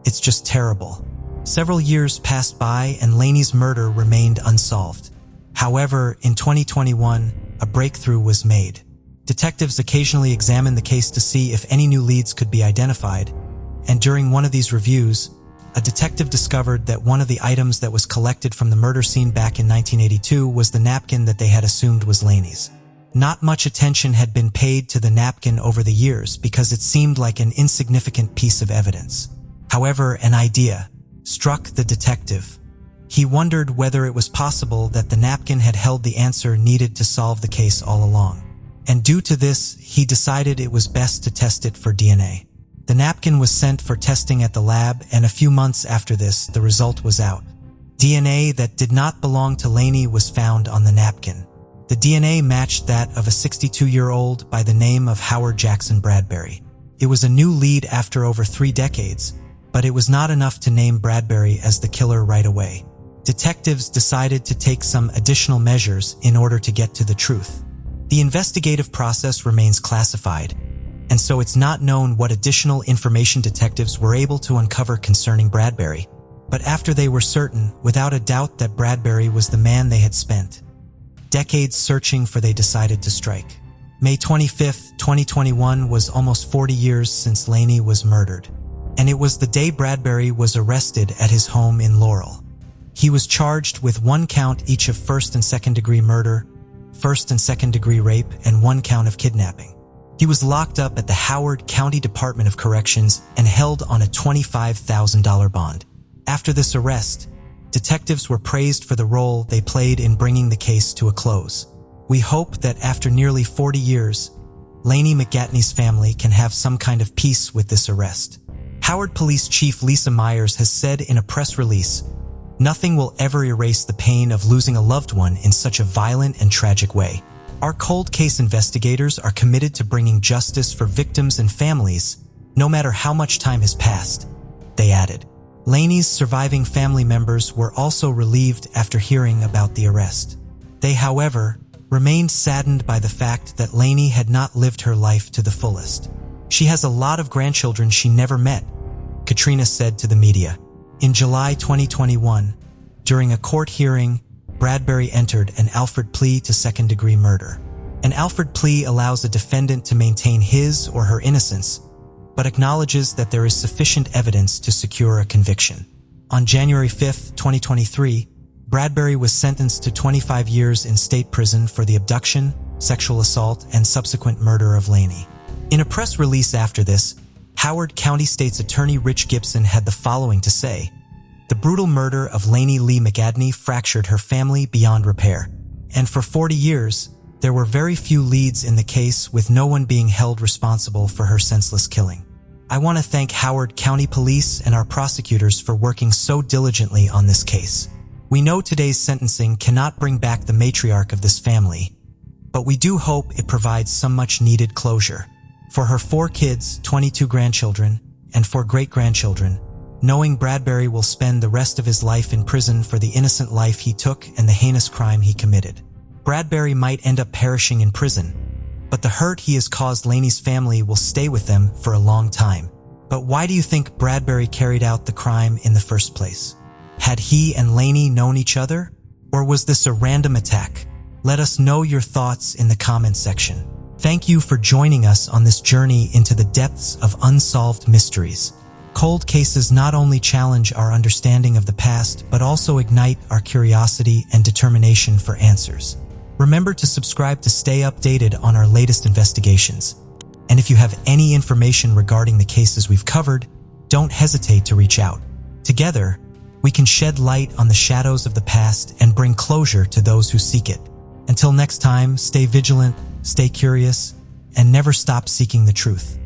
it's just terrible." Several years passed by and Lainey's murder remained unsolved. However, in 2021, a breakthrough was made. Detectives occasionally examined the case to see if any new leads could be identified, and during one of these reviews, a detective discovered that one of the items that was collected from the murder scene back in 1982 was the napkin that they had assumed was Lainey's. Not much attention had been paid to the napkin over the years because it seemed like an insignificant piece of evidence. However, an idea struck the detective. He wondered whether it was possible that the napkin had held the answer needed to solve the case all along. And due to this, he decided it was best to test it for DNA. The napkin was sent for testing at the lab, and a few months after this, the result was out. DNA that did not belong to Lainey was found on the napkin. The DNA matched that of a 62-year-old by the name of Howard Jackson Bradbury. It was a new lead after over 3 decades, but it was not enough to name Bradbury as the killer right away. Detectives decided to take some additional measures in order to get to the truth. The investigative process remains classified, and so it's not known what additional information detectives were able to uncover concerning Bradbury. But after they were certain, without a doubt, that Bradbury was the man they had spent decades searching for, they decided to strike. May 25, 2021 was almost 40 years since Lainey was murdered, and it was the day Bradbury was arrested at his home in Laurel. He was charged with 1 count each of first and second degree murder, first and second degree rape, and 1 count of kidnapping. He was locked up at the Howard County Department of Corrections and held on a $25,000 bond. After this arrest, detectives were praised for the role they played in bringing the case to a close. We hope that after nearly 40 years, Lainey McGatney's family can have some kind of peace with this arrest. Howard Police Chief Lisa Myers has said in a press release, "Nothing will ever erase the pain of losing a loved one in such a violent and tragic way. Our cold case investigators are committed to bringing justice for victims and families, no matter how much time has passed," they added. Lainey's surviving family members were also relieved after hearing about the arrest. They, however, remained saddened by the fact that Lainey had not lived her life to the fullest. "She has a lot of grandchildren she never met," Katrina said to the media. In July 2021, during a court hearing, Bradbury entered an Alford plea to second-degree murder. An Alford plea allows a defendant to maintain his or her innocence, but acknowledges that there is sufficient evidence to secure a conviction. On January 5, 2023, Bradbury was sentenced to 25 years in state prison for the abduction, sexual assault, and subsequent murder of Laney. In a press release after this, Howard County State's Attorney Rich Gibson had the following to say: "The brutal murder of Laney Lee McAdney fractured her family beyond repair, and for 40 years, there were very few leads in the case, with no one being held responsible for her senseless killing. I want to thank Howard County Police and our prosecutors for working so diligently on this case. We know today's sentencing cannot bring back the matriarch of this family, but we do hope it provides some much-needed closure. For her 4 kids, 22 grandchildren, and 4 great-grandchildren, knowing Bradbury will spend the rest of his life in prison for the innocent life he took and the heinous crime he committed. Bradbury might end up perishing in prison, but the hurt he has caused Laney's family will stay with them for a long time. But why do you think Bradbury carried out the crime in the first place? Had he and Laney known each other? Or was this a random attack? Let us know your thoughts in the comments section. Thank you for joining us on this journey into the depths of unsolved mysteries. Cold cases not only challenge our understanding of the past, but also ignite our curiosity and determination for answers. Remember to subscribe to stay updated on our latest investigations. And if you have any information regarding the cases we've covered, don't hesitate to reach out. Together, we can shed light on the shadows of the past and bring closure to those who seek it. Until next time, stay vigilant, stay curious, and never stop seeking the truth.